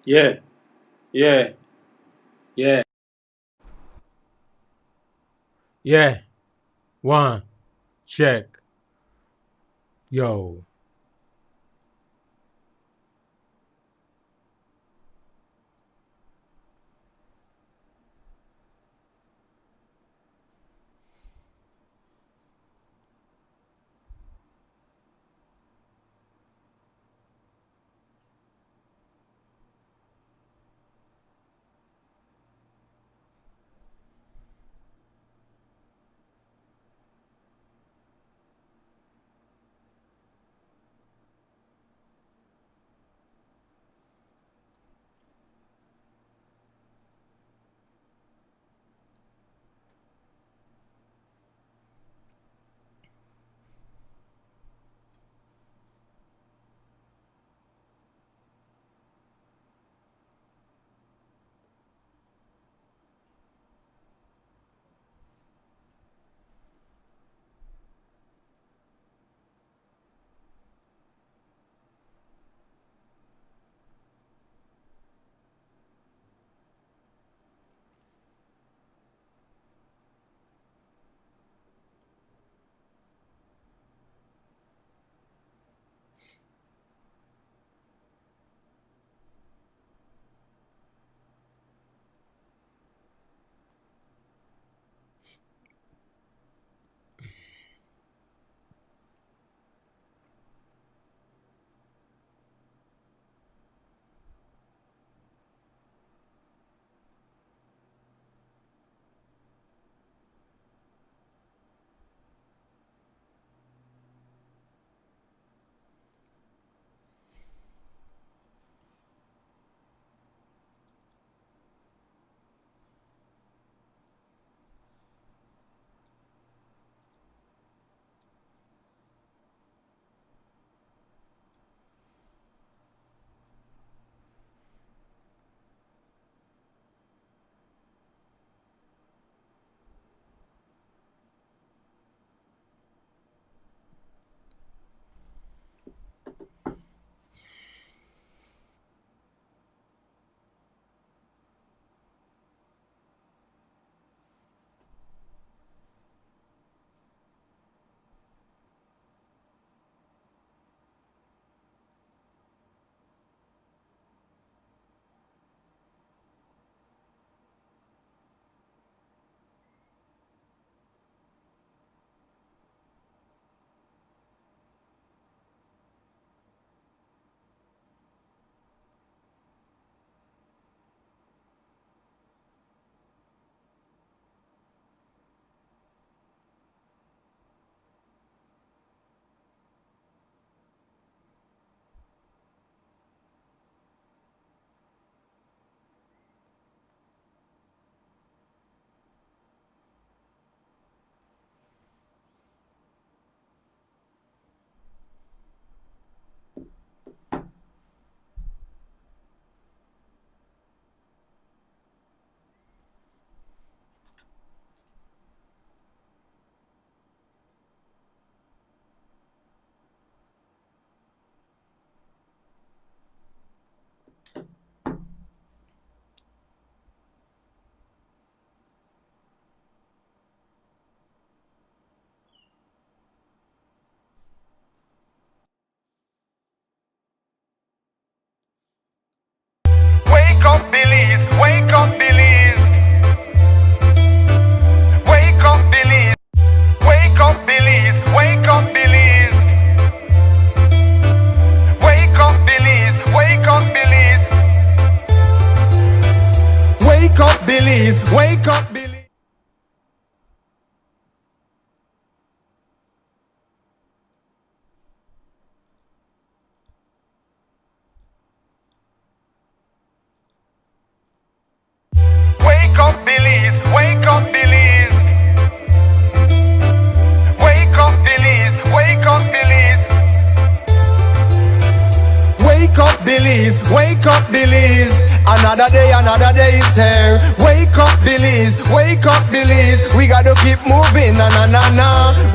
Yeah, yeah, yeah, yeah. One, check. Yo. Wake up, Billies! Wake up, Billies! Wake up, Billies! Wake up, Billies! Wake up, Billies! Wake up, Billies! Wake up, Billies! Wake up, Billies! Wake up, Billies! Wake up, Billies! Wake up, Billies! Wake up, Billies! Wake up, Billies! Wake up, Billies! Wake up, Billies! Another day is here. Wake up, Billies, wake up, Billies. We gotta keep moving, na na na na.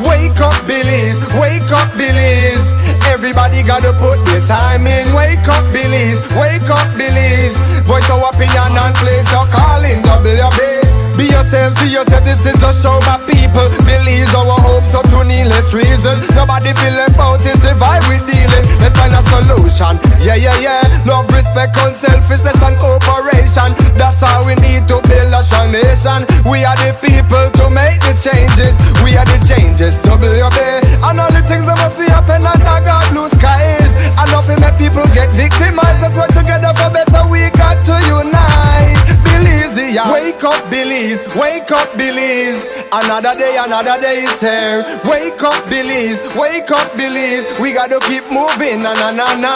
Wake up, Billies, wake up, Billies. Everybody gotta put their time in. Wake up, Billies, wake up, Billies. Voice our opinion and place your calling. WB. Be yourself, see yourself, this is a show, my people. Believe our hope, so to needless reason. Nobody feel left out, it's the vibe we dealing. Let's find a solution, yeah, yeah, yeah. Love, respect, unselfishness and cooperation. That's how we need to build a strong nation. We are the people to make the changes. We are the changes, WB. And all the things that we feel happen under God blue skies. And nothing make people get victimized. Let's work together for better, we got to unite. Belize, yeah. Wake up, Billies, wake up, Billies. Another day is here. Wake up, Billies, wake up, Billies. We gotta keep moving, na na na na.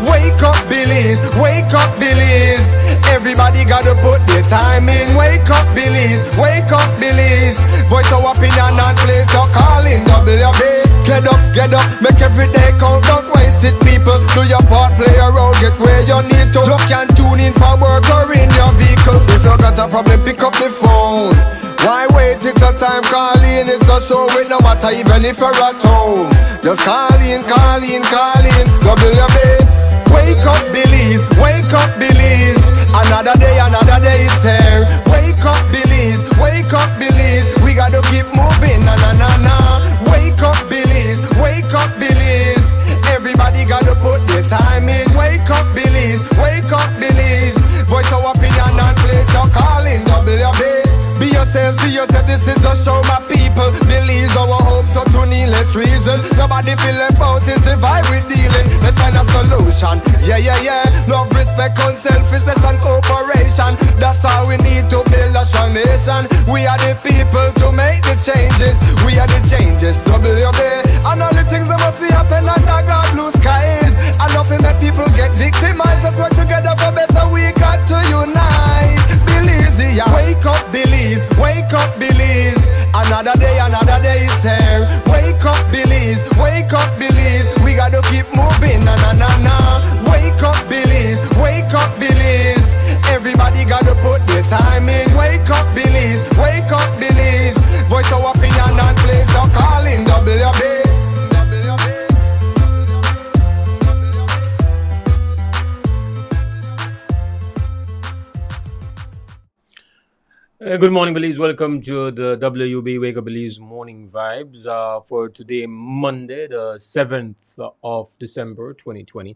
Wake up, Billies, wake up, Billies. Everybody gotta put their time in. Wake up, Billies, wake up, Billies. Voice our opinion and place your calling, WB. Get up, make every day count, don't waste it, people. Do your part, play your role, get where you need to. Look and tune in from work or in your vehicle. If you got a problem, pick up the phone. Why wait, it's a time, call in. It's a show with no matter even if you're at home. Just call in, WB. Wake up, Billies, wake up, Billies. Another day is here. Wake up, Billies, wake up, Billies. We gotta keep moving, na na na na. Wake up, Billies, wake up, Billies. Everybody gotta put their time in. Wake up, Billies, wake up, Billies. Voice our opinion and place your calling, WB. Be yourself, see yourself, this is a show, my people. Believe our hope, so to needless reason. Nobody feel left out, it's the vibe we dealing. Let's find a solution, yeah, yeah, yeah. Love, respect, unselfishness and cooperation. That's how we need to build a strong nation. We are the people to make the changes. We are the changes, WB. And all the things that we feel happen under God blue skies. And nothing that people get victimized. Let's work together for better, we got to unite. Belize, yeah. Wake up, Billies, wake up, Billies. Another day is here. Wake up, Billies, wake up, Billies. We gotta keep moving, na na na na. Wake up, Billies, wake up, Billies. Everybody gotta put their time in. Wake up, Billies, wake up, Billies. Voice our opinion and place your calling, WB. Good morning, Belize. Welcome to the WB Wake Up Belize Morning Vibes for today, Monday, the 7th of December, 2020.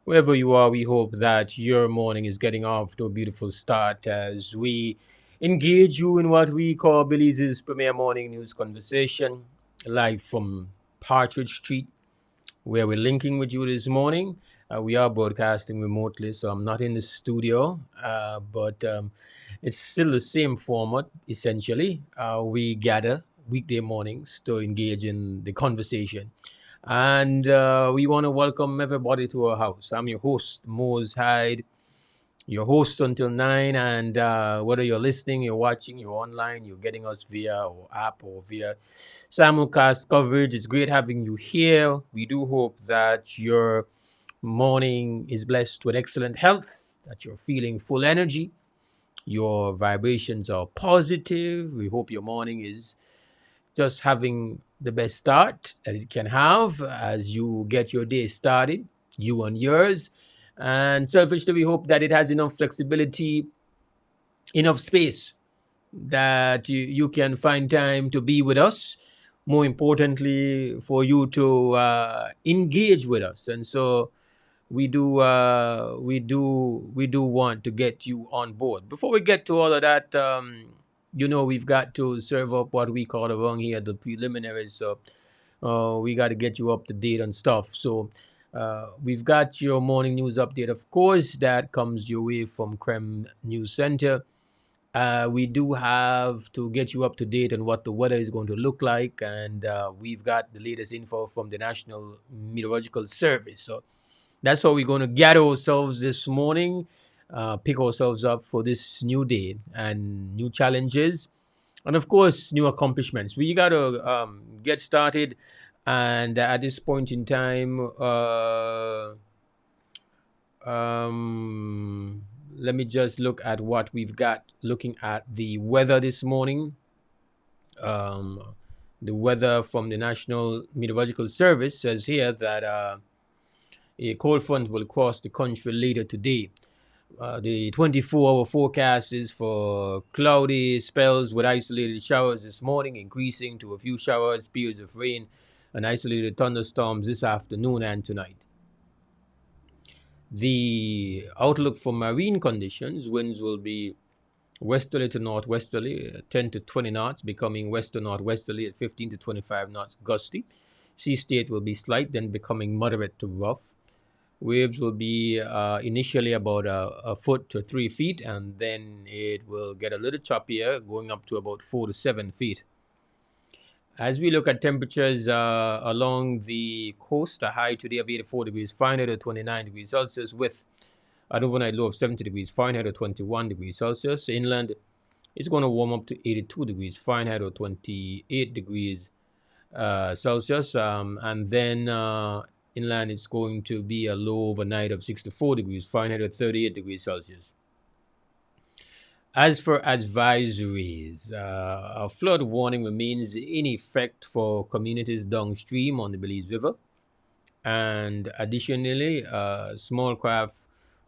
Wherever you are, we hope that your morning is getting off to a beautiful start as we engage you in what we call Belize's premier morning news conversation, live from Partridge Street, where we're linking with you this morning. We are broadcasting remotely, so I'm not in the studio, but it's still the same format, essentially. We gather weekday mornings to engage in the conversation. And we want to welcome everybody to our house. I'm your host, Mose Hyde, your host until 9. And whether you're listening, you're watching, you're online, you're getting us via our app or via simulcast coverage, it's great having you here. We do hope that your morning is blessed with excellent health, that you're feeling full energy, your vibrations are positive. We hope your morning is just having the best start that it can have as you get your day started, you and yours. And selfishly, we hope that it has enough flexibility, enough space that you can find time to be with us. More importantly, for you to engage with us. And so we do want to get you on board. Before we get to all of that, we've got to serve up what we call around here the preliminaries. So we got to get you up to date on stuff. So we've got your morning news update, of course, that comes your way from Creme News Center. We do have to get you up to date on what the weather is going to look like, and we've got the latest info from the National Meteorological Service. So that's how we're going to gather ourselves this morning, pick ourselves up for this new day and new challenges, and of course, new accomplishments. We got to get started, and at this point in time, let me just look at what we've got. Looking at the weather this morning, um, the weather from the National Meteorological Service says here that a cold front will cross the country later today. The 24-hour forecast is for cloudy spells with isolated showers this morning, increasing to a few showers, periods of rain, and isolated thunderstorms this afternoon and tonight. The outlook for marine conditions: winds will be westerly to northwesterly, 10 to 20 knots, becoming west to northwesterly at 15 to 25 knots, gusty. Sea state will be slight, then becoming moderate to rough. Waves will be initially about a foot to 3 feet, and then it will get a little choppier, going up to about 4 to 7 feet. As we look at temperatures along the coast, a high today of 84 degrees Fahrenheit or 29 degrees Celsius, with an overnight low of 70 degrees Fahrenheit or 21 degrees Celsius. Inland, it's going to warm up to 82 degrees Fahrenheit or 28 degrees Celsius. And then inland, it's going to be a low overnight of 64 degrees Fahrenheit or 38 degrees Celsius. As for advisories, a flood warning remains in effect for communities downstream on the Belize River. And additionally, small craft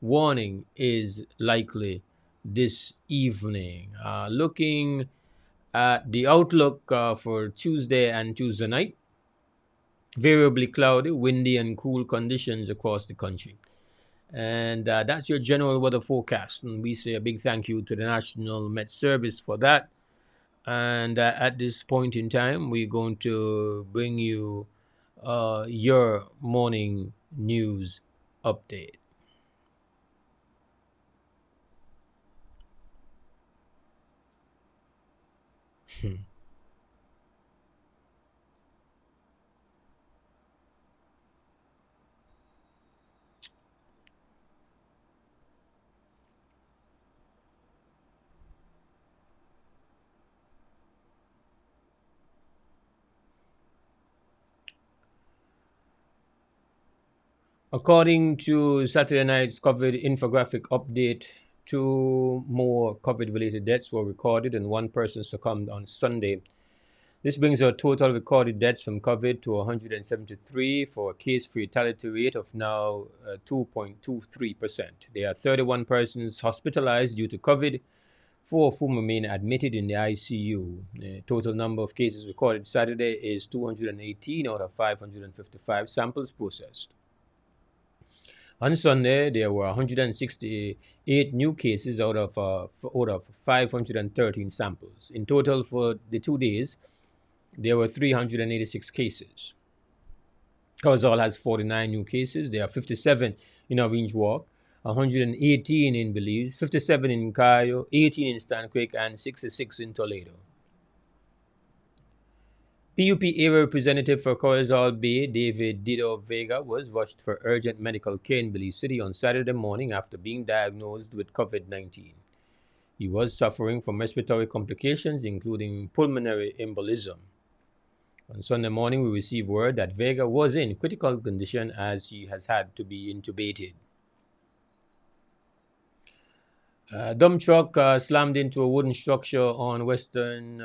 warning is likely this evening. Looking at the outlook for Tuesday and Tuesday night, variably cloudy, windy, and cool conditions across the country. And that's your general weather forecast. And we say a big thank you to the National Met Service for that. And at this point in time, we're going to bring you your morning news update. According to Saturday night's COVID infographic update, two more COVID related deaths were recorded and one person succumbed on Sunday. This brings our total recorded deaths from COVID to 173 for a case fatality rate of now 2.23%. There are 31 persons hospitalized due to COVID, 4 of whom remain admitted in the ICU. The total number of cases recorded Saturday is 218 out of 555 samples processed. On Sunday, there were 168 new cases out of 513 samples. In total, for the 2 days, there were 386 cases. Karzal has 49 new cases. There are 57 in Orange Walk, 118 in Belize, 57 in Cayo, 18 in Stanquik, and 66 in Toledo. PUP area representative for Corazal Bay, David Dido Vega, was rushed for urgent medical care in Belize City on Saturday morning after being diagnosed with COVID-19. He was suffering from respiratory complications, including pulmonary embolism. On Sunday morning, we received word that Vega was in critical condition as he has had to be intubated. A dump truck slammed into a wooden structure on Western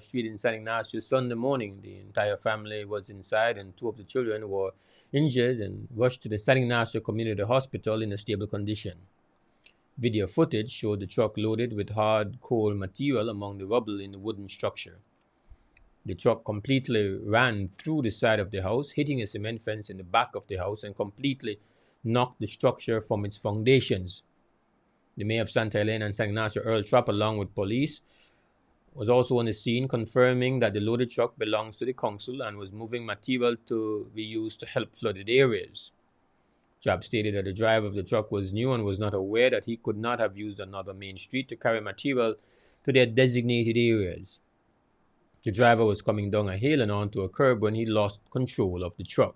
Street in San Ignacio Sunday morning. The entire family was inside, and 2 of the children were injured and rushed to the San Ignacio Community Hospital in a stable condition. Video footage showed the truck loaded with hard coal material among the rubble in the wooden structure. The truck completely ran through the side of the house, hitting a cement fence in the back of the house, and completely knocked the structure from its foundations. The mayor of Santa Elena and San Ignacio, Earl Trapp, along with police, was also on the scene, confirming that the loaded truck belongs to the council and was moving material to be used to help flooded areas. Trapp stated that the driver of the truck was new and was not aware that he could not have used another main street to carry material to their designated areas. The driver was coming down a hill and onto a curb when he lost control of the truck.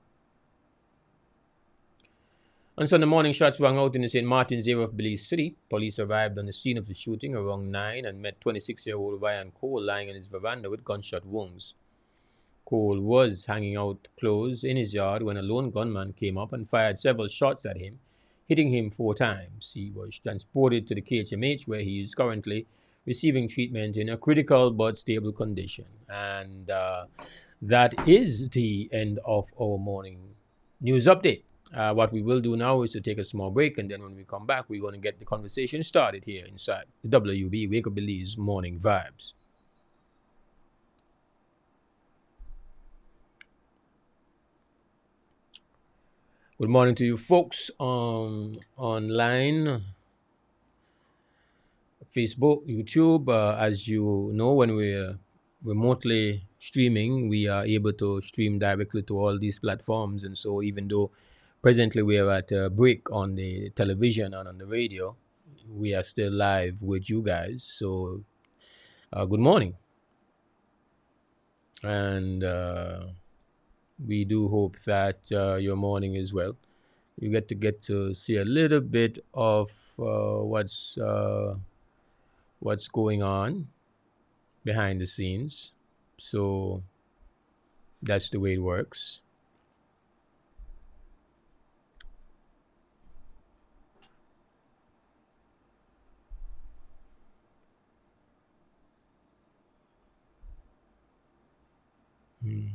On Sunday morning, shots rang out in the St. Martin's area of Belize City. Police arrived on the scene of the shooting around 9 and met 26-year-old Ryan Cole lying on his veranda with gunshot wounds. Cole was hanging out clothes in his yard when a lone gunman came up and fired several shots at him. hitting him 4 times. He was transported to the KHMH, where he is currently receiving treatment in a critical but stable condition. And that is the end of our morning news update. What we will do now is to take a small break, and then when we come back, we're going to get the conversation started here inside the WB Wake Up Belize Morning Vibes. Good morning to you folks online, Facebook, YouTube. As you know, when we're remotely streaming, we are able to stream directly to all these platforms. And so, even though presently we are at a break on the television and on the radio, we are still live with you guys. So, good morning. And we do hope that your morning is well. You get to see a little bit of what's going on behind the scenes. So that's the way it works. Hmm.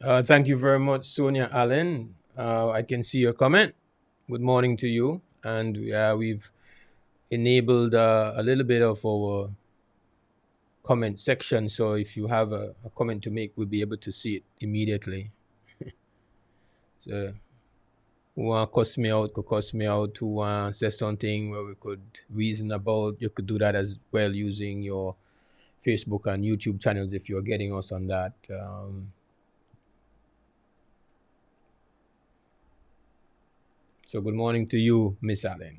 Thank you very much, Sonia Allen. I can see your comment. Good morning to you. And we've enabled a little bit of our comment section. So if you have a comment to make, we'll be able to see it immediately. So who want to cuss me out could cuss me out. Who want to say something where we could reason about, you could do that as well using your Facebook and YouTube channels if you're getting us on that. So good morning to you, Miss Allen.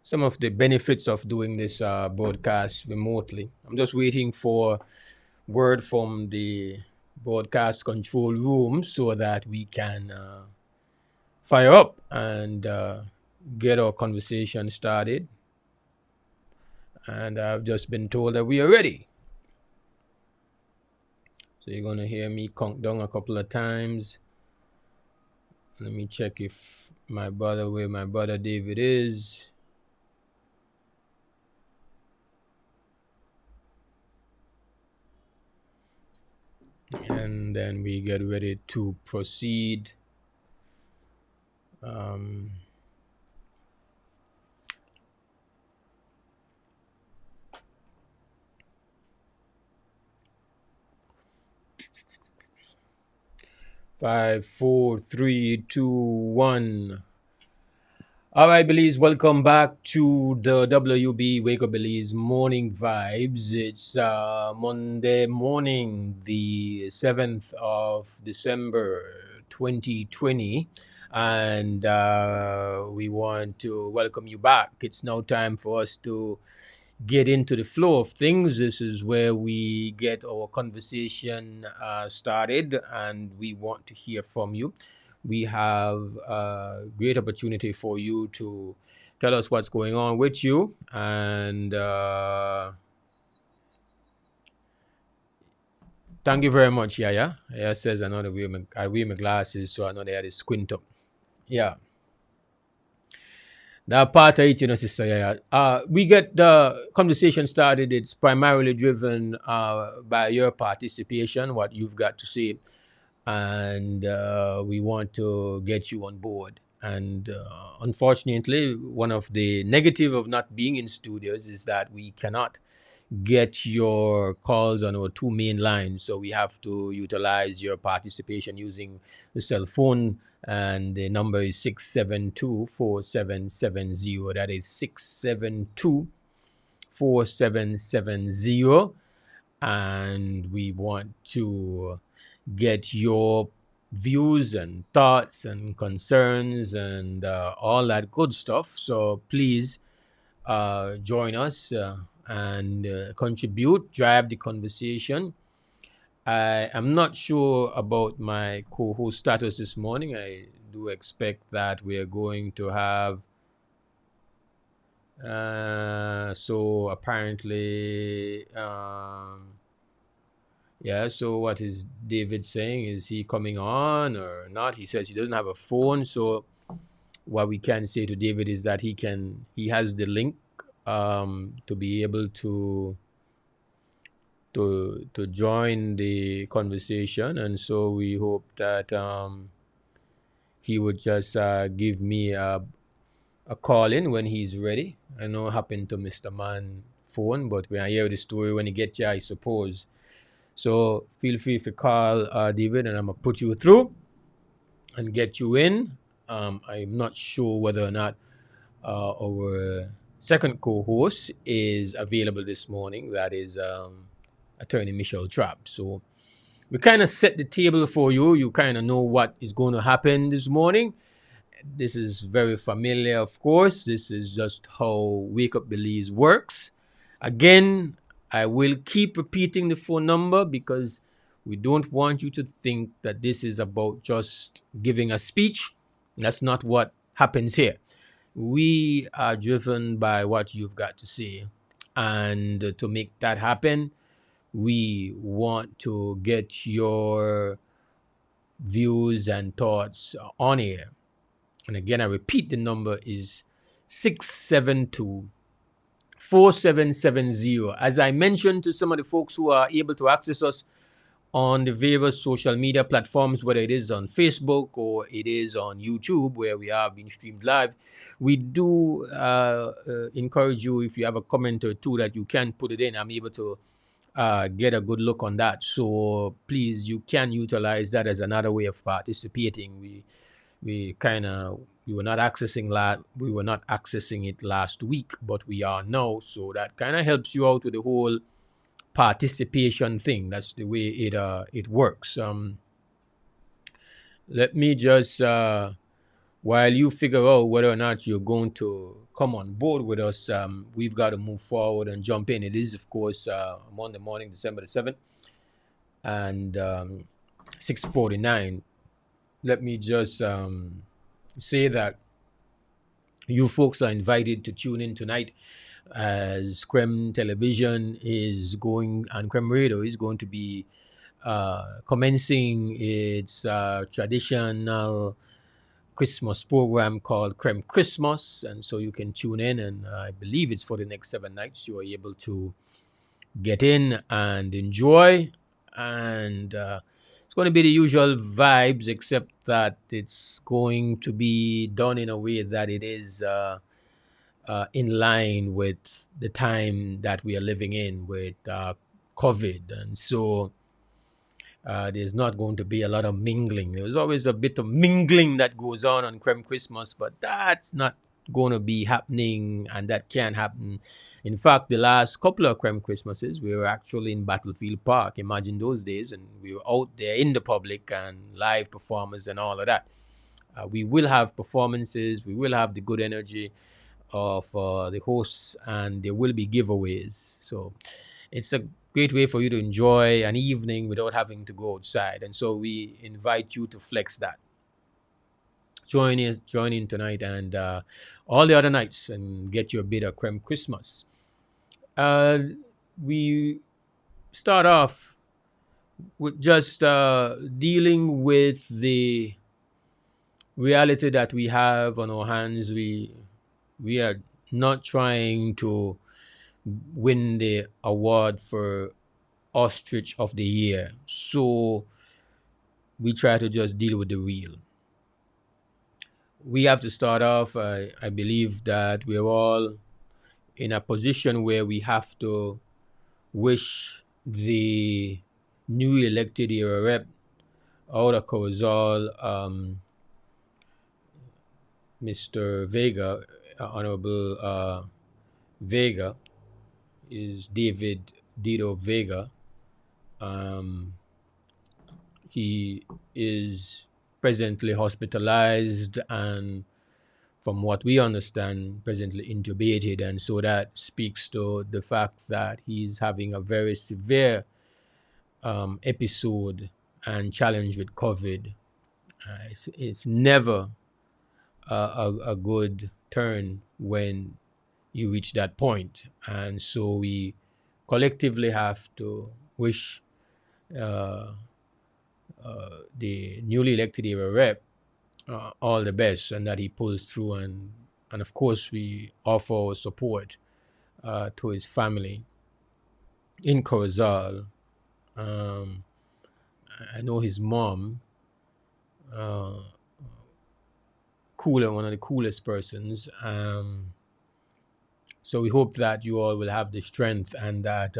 Some of the benefits of doing this broadcast remotely. I'm just waiting for word from the broadcast control room so that we can fire up and get our conversation started. And I've just been told that we are ready. So you're going to hear me count down a couple of times. Let me check if where my brother David is. And then we get ready to proceed. 5, 4, 3, 2, 1. All right, Belize, welcome back to the WB Wake Up Belize Morning Vibes. It's Monday morning, the 7th of December 2020, and we want to welcome you back. It's now time for us to get into the flow of things. This is where we get our conversation started, and we want to hear from you. We have a great opportunity for you to tell us what's going on with you. And thank you very much, Yaya. Yaya says I wear my glasses, so I know they had to squint up. Yeah. That part of it, Sister Yaya. We get the conversation started. It's primarily driven by your participation, what you've got to say, and we want to get you on board. And unfortunately, one of the negative of not being in studios is that we cannot get your calls on our two main lines. So we have to utilize your participation using the cell phone, and the number is 672-4770. That is 672-4770. And we want to get your views and thoughts and concerns and all that good stuff. So please join us and contribute, drive the conversation. I am not sure about my co-host status this morning. I do expect that we are going to have. So apparently, yeah. So what is David saying? Is he coming on or not? He says he doesn't have a phone. So what we can say to David is that he has the link to be able to join the conversation, and so we hope that he would just give me a call in when he's ready. I know what happened to Mr. Man phone, but when I hear the story when he gets here, I suppose. So feel free to call David, and I'm gonna put you through and get you in. I'm not sure whether or not our second co-host is available this morning. That is Attorney Michelle Trapp. So we kind of set the table for you. You kind of know what is going to happen this morning. This is very familiar, of course. This is just how Wake Up Belize works. Again, I will keep repeating the phone number because we don't want you to think that this is about just giving a speech. That's not what happens here. We are driven by what you've got to say. And to make that happen, we want to get your views and thoughts on air. And again, I repeat, the number is 672-4770. As I mentioned to some of the folks who are able to access us on the various social media platforms, whether it is on Facebook or it is on YouTube, where we are being streamed live, we do encourage you, if you have a comment or two, that you can put it in. I'm able to get a good look on that. So please, you can utilize that as another way of participating. We were not accessing it last week, but we are now. So that kind of helps you out with the whole participation thing. That's the way it works. Let me just while you figure out whether or not you're going to come on board with us, we've got to move forward and jump in. It is, of course, Monday morning, December the 7th, and 6:49. Let me just say that you folks are invited to tune in tonight, as Creme Television is going and Creme Radio is going to be commencing its traditional Christmas program called Creme Christmas. And so you can tune in, and I believe it's for the next 7 nights. You are able to get in and enjoy. And it's going to be the usual vibes, except that it's going to be done in a way that it is in line with the time that we are living in with COVID. And so there's not going to be a lot of mingling. There's always a bit of mingling that goes on Creme Christmas, but that's not going to be happening and that can happen. In fact, the last couple of Creme Christmases, we were actually in Battlefield Park. Imagine those days, and we were out there in the public and live performers and all of that. We will have performances, we will have the good energy of the hosts, and there will be giveaways. So it's a great way for you to enjoy an evening without having to go outside. And so we invite you to flex that. Join in tonight and all the other nights and get your bit of Creme Christmas. We start off with just dealing with the reality that we have on our hands. We are not trying to win the award for ostrich of the year, so we try to just deal with the real. We have to start off. I believe that we're all in a position where we have to wish the newly elected era rep out of Corozal, Mr. Vega, Honorable Vega, is David Dido Vega. He is presently hospitalized and, from what we understand, presently intubated. And so that speaks to the fact that he's having a very severe episode and challenge with COVID. It's never a good turn when you reach that point. And so we collectively have to wish the newly elected era rep all the best and that he pulls through. And of course, we offer our support to his family in Corozal. I know his mom, one of the coolest persons. So we hope that you all will have the strength and that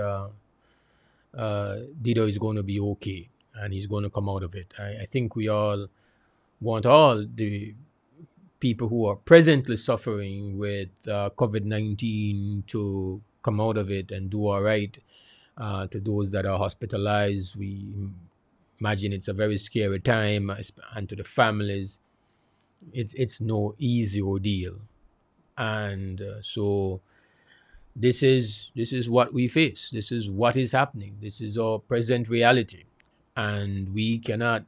Dido is going to be okay and he's going to come out of it. I think we all want all the people who are presently suffering with COVID-19 to come out of it and do all right. To those that are hospitalized, we imagine it's a very scary time, and to the families, it's no easy ordeal. And so this is what we face. This is what is happening. This is our present reality, and we cannot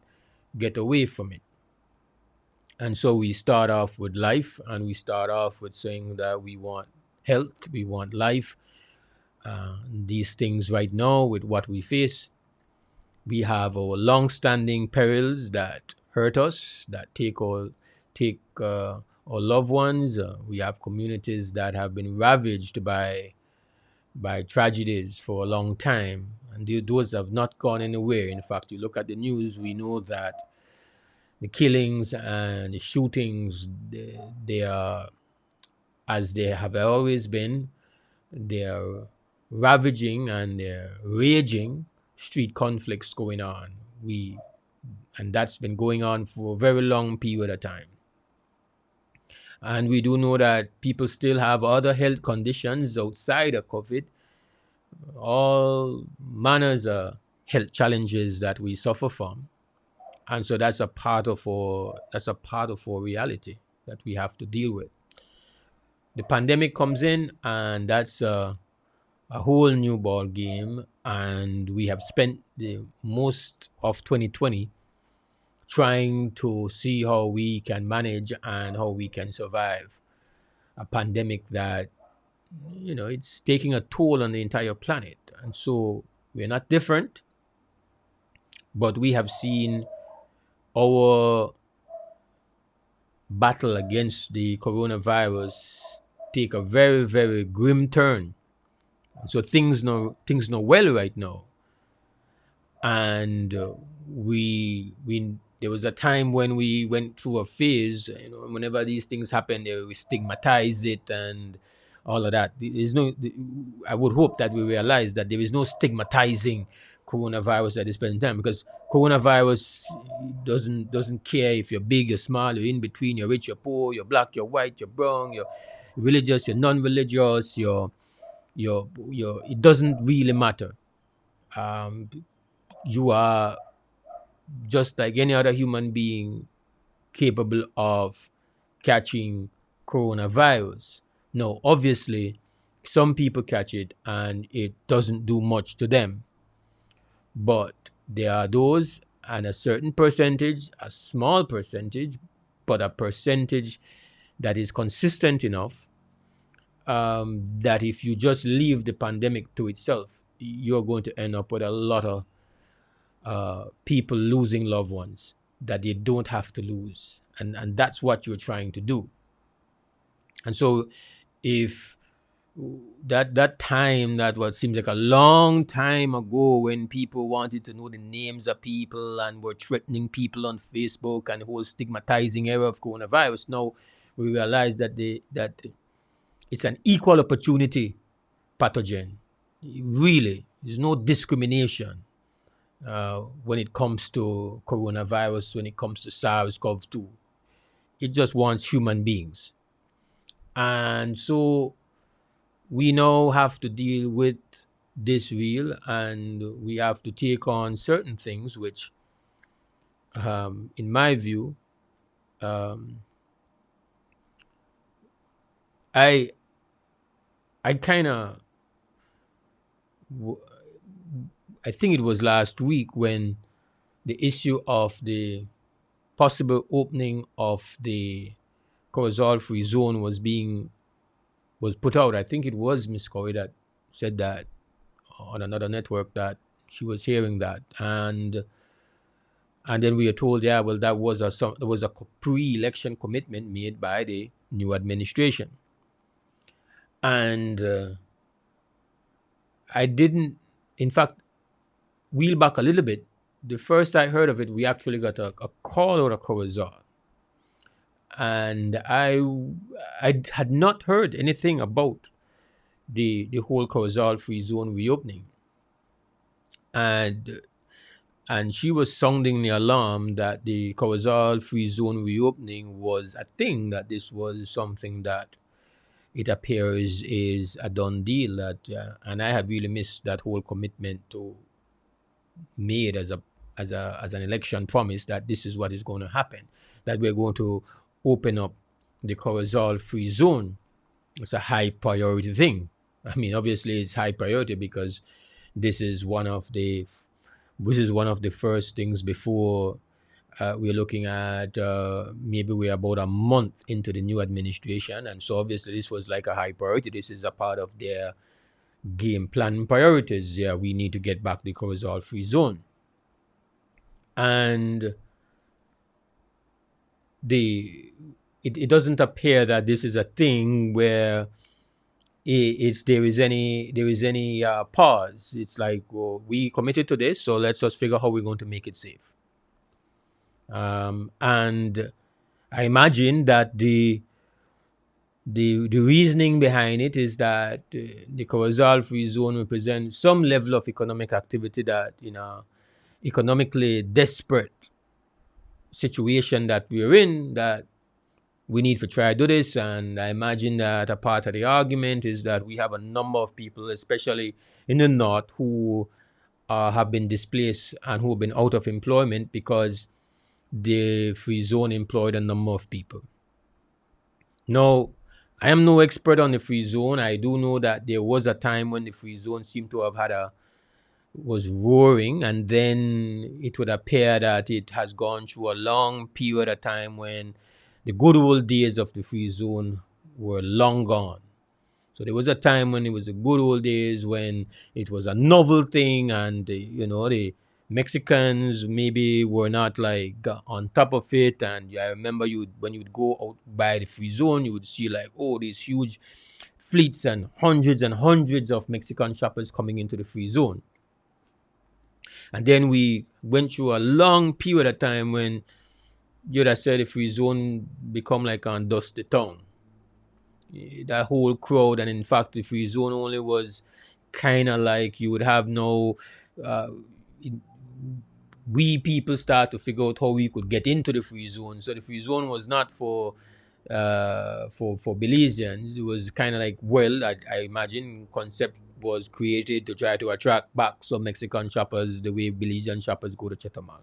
get away from it. And so we start off with life, and we start off with saying that we want health, we want life. These things right now, with what we face, we have our long-standing perils that hurt us, that take our loved ones. We have communities that have been ravaged by tragedies for a long time, and those have not gone anywhere. In fact, you look at the news, we know that the killings and the shootings, they are, as they have always been, they are ravaging and they're raging street conflicts going on. And that's been going on for a very long period of time. And we do know that people still have other health conditions outside of COVID, all manners of health challenges that we suffer from. And so that's a part of our reality that we have to deal with. The pandemic comes in, and that's a whole new ball game. And we have spent the most of 2020 trying to see how we can manage and how we can survive a pandemic that, it's taking a toll on the entire planet. And so we're not different, but we have seen our battle against the coronavirus take a very, very grim turn. So things no well right now. And we there was a time when we went through a phase, whenever these things happen, we stigmatize it and all of that. I would hope that we realize that there is no stigmatizing coronavirus at this present time, because Coronavirus doesn't care if you're big, you're small, you're in between, you're rich, you're poor, you're black, you're white, you're brown, you're religious, you're non-religious, you're it doesn't really matter. Um, you are just like any other human being capable of catching coronavirus. No, obviously, some people catch it and it doesn't do much to them. But there are those, and a certain percentage, a small percentage, but a percentage that is consistent enough, that if you just leave the pandemic to itself, you're going to end up with a lot of people losing loved ones that they don't have to lose. And that's what you're trying to do. And so if that time, that what seems like a long time ago, when people wanted to know the names of people and were threatening people on Facebook and the whole stigmatizing era of coronavirus, now we realize that that it's an equal opportunity pathogen. Really, there's no discrimination when it comes to coronavirus, when it comes to SARS-CoV-2. It just wants human beings. And so we now have to deal with this real, and we have to take on certain things which, in my view, um, I I kind of, I think it was last week when the issue of the possible opening of the cortisol free zone was put out. I think it was Miss Corey that said that on another network, that she was hearing that. And then we are told, yeah, well, there was a pre-election commitment made by the new administration. And I didn't, in fact, wheel back a little bit. The first I heard of it, we actually got a call out of Corazon. And I had not heard anything about the whole Corazon free zone reopening. And she was sounding the alarm that the Corazon free zone reopening was a thing, that this was something that it appears is a done deal. That and I had really missed that whole commitment to made as an election promise, that this is what is going to happen, that we're going to open up the Corazon free zone. It's a high priority thing. I mean, obviously, it's high priority because this is one of the first things before we're looking at maybe we're about a month into the new administration, and so obviously this was like a high priority. This is a part of their game plan priorities. Yeah, we need to get back the cortisol free zone, and it doesn't appear that this is a thing where there is any pause. It's like, well, we committed to this, so let's just figure how we're going to make it safe. And I imagine that the reasoning behind it is that the cortisol free zone represents some level of economic activity that, in a economically desperate situation that we're in, that we need to try to do this. And I imagine that a part of the argument is that we have a number of people, especially in the north, who have been displaced and who have been out of employment because the free zone employed a number of people. Now, I am no expert on the free zone. I do know that there was a time when the free zone seemed to have was roaring, and then it would appear that it has gone through a long period of time when the good old days of the free zone were long gone. So there was a time when it was the good old days, when it was a novel thing, and the Mexicans maybe were not like on top of it. And I remember when you would go out by the free zone, you would see like, oh, these huge fleets and hundreds of Mexican shoppers coming into the free zone. And then we went through a long period of time when you'd have said the free zone become like on dusty town. That whole crowd, and in fact, the free zone only was kind of like you would have no we people start to figure out how we could get into the free zone. So the free zone was not for Belizeans. It was kind of like, well, I imagine concept was created to try to attract back some Mexican shoppers the way Belizean shoppers go to Chetumal.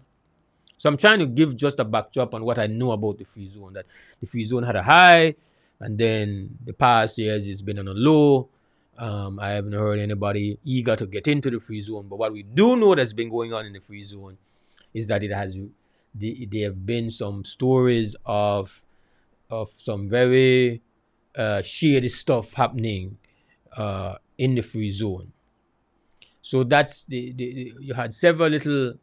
So I'm trying to give just a backdrop on what I know about the free zone. That the free zone had a high, and then the past years it's been on a low. I haven't heard anybody eager to get into the free zone. But what we do know that's been going on in the free zone is that there have been some stories of some very shady stuff happening in the free zone. So that's you had several little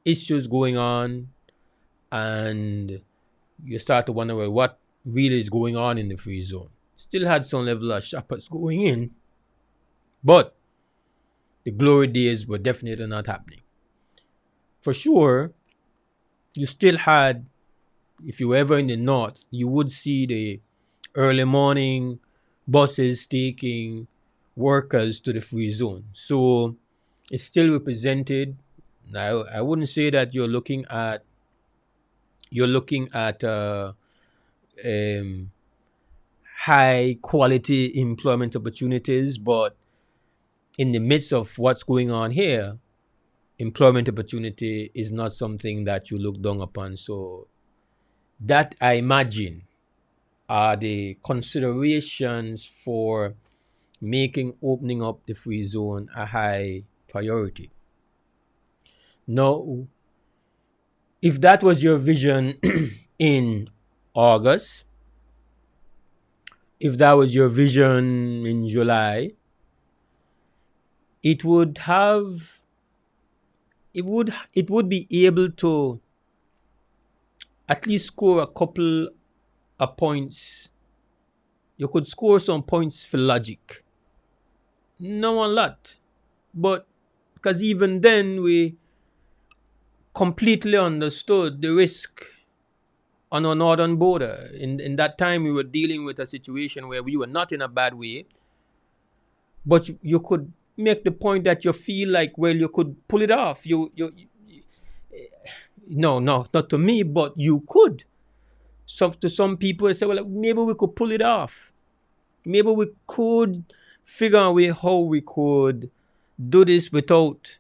issues going on, and you start to wonder, well, what really is going on in the free zone. Still had some level of shoppers going in, but the glory days were definitely not happening. For sure, you still had, if you were ever in the north, you would see the early morning buses taking workers to the free zone. So it's still represented. Now, I wouldn't say that you're looking at um, high quality employment opportunities, but in the midst of what's going on here, employment opportunity is not something that you look down upon. So that, I imagine, are the considerations for making opening up the free zone a high priority. Now, if that was your vision in August, if that was your vision in July, it would have it would be able to at least score a couple of points. You could score some points for logic. No a lot. But because even then we completely understood the risk on our northern border. In that time, we were dealing with a situation where we were not in a bad way, but you could make the point that you feel like, well, you could pull it off. No, not to me, but you could. To some people, they say, well, maybe we could pull it off. Maybe we could figure out a way how we could do this without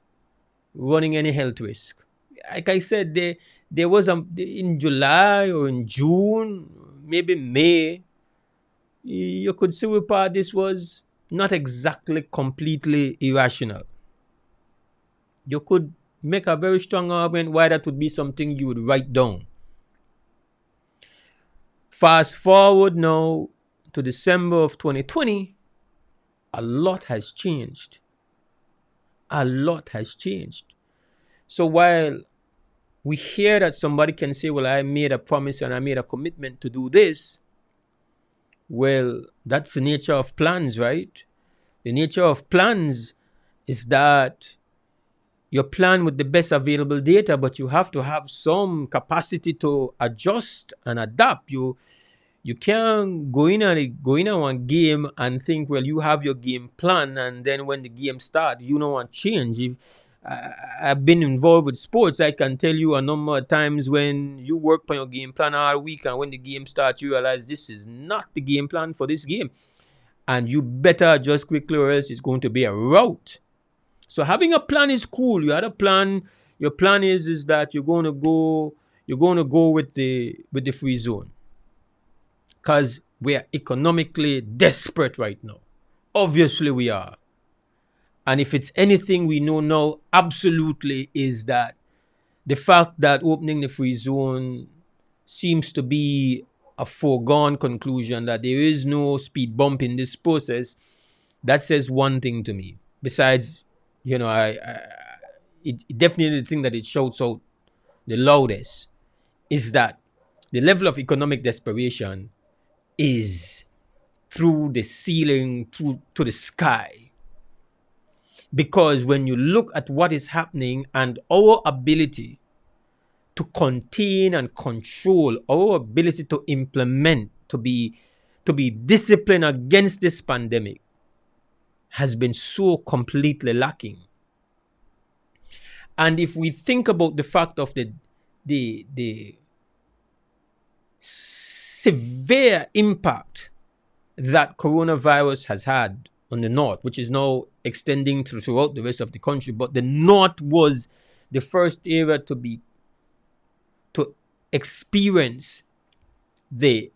running any health risk. Like I said, there was in July or in June, maybe May, you could see where this was not exactly completely irrational. You could make a very strong argument why that would be something you would write down. Fast forward now to December of 2020, a lot has changed. A lot has changed. So while we hear that somebody can say, well, I made a promise and I made a commitment to do this, well, that's the nature of plans, right? The nature of plans is that you plan with the best available data, but you have to have some capacity to adjust and adapt. You can't go in on one game and think, well, you have your game plan, and then when the game starts, you don't want change. If I've been involved with sports, I can tell you a number of times when you work on your game plan all week, and when the game starts, you realize this is not the game plan for this game, and you better adjust quickly, or else it's going to be a rout. So having a plan is cool. You had a plan. Your plan is that you're going to go with the free zone, because we are economically desperate right now. Obviously, we are. And if it's anything we know now, absolutely, is that the fact that opening the free zone seems to be a foregone conclusion, that there is no speed bump in this process, that says one thing to me. Besides, it definitely the thing that it shouts out the loudest is that the level of economic desperation is through the ceiling, through to the sky. Because when you look at what is happening and our ability to contain and control, our ability to implement, to be disciplined against this pandemic has been so completely lacking. And if we think about the fact of the severe impact that coronavirus has had on the north, which is now extending throughout the rest of the country, but the north was the first area to experience the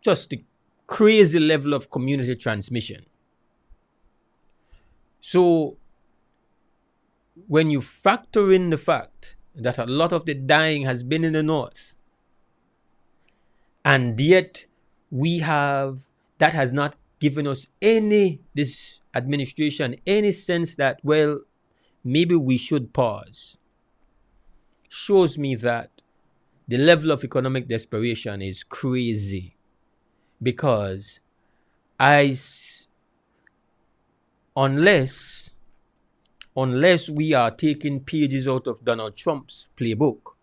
just the crazy level of community transmission. So when you factor in the fact that a lot of the dying has been in the north, and yet that has not given us this administration, any sense that, well, maybe we should pause, shows me that the level of economic desperation is crazy. Because unless we are taking pages out of Donald Trump's playbook,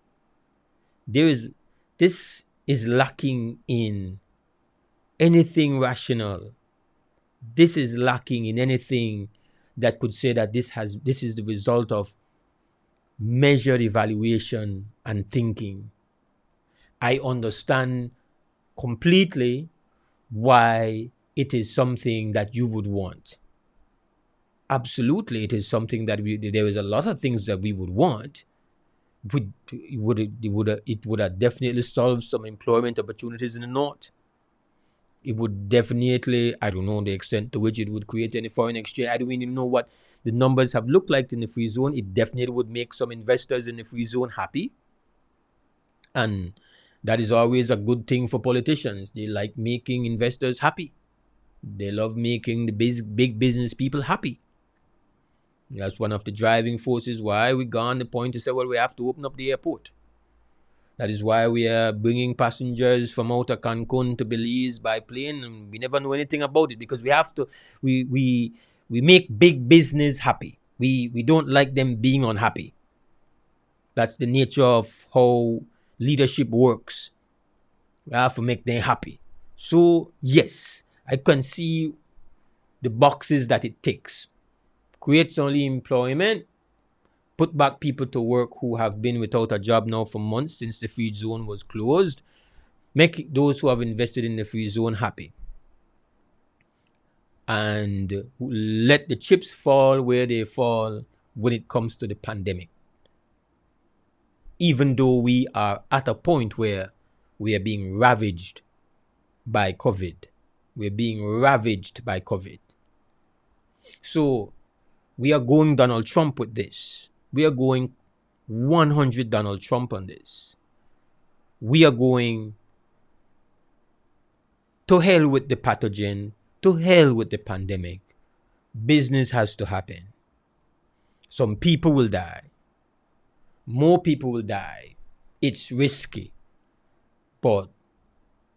this is lacking in anything rational. This is lacking in anything that could say that this is the result of measured evaluation and thinking. I understand completely why it is something that you would want. Absolutely, it is something that there is a lot of things that we would want. It would have definitely solved some employment opportunities in the north. It would definitely, I don't know the extent to which it would create any foreign exchange. I don't even know what the numbers have looked like in the free zone. It definitely would make some investors in the free zone happy. And that is always a good thing for politicians. They like making investors happy. They love making the big business people happy. That's one of the driving forces why we got on the point to say, well, we have to open up the airport. That is why we are bringing passengers from out of Cancun to Belize by plane, and we never know anything about it because we have to. We make big business happy. We don't like them being unhappy. That's the nature of how leadership works. We have to make them happy. So yes, I can see the boxes that it takes. Creates only employment, put back people to work who have been without a job now for months since the free zone was closed, make those who have invested in the free zone happy, and let the chips fall where they fall when it comes to the pandemic. Even though we are at a point where we are being ravaged by COVID. We're being ravaged by COVID. So we are going Donald Trump with this. We are going 100 Donald Trump on this. We are going to hell with the pathogen, to hell with the pandemic. Business has to happen. Some people will die. More people will die. It's risky. But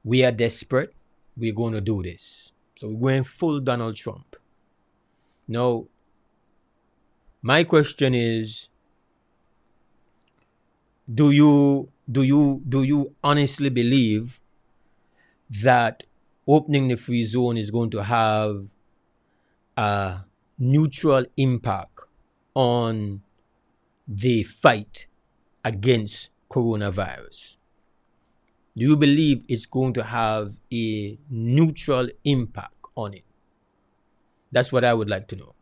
we are desperate. We're going to do this. So we're going full Donald Trump. Now, my question is, do you honestly believe that opening the free zone is going to have a neutral impact on the fight against coronavirus? Do you believe it's going to have a neutral impact on it? That's what I would like to know.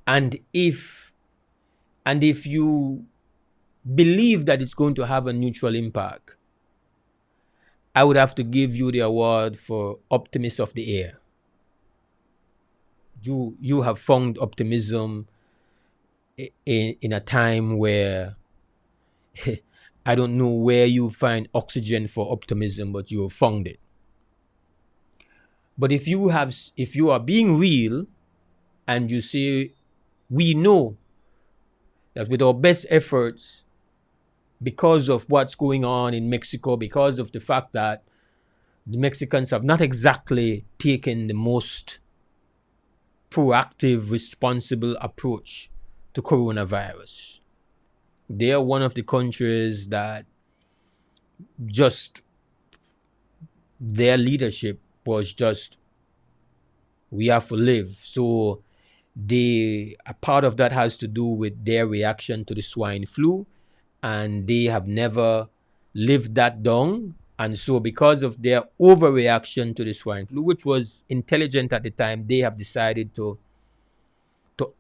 And if you believe that it's going to have a neutral impact, I would have to give you the award for Optimist of the Year. You have found optimism in a time where I don't know where you find oxygen for optimism, but you have found it. But if you are being real and you say, we know that with our best efforts, because of what's going on in Mexico, because of the fact that the Mexicans have not exactly taken the most proactive, responsible approach to coronavirus. They are one of the countries that just their leadership was just, we have to live. So a part of that has to do with their reaction to the swine flu, and they have never lived that down. And so, because of their overreaction to the swine flu, which was intelligent at the time, they have decided to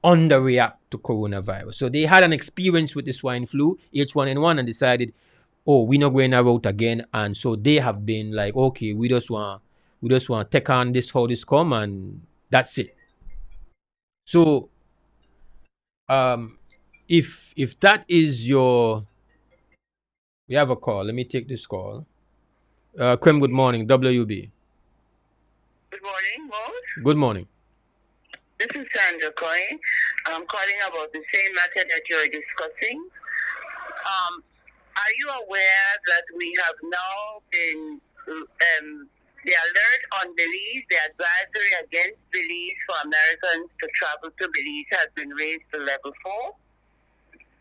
underreact to coronavirus. So they had an experience with the swine flu, H1N1, and decided, oh, we're not going that route again. And so they have been like, okay, we just want to take on this how this come, and that's it. So um if that is your, we have a call. Let me take this call. Krem, good morning. WB. Good morning, Mose. Good morning. This is Sandra Coyne. I'm calling about the same matter that you're discussing. Are you aware that we have now been, the alert on Belize, the advisory against Belize for Americans to travel to Belize has been raised to level 4?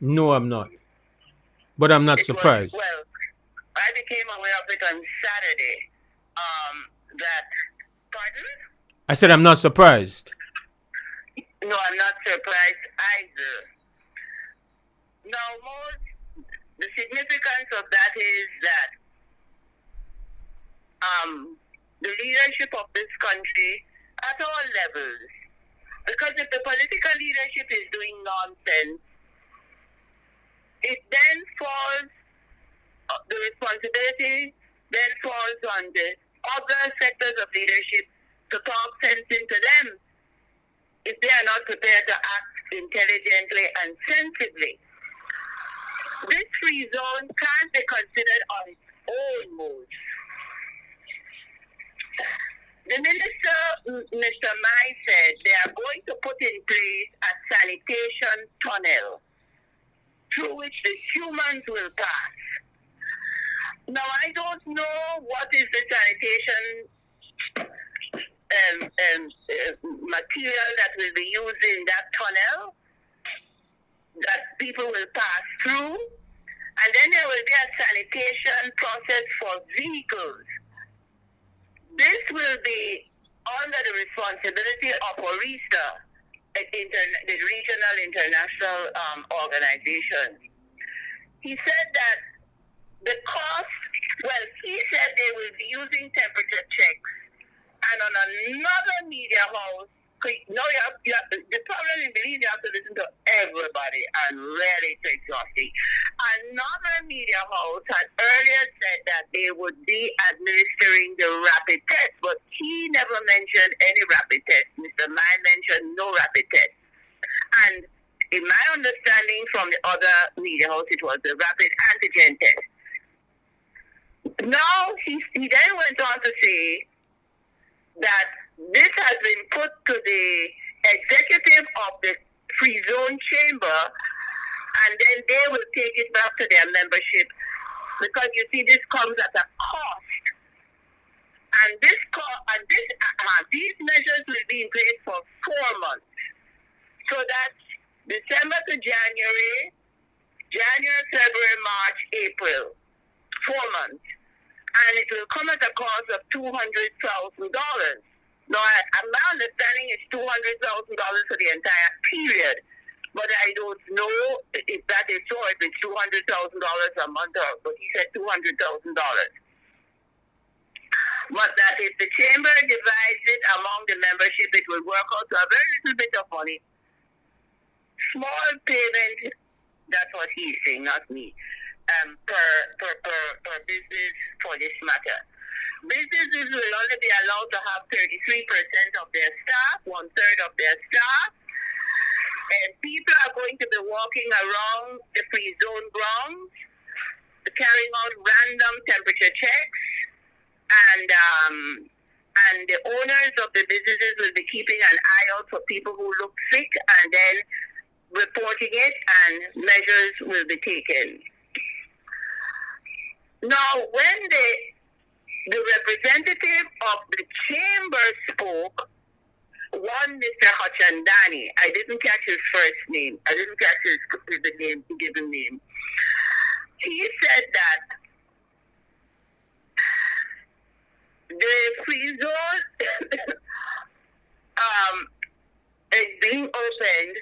No, I'm not. But I'm not surprised. Well, I became aware of it on Saturday. That, pardon? I said I'm not surprised. No, I'm not surprised either. Now, the significance of that is that the leadership of this country at all levels, because if the political leadership is doing nonsense, it then falls, the responsibility then falls on the other sectors of leadership to talk sense into them if they are not prepared to act intelligently and sensibly. This free zone can't be considered on its own mode. The minister, Mr. Mai, said they are going to put in place a sanitation tunnel through which the humans will pass. Now, I don't know what is the sanitation material that will be used in that tunnel that people will pass through, and then there will be a sanitation process for vehicles. This will be under the responsibility of ORISA, the regional international organization. He said that the cost, well, he said they will be using temperature checks, and on another media house, the problem in Belize, you have to listen to everybody and really take exhausting. Another media house had earlier said that they would be administering the rapid test, but he never mentioned any rapid test. Mr. Mai mentioned no rapid test. And in my understanding from the other media house, it was the rapid antigen test. Now, he then went on to say that this has been put to the executive of the free zone chamber, and then they will take it back to their membership, because you see, this comes at a cost, and these measures will be in place for 4 months. So that's December to January, February, March, April, 4 months. And it will come at a cost of $200,000. Now, my understanding is $200,000 for the entire period, but I don't know if that is so, if it's $200,000 a month, but he said $200,000. But that if the chamber divides it among the membership, it will work out to a very little bit of money. Small payment, that's what he's saying, not me. Per business for this matter. Businesses will only be allowed to have 33% of their staff, 1/3 of their staff, and people are going to be walking around the free zone grounds, carrying out random temperature checks, and the owners of the businesses will be keeping an eye out for people who look sick, and then reporting it, and measures will be taken. Now, when the representative of the chamber spoke, one Mr. Hachandani, I didn't catch his first name. I didn't catch his given name. He said that the free zone is being opened.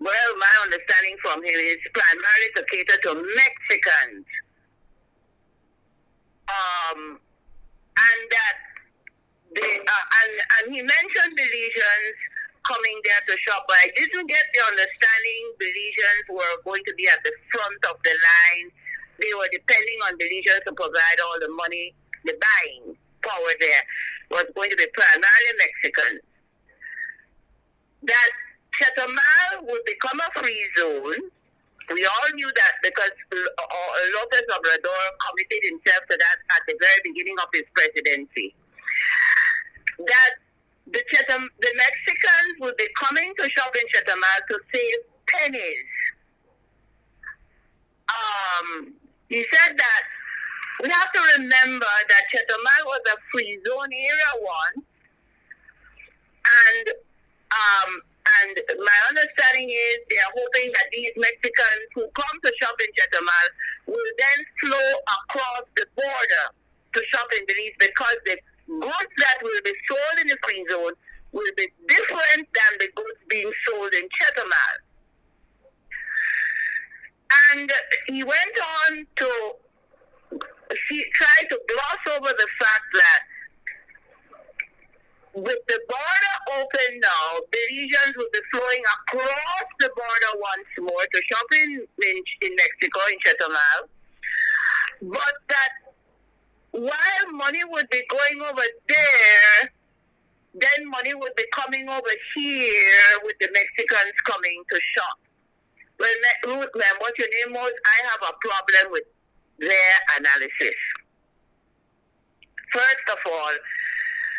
Well, my understanding from him is primarily to cater to Mexicans. And that and he mentioned Belizeans coming there to shop, but I didn't get the understanding Belizeans were going to be at the front of the line. They were depending on Belizeans to provide all the money, the buying power there was going to be primarily Mexican. That Chetumal would become a free zone. We all knew that because Lopez Obrador committed himself to that at the very beginning of his presidency. That the Mexicans would be coming to shop in Chetumal to save pennies. He said that we have to remember that Chetumal was a free zone area once, and my understanding is they are hoping that these Mexicans who come to shop in Chetumal will then flow across the border to shop in Belize, because the goods that will be sold in the free zone will be different than the goods being sold in Chetumal. And he went on to try to gloss over the fact that with the border open now, Belizeans will be flowing across the border once more to shop in Mexico, in Chetumal. But that while money would be going over there, then money would be coming over here with the Mexicans coming to shop. Well, Ruth, ma'am, what your name was, I have a problem with their analysis. First of all,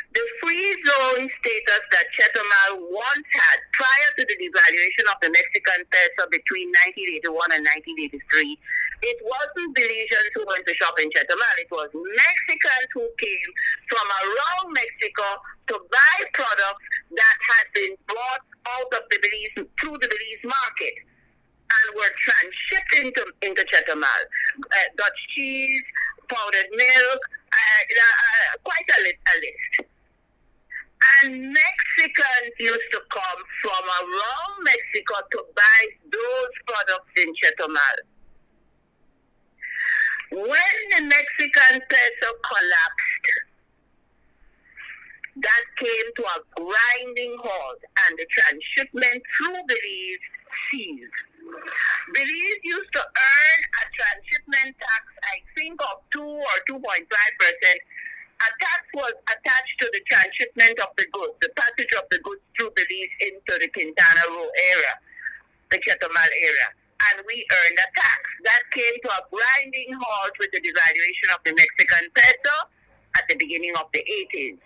the free zone status that Chetumal once had prior to the devaluation of the Mexican peso between 1981 and 1983, it wasn't Belizeans who went to shop in Chetumal. It was Mexicans who came from around Mexico to buy products that had been brought out of the Belize through the Belize market and were transshipped into Chetumal. Dutch cheese, powdered milk, quite a list. And Mexicans used to come from around Mexico to buy those products in Chetumal. When the Mexican peso collapsed, that came to a grinding halt and the transshipment through Belize ceased. Belize used to earn a transshipment tax, I think, of 2 or 2.5%. A tax was attached to the transshipment of the goods, the passage of the goods through Belize into the Quintana Roo area, the Chetumal area. And we earned a tax. That came to a grinding halt with the devaluation of the Mexican peso at the beginning of the 80s.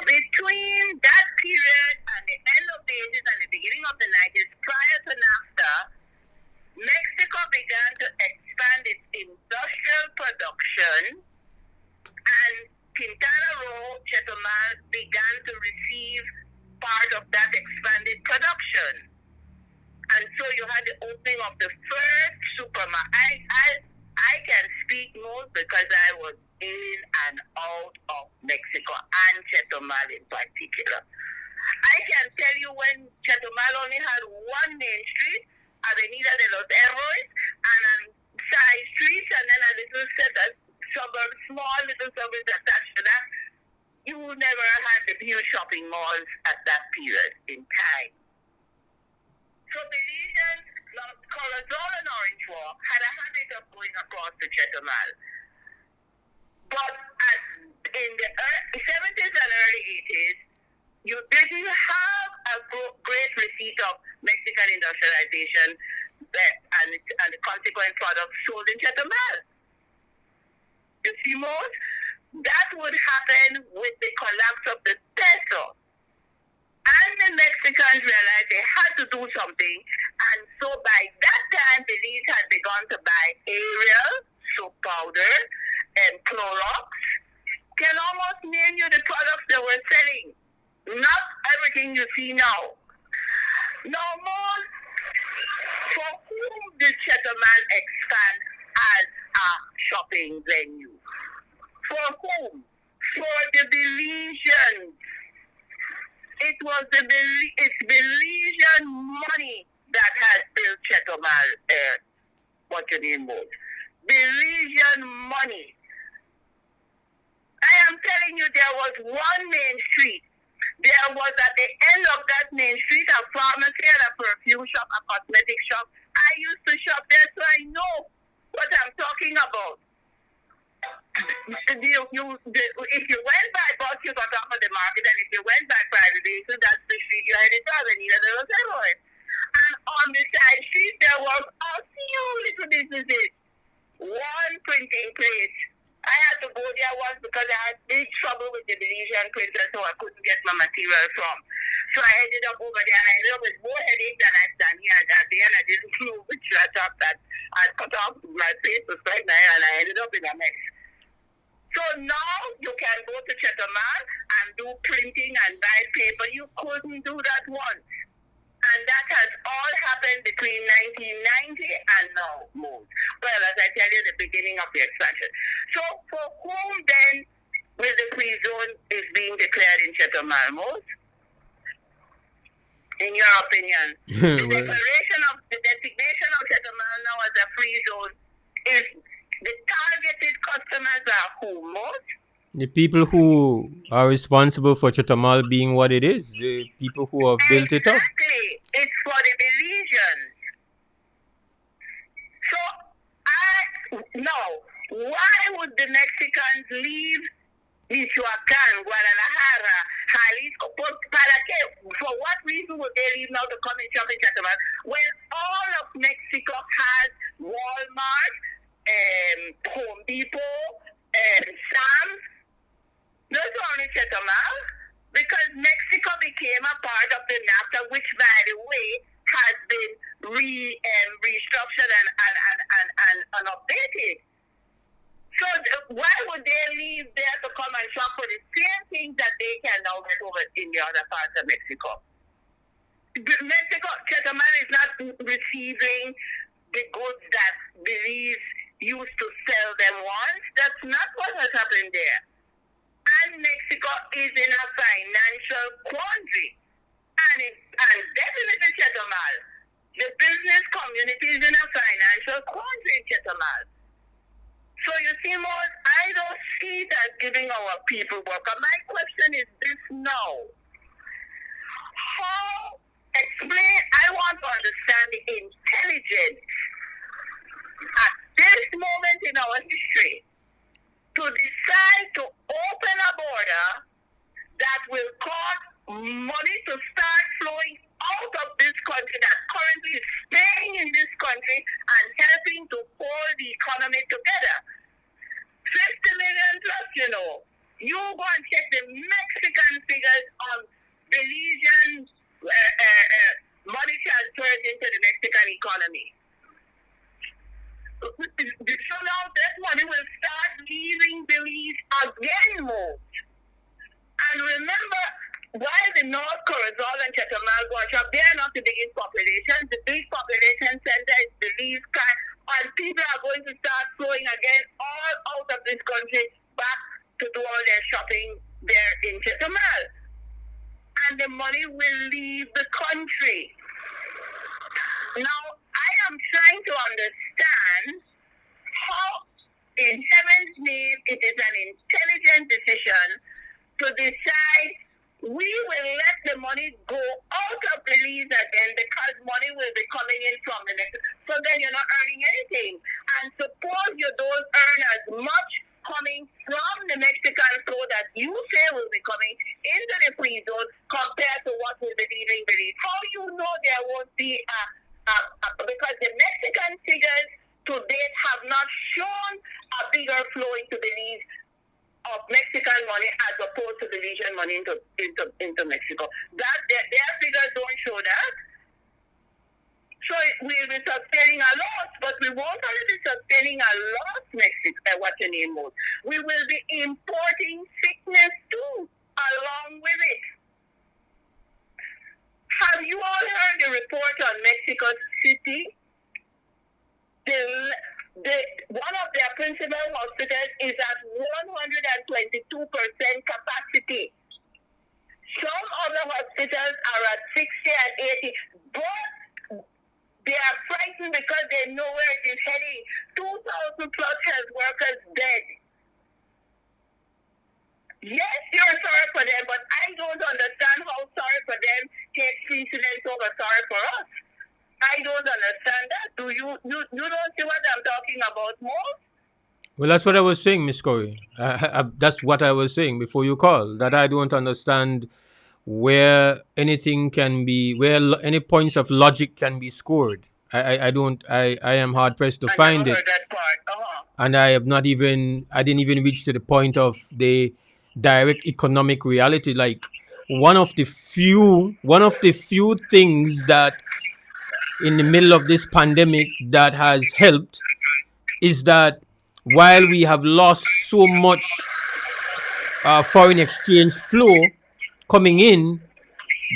Between that period and the end of the 80s and the beginning of the 90s, prior to NAFTA, Mexico began to expand its industrial production, and Quintana Roo, Chetumal began to receive part of that expanded production. And so you had the opening of the first supermarket. I can speak more because I was in and out of Mexico and Chetumal in particular. I can tell you when Chetumal only had one main street, Avenida de los Héroes, and side streets, and then a little set of suburbs, small little suburbs attached to that. You never had the huge shopping malls at that period in time. So Belizeans, Corazon and Orange Walk had a habit of going across the Chetumal. But in the 70s and early 80s, you didn't have a great receipt of Mexican industrialization and the consequent products sold in Chetumal. You see, most that would happen with the collapse of the peso. And the Mexicans realized they had to do something, and so by that time, Belize had begun to buy Ariel, soap powder, and Clorox. Can almost name you the products they were selling. Not everything you see now. No more. For whom did Chetumal expand as a shopping venue? For whom? For the Belizeans. it's Belizean money that has built Chetomal, what you name was. Belizean money. I am telling you, there was one main street. There was at the end of that main street a pharmacy and a perfume shop, a cosmetic shop. I used to shop there, so I know what I'm talking about. If you went by bus, you got off of the market, and if you went by private vehicle, that's the street you headed to Avenida de los Héroes. And on the side street, there was a few little businesses. One printing place. I had to go there once because I had big trouble with the Belizean printer, so I couldn't get my material from. So I ended up over there, and I ended up with more headache than I've done here. At the end, I didn't know which laptop that I cut off my face was pregnant, and I ended up in a mess. So now you can go to Chetomal and do printing and buy paper. You couldn't do that once. And that has all happened between 1990 and now, most. Well, as I tell you, the beginning of the expansion. So for whom then will the free zone is being declared in Chetomal, most? In your opinion, the designation of Chetomal now as a free zone is the targeted customers are who, most? The people who are responsible for Chetomal being what it is, the people who have built it up. Exactly. It's for the Belizeans. So, now, why would the Mexicans leave Michoacan, Guadalajara, Jalisco, para qué? For what reason would they leave now to come and shop in Chetomal when all of Mexico has Walmart, Home Depot, Sam's? Not only Chetomal, because Mexico became a part of the NAFTA, which, by the way, has been restructured and updated. So why would they leave there to come and shop for the same things that they can now get over in the other parts of Mexico? Mexico, Chetomal is not receiving the goods that Belize used to sell them once. That's not what has happened there. And Mexico is in a financial quandary. And definitely Chetomal. The business community is in a financial quandary in Chetomal. So you see, Maud, I don't see that giving our people work. And my question is this now. I want to understand the intelligence at this moment in our history to decide to open a border that will cause money to start flowing out of this country that currently is staying in this country and helping to hold the economy together. 50 million plus, you know. You go and check the Mexican figures on Belizean money transfers into the Mexican economy. So now that money will start leaving Belize again more. And remember, while the North Corazon and Chetomal go and shop, they are not the biggest population. The big population center is Belize, and people are going to start flowing again all out of this country back to do all their shopping there in Chetomal. And the money will leave the country. Now, I am trying to understand how, in heaven's name, it is an intelligent decision to decide we will let the money go out of Belize again because money will be coming in from the next. So then you're not earning anything. And suppose you don't earn as much coming from the Mexican flow that you say will be coming into the free zone compared to what will be leaving Belize. How you know there won't be because the Mexican figures to date have not shown a bigger flow into Belize of Mexican money as opposed to Belizean money into Mexico. That their figures don't show that. So we'll be sustaining a loss, but we won't only be sustaining a loss, Mexico, what your name was. We will be importing sickness too, along with it. Have you all heard the report on Mexico City? One of their principal hospitals is at 122% capacity. Some other hospitals are at 60 and 80, but they are frightened because they know where it is heading. 2,000 plus health workers dead. Yes, you're sorry for them, but I don't understand how sorry for them takes precedence over sorry for us. I don't understand that. Do you don't see what I'm talking about more? Well, that's what I was saying, Miss Corey. That's what I was saying before you called. That I don't understand where anything can be, where any points of logic can be scored. I don't. I am hard pressed to I never find it, heard that part. and I have not even. I didn't even reach to the point of the direct economic reality. Like one of the few things that in the middle of this pandemic that has helped is that while we have lost so much foreign exchange flow coming in,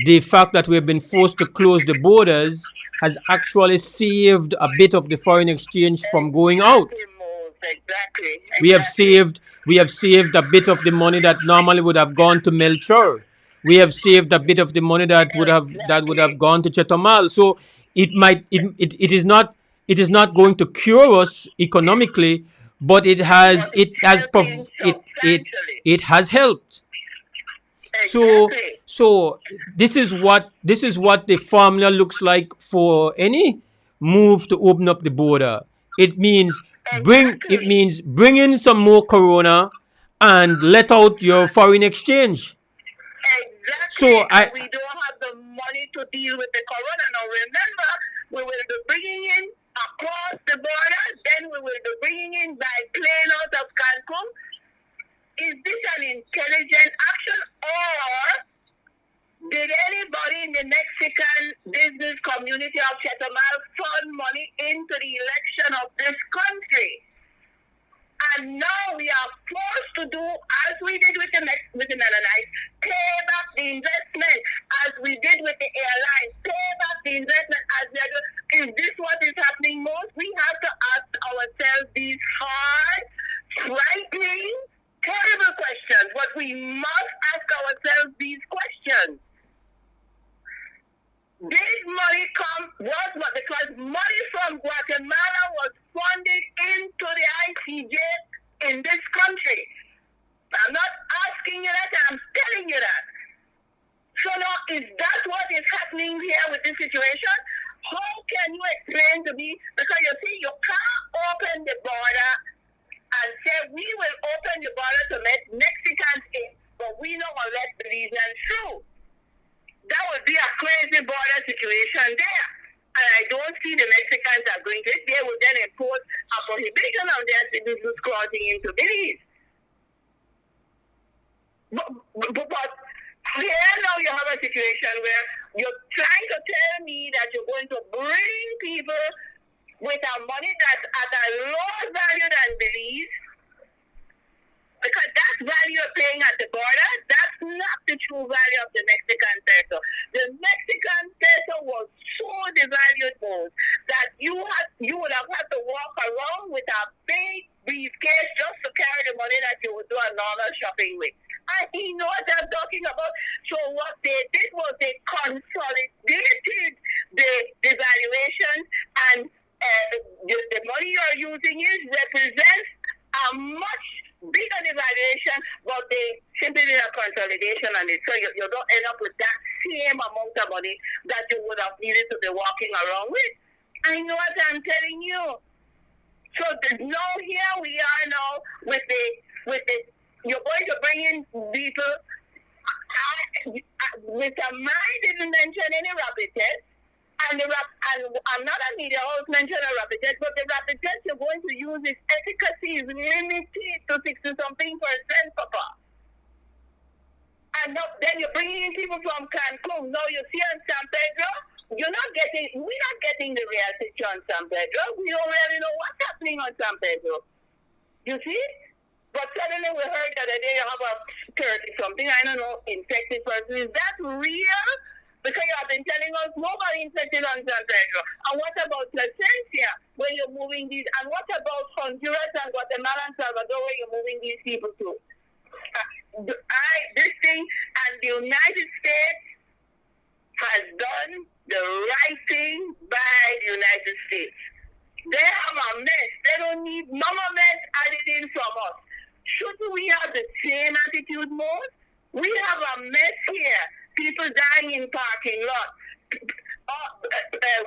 the fact that we've been forced to close the borders has actually saved a bit of the foreign exchange from going out. Exactly, Mose. Exactly. We have Exactly. saved a bit of the money that normally would have gone to Melchor. We have saved a bit of the money that would have Exactly. gone to Chetomal. So it is not going to cure us economically, but it has But it's it has helping substantially. it has helped. So Exactly. so this is what the formula looks like for any move to open up the border. It Exactly. means bring in some more corona and let out your foreign exchange. Exactly. So I And we don't have the money to deal with the corona. Now remember, we will be bringing in across the border, then we will be bringing in by plane out of Cancun. Is this an intelligent action, or did anybody in the Mexican business community of Chetumal fund money into the election of this country? And now we are forced to do as we did with the Mennonites, pay back the investment as we did with the airlines, pay back the investment as we are doing. Is this what is happening most? We have to ask ourselves these hard, frightening, terrible questions, but we must ask ourselves these questions. This money was what, because money from Guatemala was funded into the ICJ in this country. I'm not asking you that, I'm telling you that. So now, is that what is happening here with this situation? How can you explain to me? Because you see, you can't open the border and say we will open the border to let Mexicans in, but we not gonna let Belizeans through. That would be a crazy border situation there. And I don't see the Mexicans are going to it. They would then impose a prohibition on their citizens crossing into Belize. But here now you have a situation where you're trying to tell me that you're going to bring people with a money that's at a lower value than Belize, because that's value you're paying at the border. That's not the true value of the Mexican peso. The Mexican peso was so devalued, Mose, that you would have had to walk around with a big briefcase just to carry the money that you would do a normal shopping with. And he knows what I'm talking about. So what they did was they consolidated the devaluation, and the money you're using represents a much bigger devaluation, but they simply did a consolidation on it. So you don't end up with that same amount of money that you would have needed to be walking around with. I know what I'm telling you. So now here we are now with the you're going to bring in people. Mr. Mai didn't mention any rapid test. And I'm not a media house mentioned a rapid test, but the rapid test you're going to use, its efficacy is limited to 60-something%, Papa. And then you're bringing in people from Cancun. Now you see on San Pedro, we're not getting the real picture on San Pedro. We don't really know what's happening on San Pedro. You see? But suddenly we heard that a day you have a 30-something, I don't know, infected person. Is that real? Because you have been telling us nobody infected on San Pedro. And what about Placencia, where you're moving these? And what about Honduras and Guatemala and Salvador, where you're moving these people to? this thing, and the United States has done the right thing by the United States. They have a mess. They don't need no more mess added in from us. Shouldn't we have the same attitude more? We have a mess here. People dying in parking lots.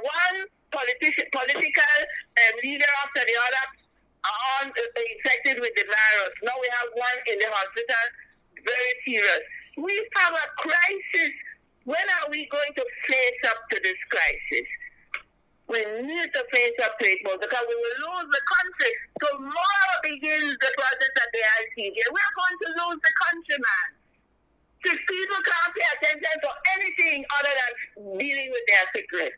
One political leader after the other are infected with the virus. Now we have one in the hospital, very serious. We have a crisis. When are we going to face up to this crisis? We need to face up to it more because we will lose the country. Tomorrow begins the process of the ICJ. We're going to lose the country, man. If people can't pay attention to anything other than dealing with their sickness.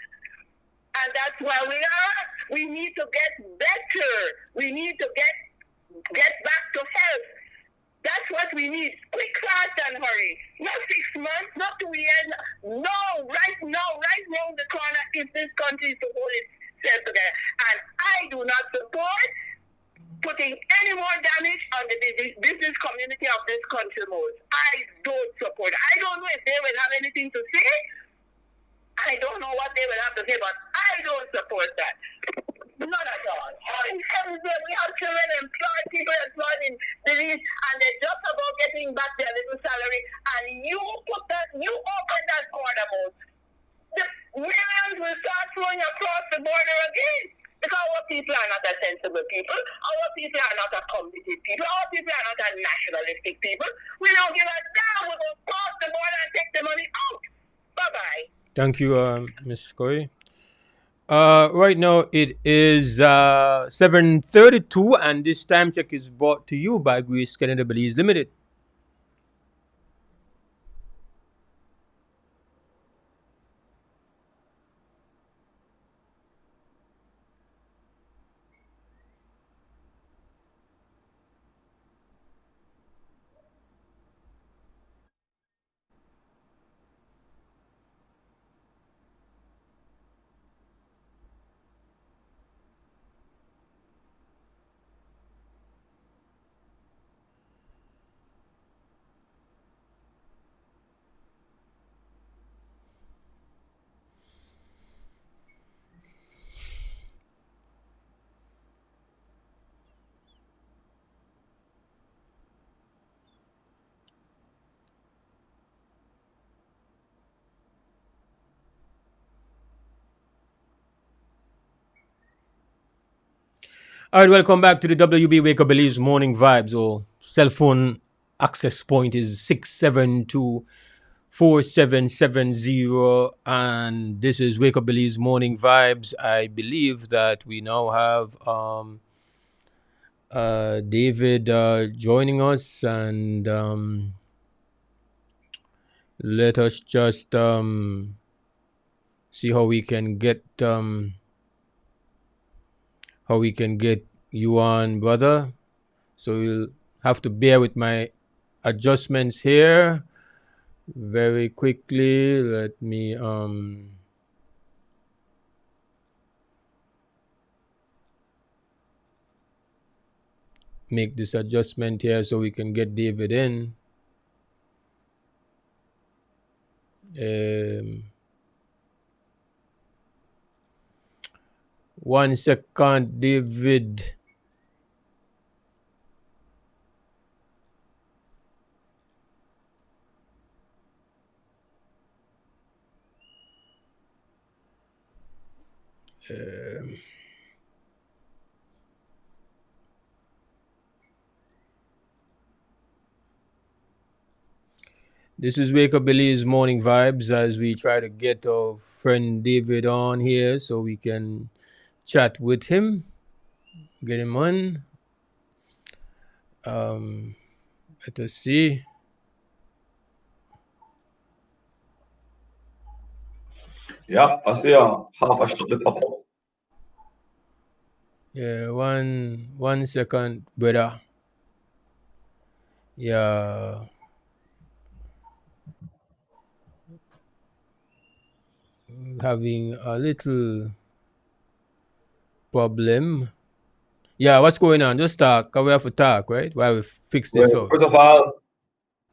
And that's why we need to get better. We need to get back to health. That's what we need. Quick, fast, and hurry. Not 6 months, not 2 years. No, right now, right round the corner, if this country is to hold itself together. And I do not support putting any more damage on the business community of this country more. I don't support it. I don't know if they will have anything to say. I don't know what they will have to say, but I don't support that. Not at all. We have children employed, people employed in cities, and they're just about getting back their little salary, and you open that border mode. The millions will start flowing across the border again. Because our people are not a sensible people. Our people are not a committed people. Our people are not a nationalistic people. We don't give a damn. We're going to cross the border and take the money out. Bye-bye. Thank you, Ms. Corey. Right now it is 7:32, and this time check is brought to you by Greece Canada Belize Limited. All right, welcome back to the WB Wake Up Belize Morning Vibes. Or cell phone access point is 672-4770, and this is Wake Up Belize Morning Vibes. I believe that we now have David joining us, and let us just see how we can get you on, brother. So you'll have to bear with my adjustments here very quickly. Let me make this adjustment here so we can get David in. 1 second, David. This is Wake Up Belize Morning Vibes, as we try to get our friend David on here so we can chat with him, get him on. Let us see. Yeah, I see half a shot the pop up. Yeah, one second, brother. Yeah. Having a little problem. Yeah, what's going on? Just talk. We have to talk, right? While we fix this Well, out. first of all,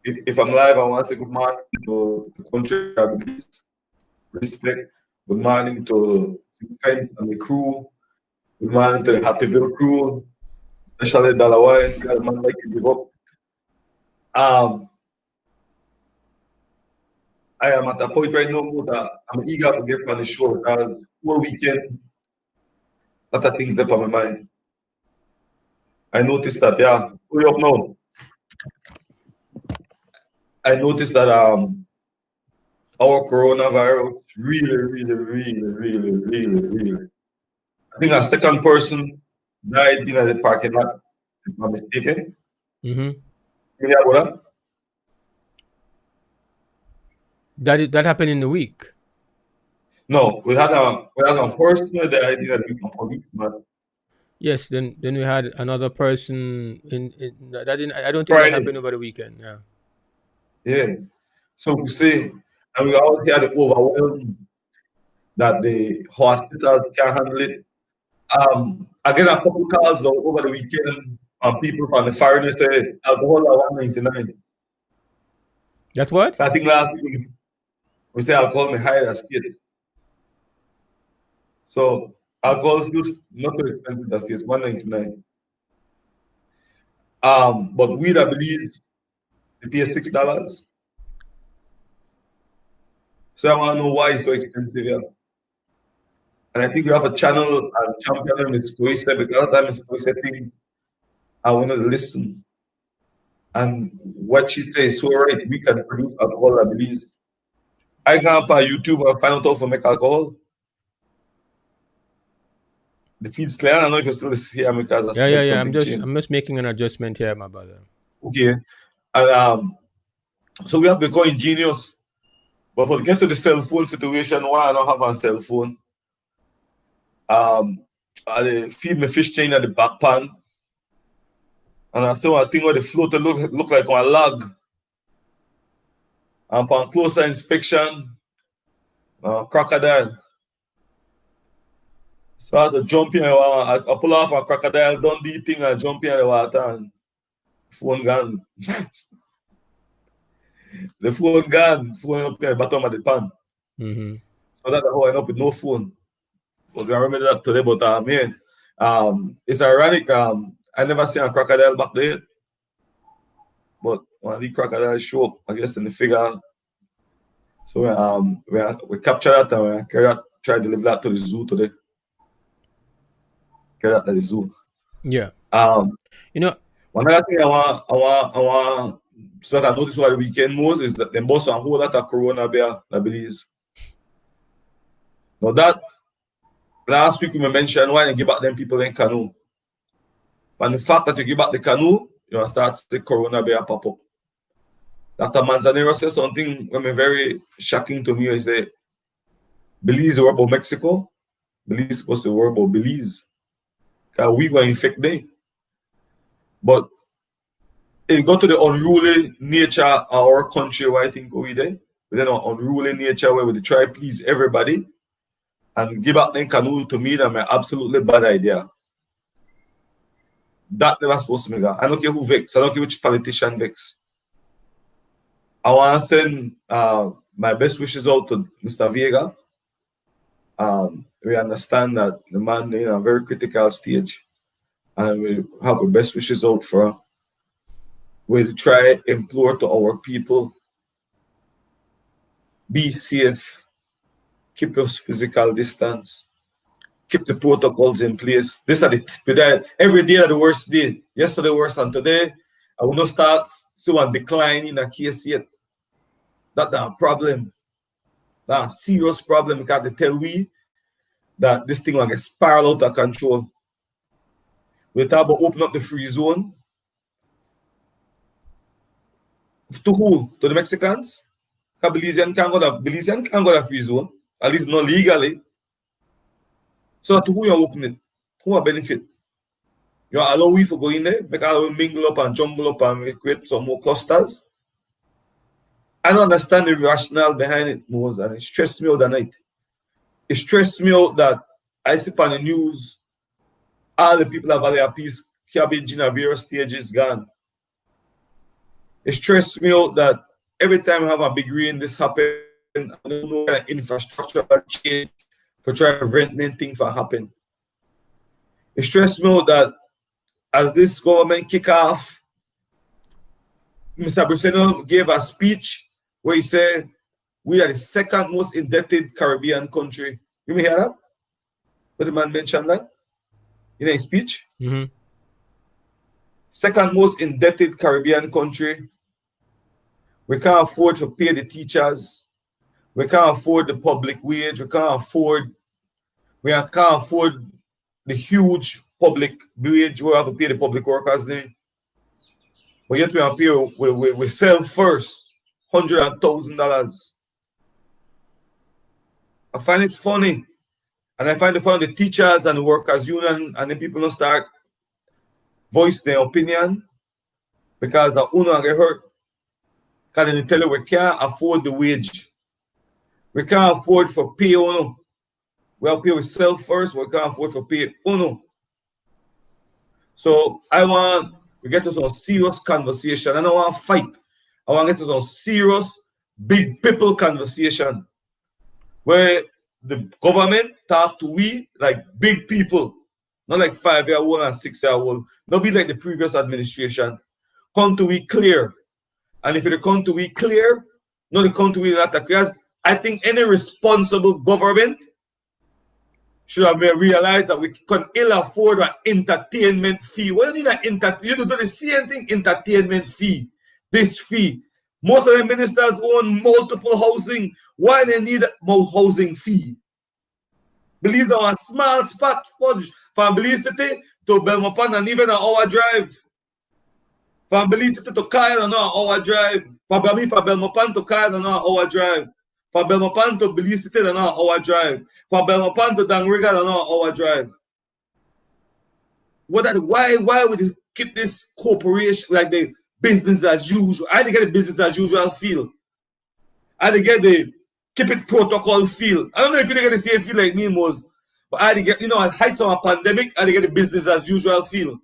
if I'm live, I want to say good morning to the country, I believe. Respect. Good morning to Fence and the crew. Good morning to the Hattieville crew, especially Dalawan, the man like you give up. I am at a point right now that I'm eager to get on the show because whole weekend, a lot of things left on my mind. I noticed that, yeah, hurry up now. I noticed that our coronavirus really. I think a second person died in the parking lot, if I'm not mistaken. Mm-hmm. Yeah, brother. That happened in the week. No, we had a person that died in a policeman Yes. Then we had another person in that didn't. I don't think that Friday. happened over the weekend. Yeah. Yeah. So we say, and we always hear the overwhelmed that the hospitals can't handle it. I get a couple calls over the weekend from people from the foreigner say alcohol at 199. That what? I think last week we say alcohol may higher as kids. So alcohol is just not too expensive as kids, 199. But weed I believe they pay $6. So I want to know why it's so expensive here. And I think we have a channel and champion Miss Croatia because that Miss Croatia things I want to listen. And what she says so right, we can produce alcohol, I believe. I can up on YouTube and find out how to make alcohol. The feed's clear. I don't know if you're still here because I see like Yeah. something change. I'm just making an adjustment here, my brother. Okay. And so we have become ingenious. But for get to the cell phone situation, why I don't have a cell phone? I feed my fish chain at the back pan. And I saw a thing where the floater look like one log. And upon closer inspection, crocodile. So I had to jump in. I pull off a crocodile, done the thing, and jump in the water and phone gone. The phone gone, phone up at the bottom of the pan. Mm-hmm. So that's how I end up with no phone. But I remember that today, but it's ironic. I never seen a crocodile back there. But when the crocodile show up, I guess in the figure. So we capture that and we carry that, try to deliver that to the zoo today. Carry that to the zoo. Yeah. Um, You know. One other thing I want, so that I noticed over the weekend most is that they boss a whole lot of corona bear, I believe. Now that last week we mentioned why they give back them people in canoe. And the fact that you give back the canoe, you know, start to see corona bear pop up. Dr. Manzanero said something very shocking to me. He said, Belize is about Mexico. Belize is supposed to worry about Belize. Because we were infected. But it got to the unruly nature of our country where I think we there. But then an unruly nature where we try to please everybody and give up them canoe to me, that's an absolutely bad idea. That never supposed to be that. I don't care who vex. I don't care which politician vex. I want to send my best wishes out to Mr. Vega. We understand that the man is in a very critical stage, and we have our best wishes out for him. We'll try implore to our people, be safe, keep your physical distance, keep the protocols in place. This are every day are the worst day. Yesterday worse than today. I will not start seeing a decline in a case yet. That's a problem. That's a serious problem because they tell we that this thing will get spiral out of control. We talk about open up the free zone. To who? To the Mexicans? Because Belizean can't go to free zone, at least not legally. So to who you open it? Who are benefit? You allow we for go in there, make all mingle up and jumble up and create some more clusters. I don't understand the rationale behind it, Mose, and it stressed me out that night. It stressed me out that I see on the news, all the people have had their peace, cabbage in a various stages gone. It stressed me out that every time I have a big rain, this happen. I don't know kind of infrastructure change for trying to prevent anything from happen. It stressed me out that as this government kick off, Mr. Bruseno gave a speech where he said, we are the second most indebted Caribbean country. You may hear that? What the man mentioned that in a speech? Mm-hmm. Second most indebted Caribbean country. We can't afford to pay the teachers. We can't afford the public wage. We can't afford the huge public wage. We have to pay the public workers there. But yet we have to pay, we sell first $100,000. I find it funny. And I find it funny the teachers and the workers union and the people don't start voice their opinion because the owner get hurt. Because they tell you we can't afford the wage. We can't afford for pay owner. We have to pay ourselves first, we can't afford for pay owner. So I want to get to some serious conversation. I don't want to fight. I want to get to some serious big people conversation where the government talk to we like big people, not like 5-year-old and 6-year-old. Not be like the previous administration. Come to we clear. And if it come to we clear, not the come to we not clear. I think any responsible government should have realized that we can ill afford an entertainment fee. What do you need you do the same thing, entertainment fee, this fee. Most of the ministers own multiple housing. Why they need more housing fee? Belize are a small spot from Belize City to Belmopan and even an hour drive. From Belize City to Kyle and an hour drive. From Belmopan to Kyle and an hour drive. From Belmopan to Belize City and an hour drive. From Belmopan to Dangriga and an hour drive. Why would you keep this corporation like the business as usual? I didn't get the business as usual feel. I didn't get the keep it protocol feel. I don't know if you get the same feel like me, Mos, but I didn't get, at heights of a pandemic, I didn't get the business as usual feel.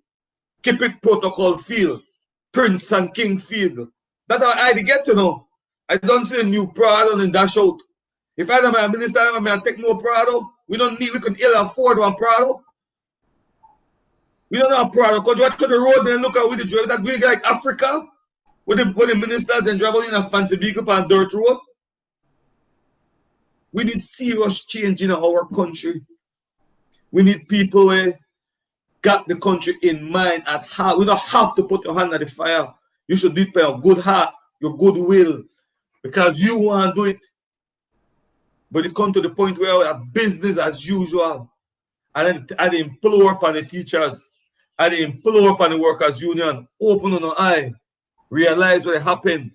Keep it protocol feel. Prince and King feel. That's how I didn't get to know. I don't see a new Prado and dash out. If I am a minister, I may take no Prado. We can ill afford one Prado. We don't have Prado. Because you watch the road and look at with the drive that we like Africa. When the ministers then drive in a fancy vehicle on dirt road. We need serious change in our country. We need people who got the country in mind at heart. We don't have to put your hand at the fire. You should do it by your good heart, your good will, because you want to do it. But it comes to the point where we have business as usual. And then I implore upon the teachers, I implore upon the workers' union, open on our eye, realize what happened.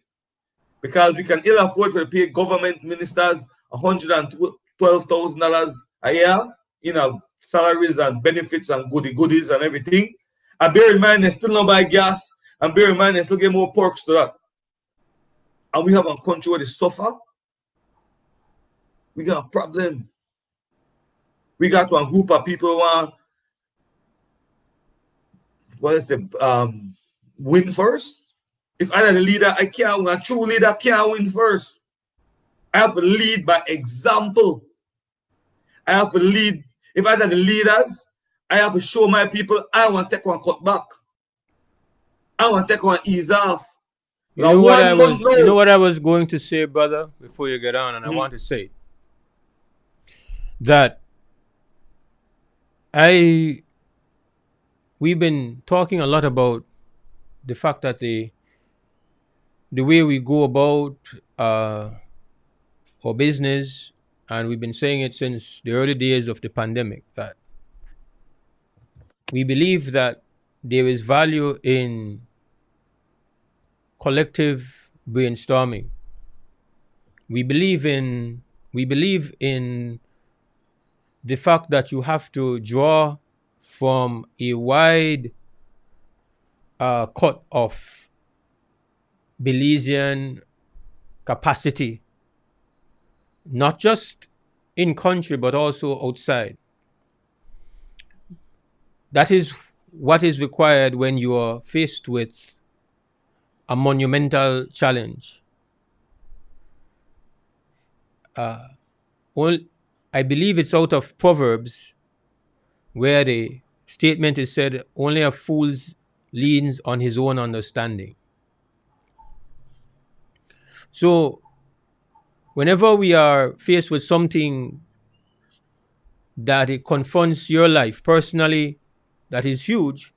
Because we can ill afford to pay government ministers $112,000 a year in salaries and benefits and goodies and everything. And bear in mind, they still not buy gas. And bear in mind, they still get more perks to that. And we have a country where they suffer. We got a problem. We got one group of people who want, win first. If I'm the leader, I can't win. A true leader can't win first. I have to lead by example. I have to lead. If I'm the leaders, I have to show my people I want to take one cut back. I want to take one ease off. You know what I was going to say, brother, before you get on, and I want to say that we've been talking a lot about the fact that the way we go about our business, and we've been saying it since the early days of the pandemic, that we believe that there is value in collective brainstorming. We believe in the fact that you have to draw from a wide cut of Belizean capacity, not just in country but also outside. That is what is required when you are faced with a monumental challenge. I believe it's out of Proverbs, where the statement is said, only a fool leans on his own understanding. So whenever we are faced with something that it confronts your life personally, that is huge,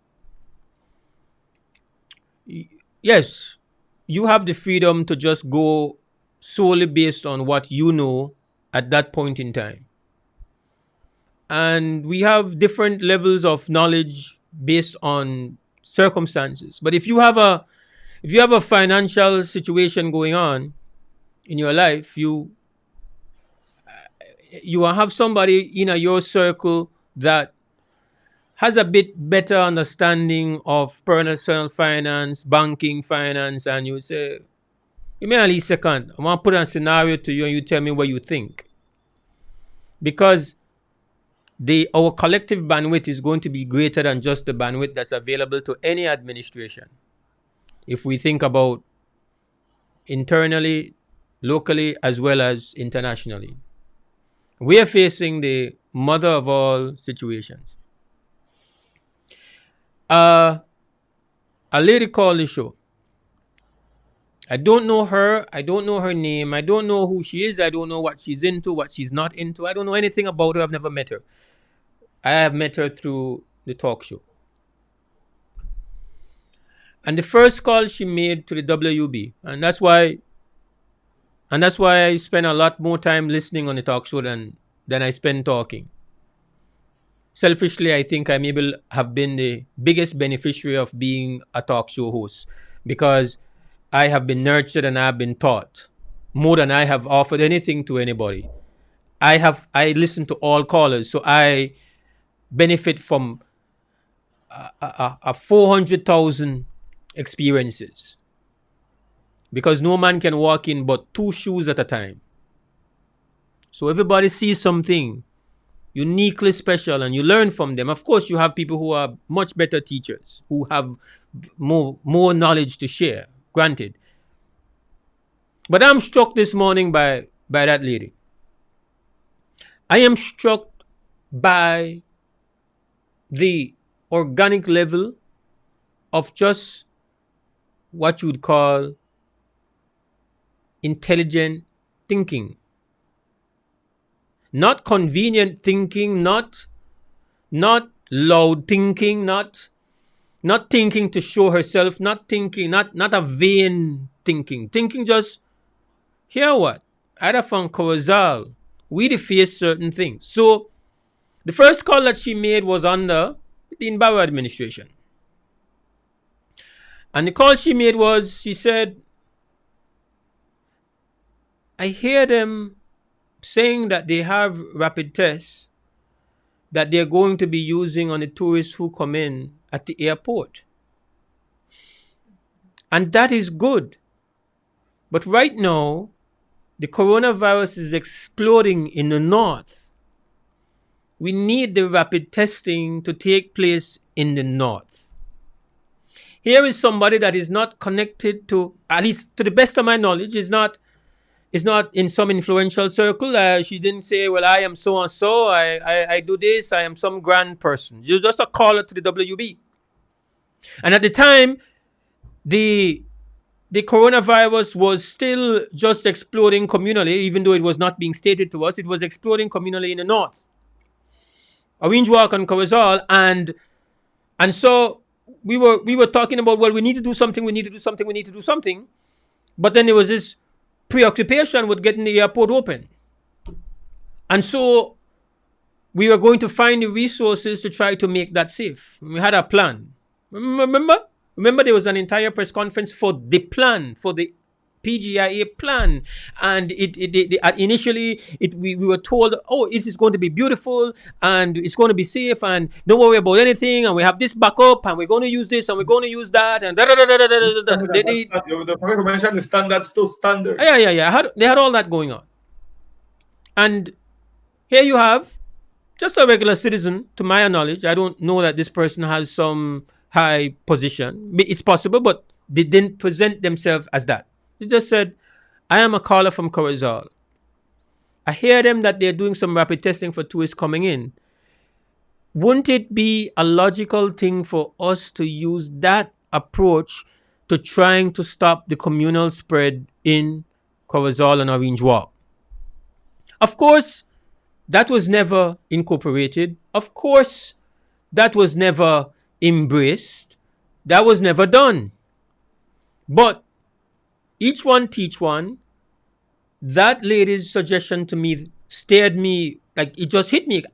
yes, you have the freedom to just go solely based on what you know at that point in time. And we have different levels of knowledge based on circumstances. But if you have a financial situation going on in your life, you will have somebody in your circle that has a bit better understanding of personal finance, banking finance, and you say, give me at least a second. I want to put a scenario to you and you tell me what you think. Because our collective bandwidth is going to be greater than just the bandwidth that's available to any administration. If we think about internally, locally, as well as internationally, we are facing the mother of all situations. A lady called the show. I don't know her. I don't know her name. I don't know who she is. I don't know what she's into, what she's not into. I don't know anything about her. I've never met her. I have met her through the talk show. And the first call she made to the WB, and that's why I spend a lot more time listening on the talk show than I spend talking. Selfishly, I think I maybe have been the biggest beneficiary of being a talk show host, because I have been nurtured and I've been taught more than I have offered anything to anybody. I listen to all callers, so I benefit from a 400,000 experiences, because no man can walk in but 2 shoes at a time. So everybody sees something uniquely special and you learn from them. Of course, you have people who are much better teachers, who have more knowledge to share, granted. But I'm struck this morning by that lady. I am struck by the organic level of just what you would call intelligent thinking. Not convenient thinking, not loud thinking, not thinking to show herself, not a vain thinking. Thinking just, hear what? Either from Corazal, we face certain things. So the first call that she made was under the Barrow administration. And the call she made was, she said, I hear them saying that they have rapid tests that they're going to be using on the tourists who come in at the airport. And that is good. But right now, the coronavirus is exploding in the north. We need the rapid testing to take place in the north. Here is somebody that is not connected to, at least to the best of my knowledge, is not in some influential circle. She didn't say, well, I am so and so, I do this, I am some grand person. You're just a caller to the WB. And at the time, the coronavirus was still just exploding communally, even though it was not being stated to us. It was exploding communally in the north. Orange Walk and Corazal, and so we were talking about, well, we need to do something. But then there was this preoccupation with getting the airport open. And so we were going to find the resources to try to make that safe. We had a plan. Remember there was an entire press conference for the plan, for the PGIA plan. And initially we were told, oh, it is going to be beautiful and it's going to be safe and don't worry about anything, and we have this backup and we're going to use this and we're going to use that and the mention the standards too, standard. Yeah. They had all that going on. And here you have just a regular citizen, to my knowledge. I don't know that this person has some high position. It's possible, but They didn't present themselves as that. They just said, I am a caller from Corozal. I hear them that they're doing some rapid testing for tourists coming in. Wouldn't it be a logical thing for us to use that approach to trying to stop the communal spread in Corozal and Orange Walk? Of course, that was never incorporated. Of course, that was never embraced. That was never done. But each one teach one. That lady's suggestion to me stared me like it just hit me.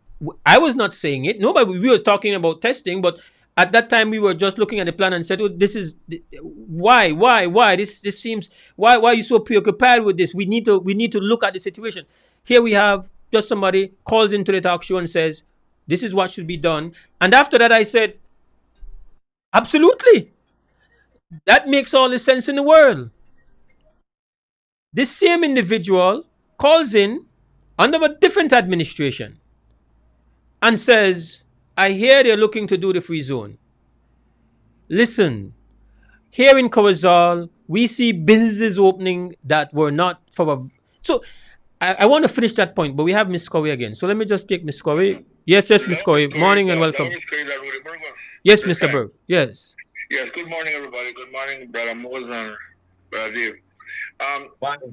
I was not saying it. Nobody. We were talking about testing, but at that time we were just looking at the plan and said, "Oh, this is why this seems why are you so preoccupied with this? We need to look at the situation. Here we have just somebody calls into the talk show and says, this is what should be done." And after that, I said, absolutely, that makes all the sense in the world. This same individual calls in under a different administration and says, I hear they're looking to do the free zone. Listen, here in Corozal, we see businesses opening that were not for a. So I want to finish that point, but we have Miss Corey again. So let me just take Miss Corey. Yes, Miss Corey. Morning and welcome. Yes, Mr. Berg. Yes. Yes, good morning, everybody. Good morning, Brother Moses and Brother Dave.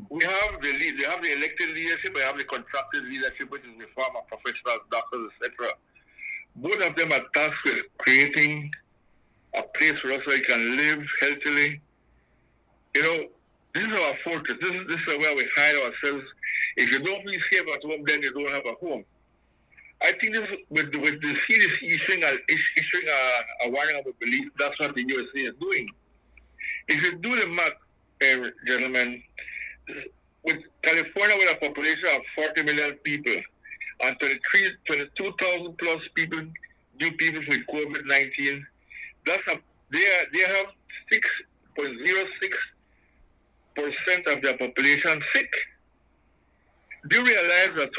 We have they have the elected leadership, we have the contracted leadership, which is the former professionals, doctors, etc. Both of them are tasked with creating a place for us where we can live healthily. You know, this is our fortress. This is where we hide ourselves. If you don't feel safe at home, then you don't have a home. I think this with the CDC issuing a warning of a belief, that's what the USA is doing. If you do the math, gentlemen, with California with a population of 40 million people and 22,000 plus people, new people with COVID-19, they have 6.06% of their population sick. Do you realize that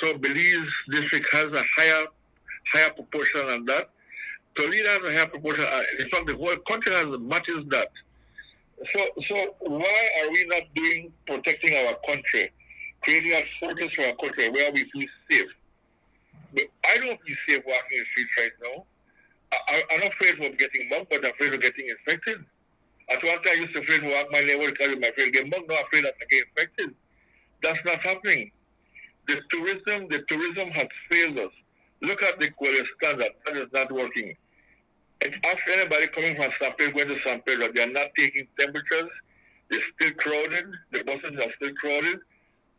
our Belize district has a higher proportion than that? Toledo has a higher proportion. In fact, the whole country matches that. So why are we not protecting our country, creating a fortress for our country where we feel safe? But I don't feel safe walking in the streets right now. I'm not afraid of getting mugged, but I'm afraid of getting infected. At one time, I used to afraid to walk my neighborhood because my friend get mugged. Now I'm afraid that I get infected. That's not happening. The tourism has failed us. Look at the quality standard. That is not working. And ask anybody coming from San Pedro going to San Pedro, they are not taking temperatures. They're still crowded. The buses are still crowded.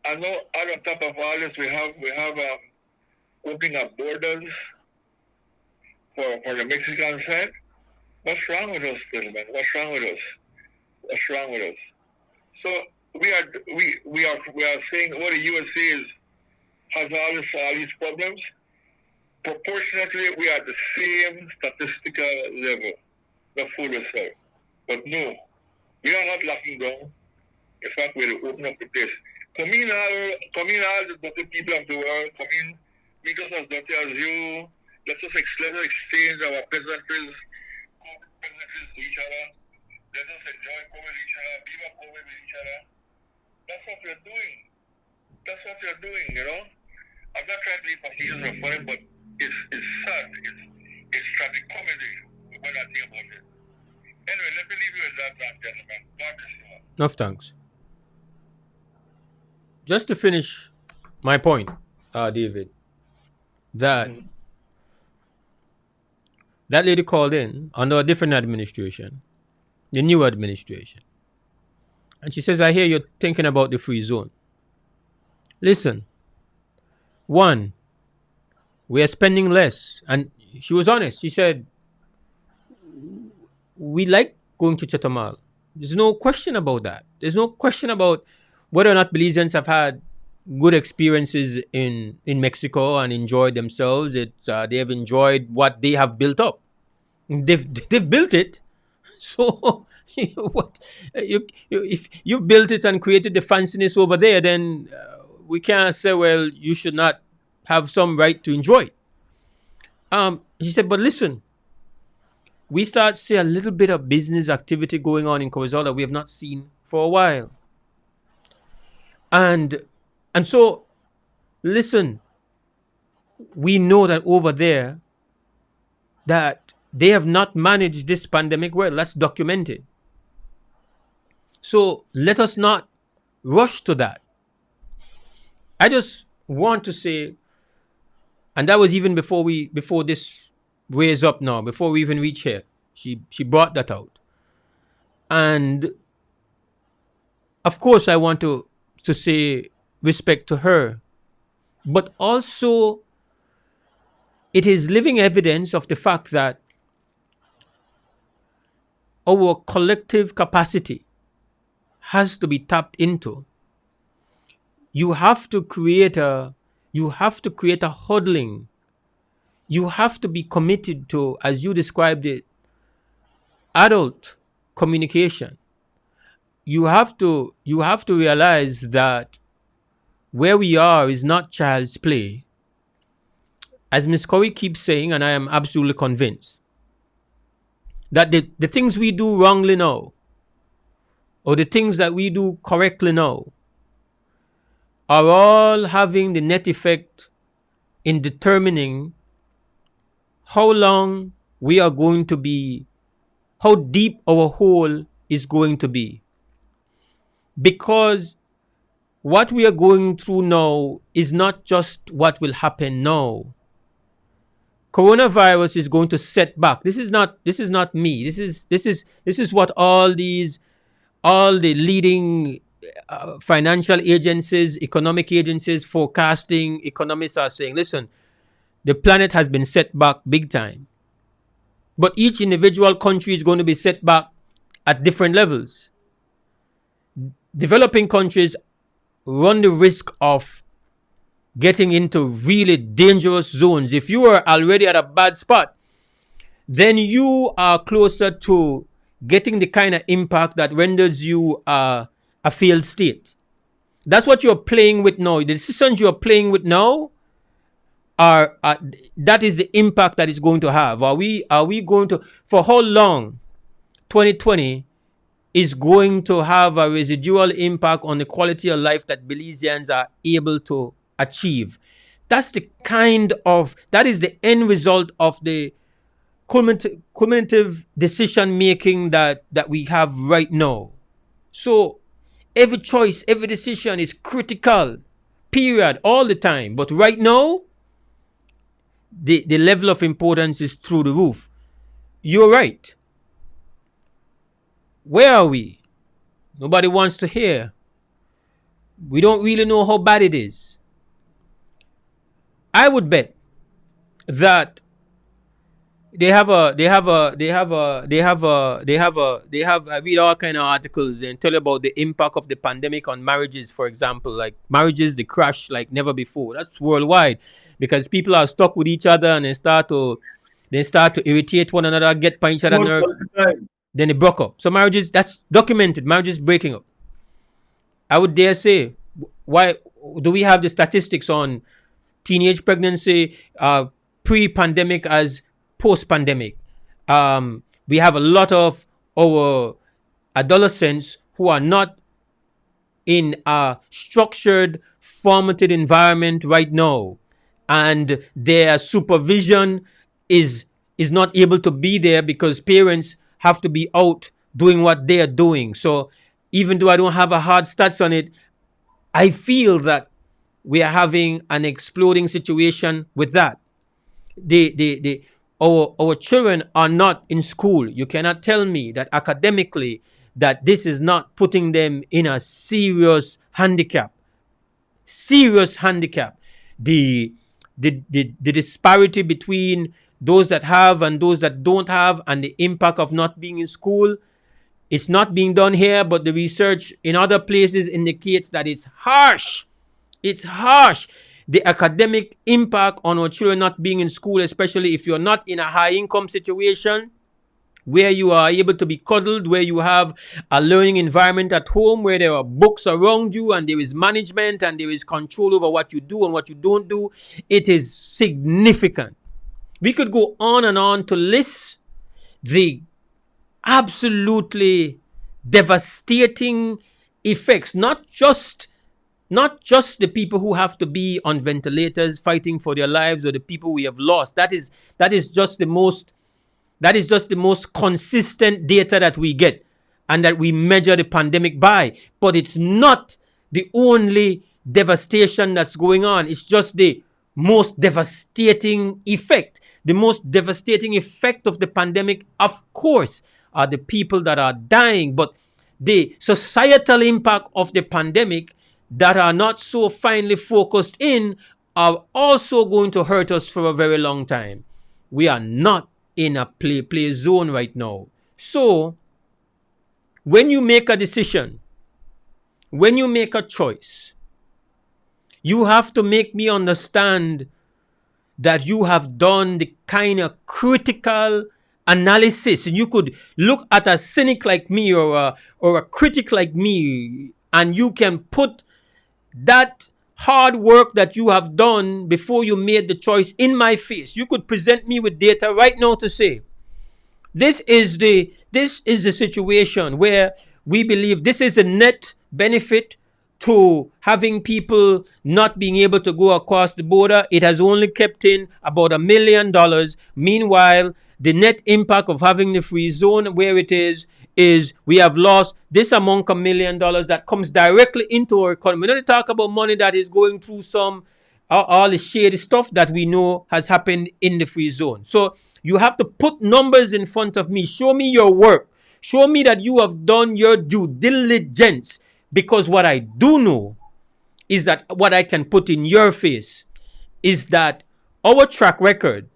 And now, on top of all this, we have opening up borders for the Mexican side. What's wrong with us, gentlemen? What's wrong with us? What's wrong with us? So we are saying, oh, the USA has all these problems. Proportionately, we are the same statistical level, the food reserve. But no, we are not locking down. In fact, we'll open up the place. Come in all the dirty people of the world. Come in, make us as dirty as you. Let us exchange our pleasantries to each other. Let us enjoy COVID with each other, be COVID with each other. That's what we're doing. That's what we're doing, you know. I'm not trying to be facetious or funny, but it's sad. It's tragic comedy when I think about it. Anyway, let me leave you with that, gentlemen. God bless you. Enough thanks. Just to finish my point, David, that that lady called in under a different administration, the new administration, and she says, I hear you're thinking about the free zone. Listen, one, we are spending less. And she was honest. She said, we like going to Chatamal. There's no question about that. There's no question about whether or not Belizeans have had good experiences in Mexico and enjoyed themselves. They have enjoyed what they have built up. They've built it. So what if you've built it and created the fanciness over there, then we can't say, well, you should not have some right to enjoy it. She said, but listen, we start to see a little bit of business activity going on in Corozal that we have not seen for a while. And so, listen, we know that over there that they have not managed this pandemic well. That's documented. So let us not rush to that. I just want to say, and that was even before this raise up now, before we even reach here. She brought that out. And of course I want to say respect to her. But also it is living evidence of the fact that our collective capacity has to be tapped into. You have to create a huddling. You have to be committed to, as you described it, adult communication. You have to realize that where we are is not child's play. As Miss Corey keeps saying, and I am absolutely convinced, that the things we do wrongly now, or the things that we do correctly now, are all having the net effect in determining how long we are going to be, how deep our hole is going to be. Because what we are going through now is not just what will happen now. Coronavirus is going to set back. This is not me. This is what all the leading financial agencies, economic agencies, forecasting economists are saying. Listen, the planet has been set back big time. But each individual country is going to be set back at different levels. Developing countries run the risk of getting into really dangerous zones. If you are already at a bad spot, then you are closer to getting the kind of impact that renders you a failed state. That's what you're playing with now. The decisions you're playing with now are that is the impact that it's going to have. Are we going to, for how long 2020 is going to have a residual impact on the quality of life that Belizeans are able to achieve? That's the that is the end result of the cumulative decision making that we have right now. So every choice, every decision is critical, period, all the time. But right now, the level of importance is through the roof. You're right. Where are we? Nobody wants to hear. We don't really know how bad it is. I would bet that I read all kind of articles and tell you about the impact of the pandemic on marriages, for example. Like marriages, they crash like never before. That's worldwide because people are stuck with each other and they start to irritate one another, get by each other nerve. Then they broke up. So marriages, that's documented. Marriages breaking up. I would dare say, why do we have the statistics on teenage pregnancy pre-pandemic as post-pandemic? We have a lot of our adolescents who are not in a structured, formative environment right now, and their supervision is not able to be there because parents have to be out doing what they are doing. So even though I don't have a hard stats on it, I feel that we are having an exploding situation with that. Our children are not in school. You cannot tell me that academically that this is not putting them in a serious handicap. The disparity between those that have and those that don't have, and the impact of not being in school, it's not being done here, but the research in other places indicates that it's harsh. It's harsh. The academic impact on our children not being in school, especially if you're not in a high income situation where you are able to be cuddled, where you have a learning environment at home, where there are books around you and there is management and there is control over what you do and what you don't do. It is significant. We could go on and on to list the absolutely devastating effects, not just the people who have to be on ventilators fighting for their lives, or the people we have lost. That is just the most consistent data that we get and that we measure the pandemic by. But it's not the only devastation that's going on. It's just the most devastating effect. The most devastating effect of the pandemic, of course, are the people that are dying. But the societal impact of the pandemic that are not so finely focused in are also going to hurt us for a very long time. We are not in a play zone right now. So when you make a decision, when you make a choice, you have to make me understand that you have done the kind of critical analysis. And you could look at a cynic like me, or a critic like me, and you can put that hard work that you have done before you made the choice in my face. You could present me with data right now to say, this is the situation where we believe this is a net benefit to having people not being able to go across the border. It has only kept in about $1 million. Meanwhile, the net impact of having the free zone where it is we have lost this amount of $1 million that comes directly into our economy. We don't talk about money that is going through some all the shady stuff that we know has happened in the free zone. So you have to put numbers in front of me. Show me your work. Show me that you have done your due diligence. Because what I do know is that what I can put in your face is that our track record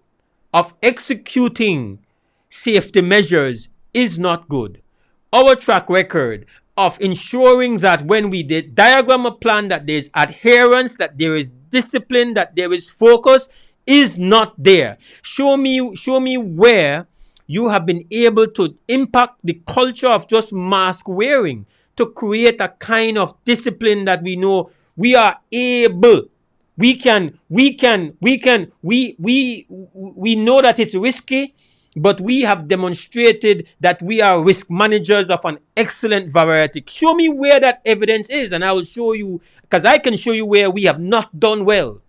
of executing safety measures is not good. Our track record of ensuring that when we did diagram a plan, that there's adherence, that there is discipline, that there is focus, is not there. Show me where you have been able to impact the culture of just mask wearing to create a kind of discipline that we know we are able. We know that it's risky, but we have demonstrated that we are risk managers of an excellent variety. Show me where that evidence is, and I will show you, because I can show you where we have not done well.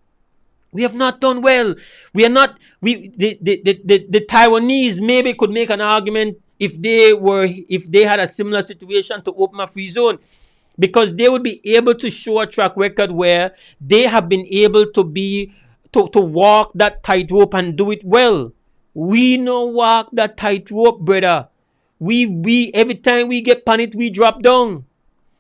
We have not done well. We are not. The Taiwanese maybe could make an argument if they had a similar situation to open a free zone, because they would be able to show a track record where they have been able to walk that tightrope and do it well. We no walk that tightrope, brother. We every time we get panicked, we drop down.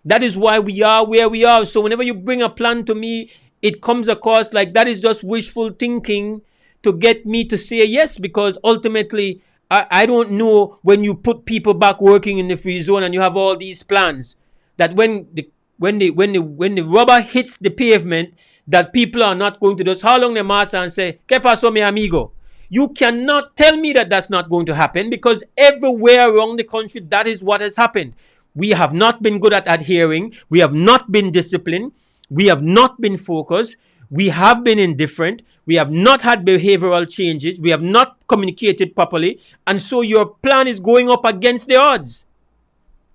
That is why we are where we are. So whenever you bring a plan to me, it comes across like that is just wishful thinking to get me to say yes, because ultimately I don't know, when you put people back working in the free zone and you have all these plans, that when the rubber hits the pavement, that people are not going to just how long the master and say, "Que pasó, mi amigo?" You cannot tell me that that's not going to happen, because everywhere around the country, that is what has happened. We have not been good at adhering. We have not been disciplined. We have not been focused. We have been indifferent. We have not had behavioral changes. We have not communicated properly. And so your plan is going up against the odds.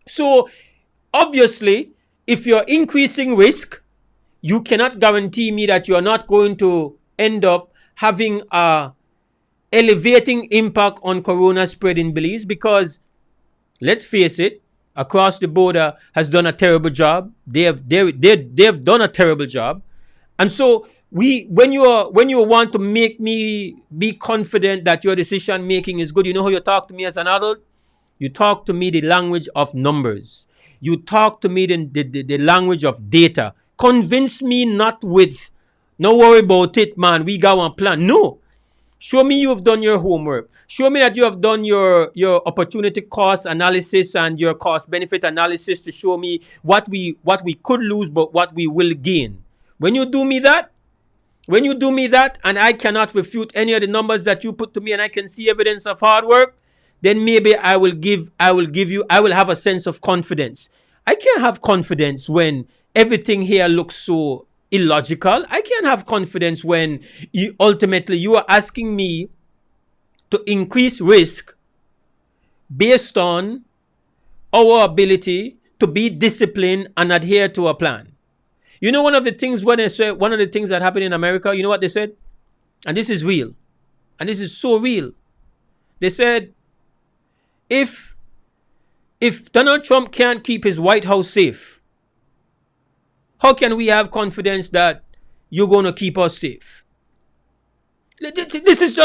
So obviously, if you're increasing risk, you cannot guarantee me that you're not going to end up having a elevating impact on corona spread in Belize, because let's face it, across the border has done a terrible job. They have done a terrible job. And so when you want to make me be confident that your decision making is good, you know how you talk to me as an adult? You talk to me the language of numbers. You talk to me the language of data. Convince me not with, no worry about it, man, we got one plan. No. Show me you've done your homework. Show me that you have done your opportunity cost analysis and your cost benefit analysis to show me what we could lose, but what we will gain. When you do me that, and I cannot refute any of the numbers that you put to me, and I can see evidence of hard work, then maybe I will have a sense of confidence. I can't have confidence when everything here looks so illogical. I can't have confidence when ultimately you are asking me to increase risk based on our ability to be disciplined and adhere to a plan. You know, one of the things when they say, one of the things that happened in America, you know what they said? And this is real. And this is so real. They said, if Donald Trump can't keep his White House safe, how can we have confidence that you're going to keep us safe? This is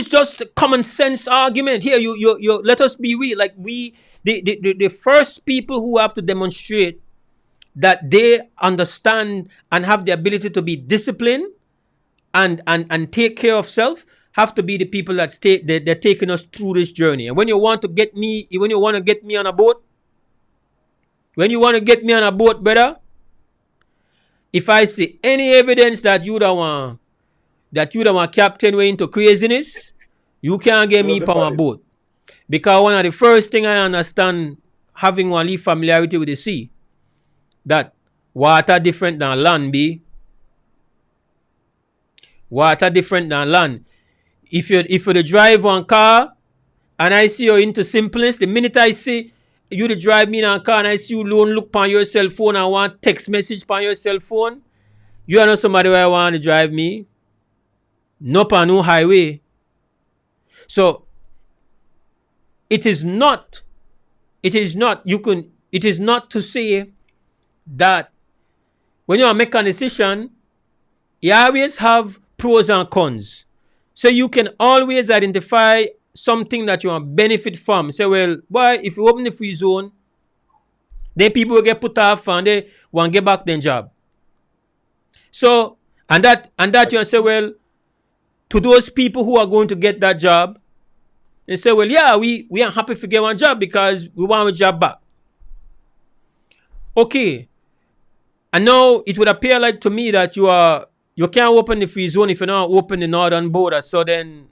just a common sense argument. Here, you let us be real. Like the first people who have to demonstrate that they understand and have the ability to be disciplined and take care of self have to be the people that they're taking us through this journey. And when you want to get me on a boat, brother, if I see any evidence that you don't want captain way into craziness, you can't get me on a boat. Because one of the first thing I understand, having one little familiarity with the sea, that water different than land, be. Water different than land. If you drive one car and I see you into simpleness, the minute I see you to drive me in a car and I see you look on your cell phone and want text message on your cell phone, you are not somebody where I want to drive me. No on no highway. So it is not to say that when you are making a decision, you always have pros and cons. So you can always identify something that you want benefit from. Say, well, boy, if you open the free zone, then people will get put off and they want to get back their job. So, and that you say, well, to those people who are going to get that job, they say, well, yeah, we are happy to get one job because we want a job back. Okay. And now it would appear like to me that you can't open the free zone if you don't open the northern border. So then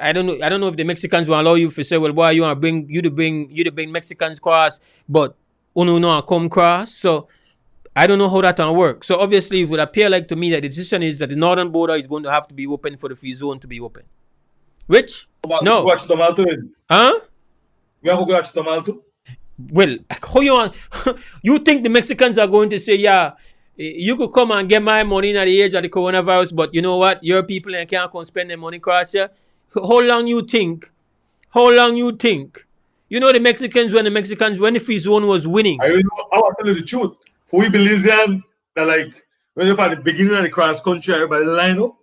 I don't know if the Mexicans will allow you to say, well, boy, you want to bring Mexicans cross, but uno no come cross. So I don't know how that will work. So obviously it would appear like to me that the decision is that the northern border is going to have to be open for the free zone to be open. Which no. Huh? We are going to well, how you want? You think the Mexicans are going to say, yeah, you could come and get my money in at the age of the coronavirus, but you know what? Your people and can't come spend their money across here. How long you think? You know the Mexicans when the free zone was winning. I want to tell you the truth. For we Belizean, that like when you're at the beginning of the cross country, everybody line up.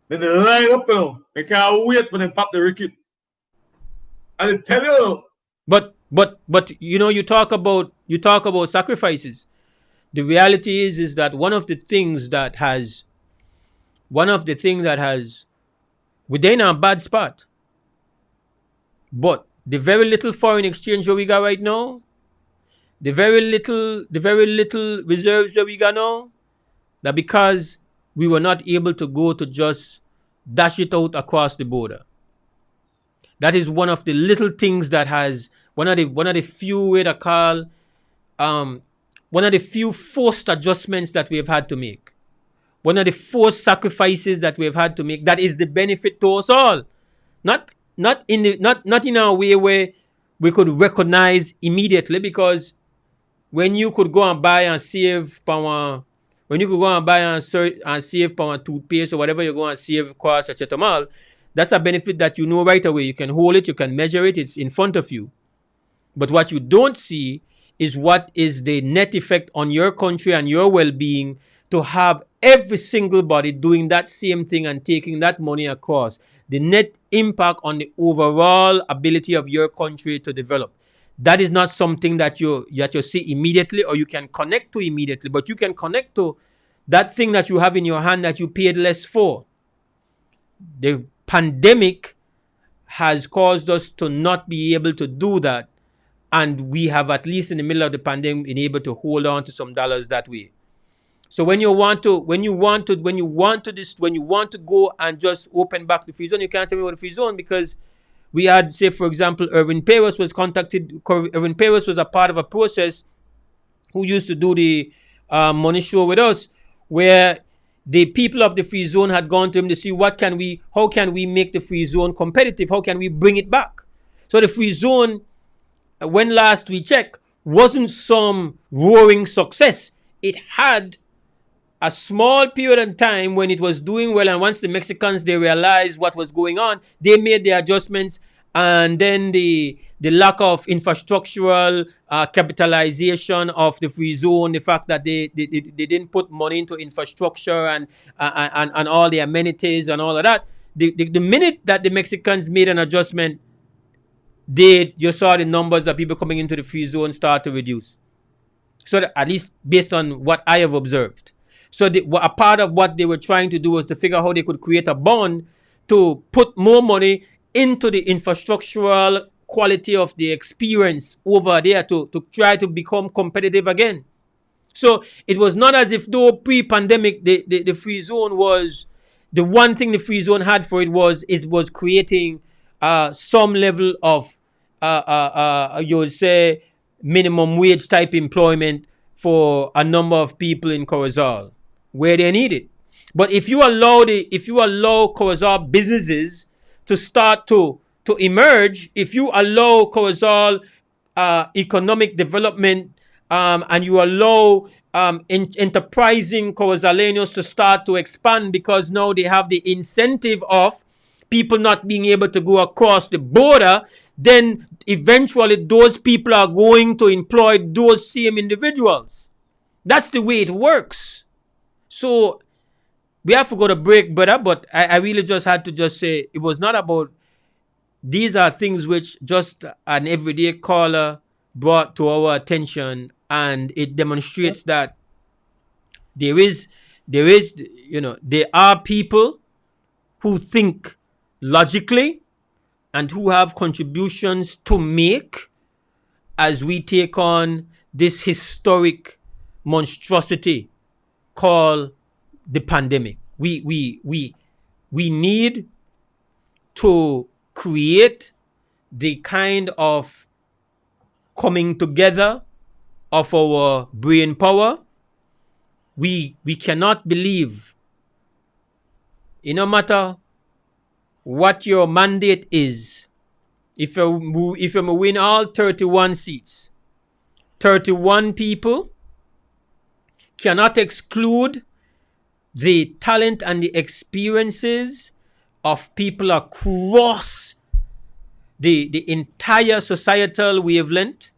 Then they line up, you know. They can't wait for them pop the ricket. And they tell you. But you know, you talk about sacrifices. The reality is that one of the things that has within a bad spot. But the very little foreign exchange that we got right now, the very little reserves that we got now, that because we were not able to go to just dash it out across the border. That is one of the little things that has one of the few way to call one of the few forced adjustments that we have had to make. One of the forced sacrifices that we have had to make. That is the benefit to us all. Not in a way where we could recognize immediately, because when you could go and buy and save power, save power toothpaste or whatever you're going to save across a Chetamal, that's a benefit that you know right away. You can hold it, you can measure it, it's in front of you. But what you don't see is what is the net effect on your country and your well-being to have every single body doing that same thing and taking that money across. The net impact on the overall ability of your country to develop. That is not something that you see immediately or you can connect to immediately, but you can connect to that thing that you have in your hand that you paid less for. The pandemic has caused us to not be able to do that, and we have, at least in the middle of the pandemic, been able to hold on to some dollars that way. So when you want to go and just open back the free zone, you can't tell me about the free zone, because we had, say, for example, Irvin Paris was contacted. Irvin Paris was a part of a process who used to do the money show with us, where the people of the free zone had gone to him to see how can we make the free zone competitive? How can we bring it back? So the free zone, when last we checked, wasn't some roaring success. It had a small period of time when it was doing well, and once the Mexicans they realized what was going on, they made the adjustments, and then the lack of infrastructural capitalization of the free zone, the fact that they didn't put money into infrastructure and all the amenities and all of that. The minute that the Mexicans made an adjustment, you saw the numbers of people coming into the free zone start to reduce. So that, at least based on what I have observed. So a part of what they were trying to do was to figure out how they could create a bond to put more money into the infrastructural quality of the experience over there to try to become competitive again. So it was not as if though pre-pandemic the free zone was the one thing the free zone had for it was creating some level of you would say minimum wage type employment for a number of people in Corozal where they need it. But if you allow Corozal businesses to start to emerge, if you allow Corozal economic development, and you allow enterprising Corozaleños to start to expand because now they have the incentive of people not being able to go across the border, then eventually those people are going to employ those same individuals. That's the way it works. So we have to go to break, brother, but I really just had to just say it was not about, these are things which just an everyday caller brought to our attention, and it demonstrates that there is there are people who think logically and who have contributions to make as we take on this historic monstrosity called the pandemic. We need to create the kind of coming together of our brain power. We cannot believe, no matter what your mandate is, if you win all 31 seats, 31 people cannot exclude the talent and the experiences of people across the entire societal wavelength,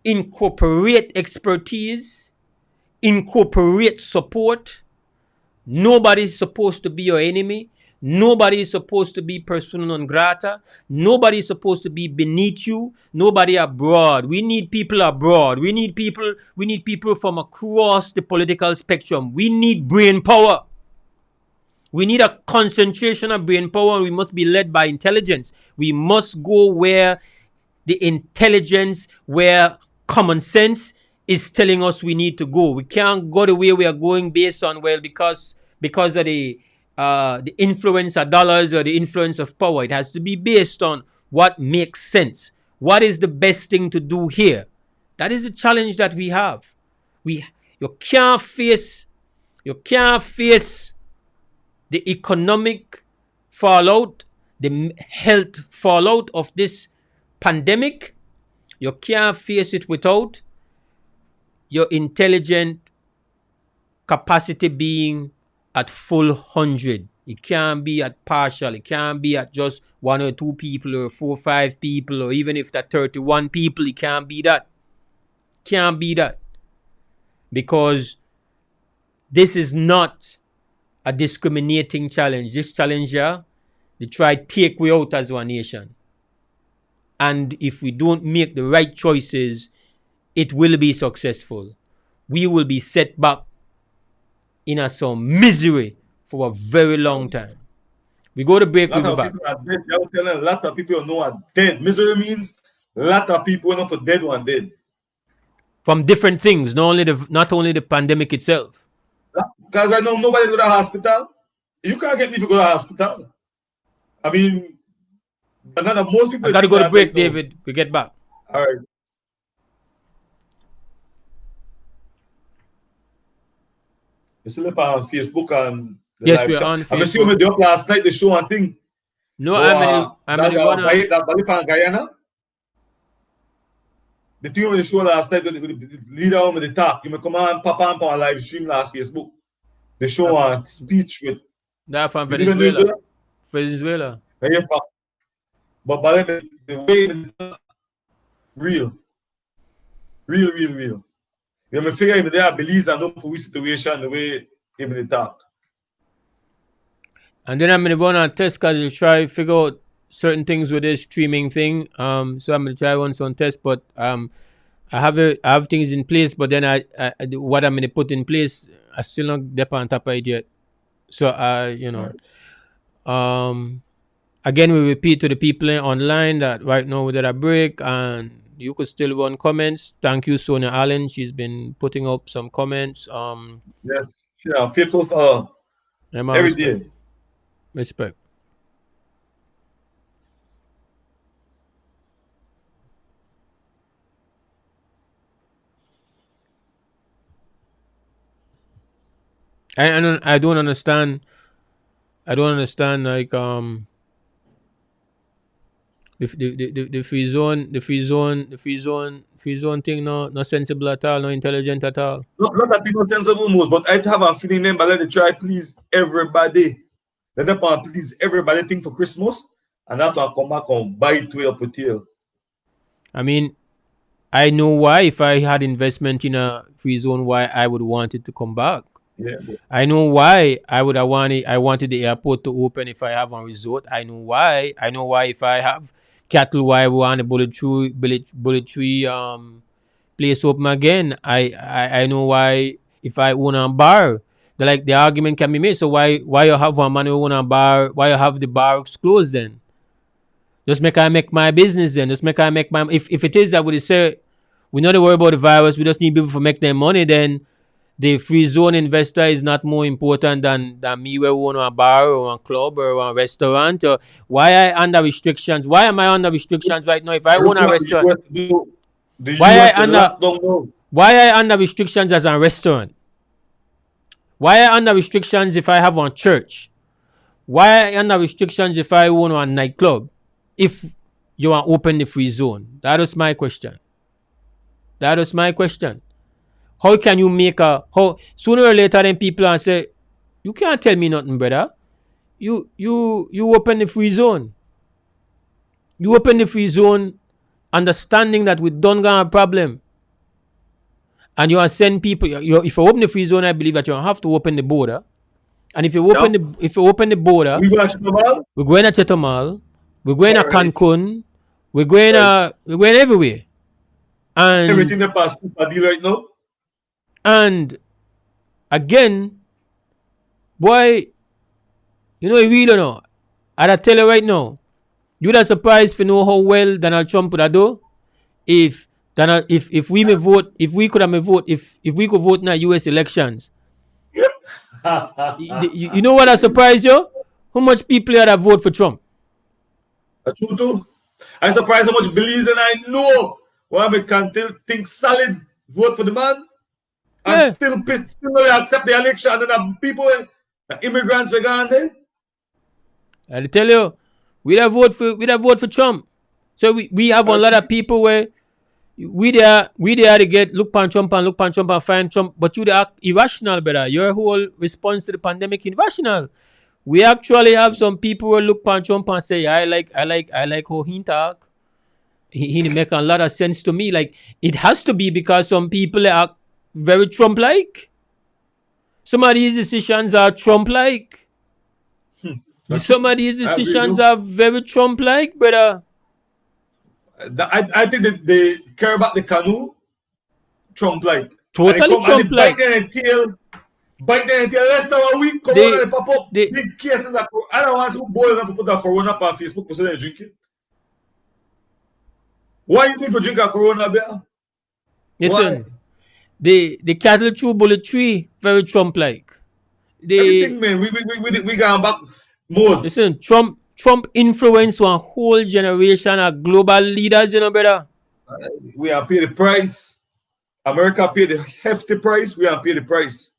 incorporate expertise, incorporate support. Nobody is supposed to be your enemy. Nobody is supposed to be persona non grata. Nobody is supposed to be beneath you. Nobody abroad. We need people abroad. We need people from across the political spectrum. We need brain power. We need a concentration of brain power, and we must be led by intelligence. We must go where the intelligence, where common sense is telling us we need to go. We can't go the way we are going based on, well, because of the influence of dollars or the influence of power. It has to be based on what makes sense. What is the best thing to do here? That is the challenge that we have. You can't face the economic fallout, the health fallout of this pandemic. You can't face it without your intelligent capacity being at full 100. It can't be at partial. It can't be at just 1 or 2 people or 4 or 5 people, or even if that 31 people, it can't be that. Can't be that. Because this is not a discriminating challenge. This challenge here, they try to take we out as one nation. And if we don't make the right choices, it will be successful. We will be set back in some misery for a very long time. We go to break, we'll be back. A lot of people know are dead. Misery means a lot of people know for dead one dead. From different things, not only the pandemic itself. Because right now nobody go to the hospital. You can't get me to go to the hospital. I mean, most people. I gotta go to break, David. We get back. All right. You still up on Facebook and the yes, live we're chat. on Facebook. I see you up last night, the show and thing. No, But I'm in the that Bali from Guyana, the thing with the show last night, the leader with the talk, you may come on, papa on live stream last Facebook. The show a speech with. that from You didn't do it, Venezuela. Venezuela. yeah, but Bali, the way it real, real. You may figure if they are Belize and look for we situation the way even they talk. And then I'm gonna go on a test cause to try figure out certain things with this streaming thing. So I'm gonna try one some test, but I have things in place, but then I what I'm gonna put in place, I still not dep on top of it yet. So again we repeat to the people online that right now we did a break and you could still run comments. Thank you, Sonia Allen. She's been putting up some comments. Yes, yeah, faithful for every Respect. day. Respect. I don't understand. I don't understand like the free zone thing no sensible at all, no intelligent at all. Not that people sensible moves, but I have a feeling them, but let them try please everybody. Let them please everybody think for Christmas and that one come back and buy it way up with you. I mean, I know why if I had investment in a free zone, why I would want it to come back. Yeah. I know why I wanted the airport to open if I have a resort. I know why. I know why if I have cattle, why I want a bullet tree place open again. I know why if I own a bar. The argument can be made. So why you have one man who own a bar? Why you have the bars closed then? Just make I make my business then. Just make I make my if it is that we say we not worry about the virus, we just need people to make their money, then the free zone investor is not more important than me where we own a bar or a club or a restaurant. Or why I under restrictions? Why am I under restrictions right now? If I own a restaurant, why I under restrictions as a restaurant? Why I under restrictions if I have one church? Why I under restrictions if I own a nightclub? If you want open the free zone, that is my question. That is my question. How can you make how sooner or later then people and say, you can't tell me nothing, brother. You open the free zone. You open the free zone understanding that we don't got a problem. And you are send people if you open the free zone, I believe that you have to open the border. And if you open the border, we're going to Chetomal, we're going to Cancun, we're going everywhere. And everything that passes a deal right now. And again, boy, you really don't know. And I tell you right now, you would have surprised to know how well Donald Trump would have do if we may vote, if we could have vote, if we could vote in the US elections. you know what I surprised you? How much people had vote for Trump? True too. I'm surprised how much Belize and I know why we can't think solid vote for the man. And still accept the election and the people, the immigrants are gone there. I tell you, we have vote for Trump. So we have a lot of people where we there to get look pan Trump and find Trump, but you act irrational, brother. Your whole response to the pandemic irrational. We actually have some people who look pan Trump and say, I like how he talk. He make a lot of sense to me. Like it has to be because some people are very Trump-like. Some of these decisions are Trump-like. Some of these decisions are very Trump-like, brother. I think that they care about the canoe Trump-like. Totally Trump-like. Bite their tail less than a week. Corona pop up. Big cases. I don't want to boil enough to put that Corona up on Facebook for saying drinking. Why you need to drink a Corona beer? Listen. The cattle chew bullet tree, very Trump-like. Everything, man. We got back. Most. Listen, Trump influenced one whole generation of global leaders, brother. We are pay the price. America pay the hefty price. We are pay the price.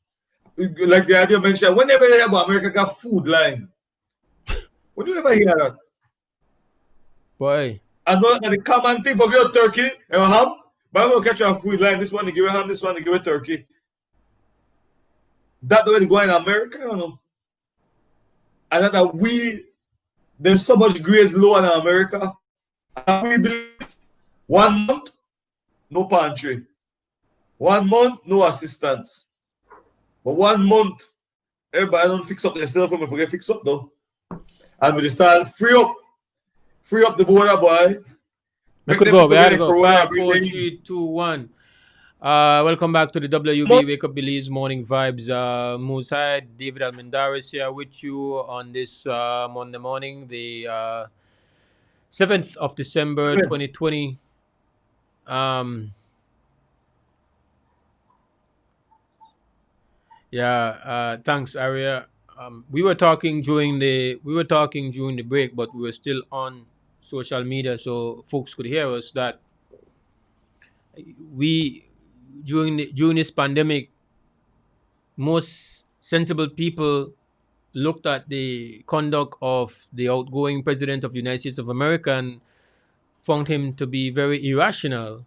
Like the idea mentioned, whenever you hear about America got food line. When you ever hear that? Boy. I know that the common thing for your turkey and ham, but I'm going to catch a food line. This one, they give you ham, this one, they give you turkey. That the way they go in America, you know. And that there's so much grace low in America. And we believe 1 month, no pantry. 1 month, no assistance. But 1 month, everybody don't fix up themselves when we forget fix up though. And we start free up the border, boy. We Make could them go. people We had to getting go. corona 5, every 4, day. 3, 2, 1. Welcome back to the WB Wake Up Belize Morning Vibes. Musai, David Almendaris here with you on this Monday morning, the 7th of December 2020. Thanks, Aria. We were talking during the break, but we were still on social media, so folks could hear us. That we during this pandemic, most sensible people looked at the conduct of the outgoing president of the United States of America and found him to be very irrational,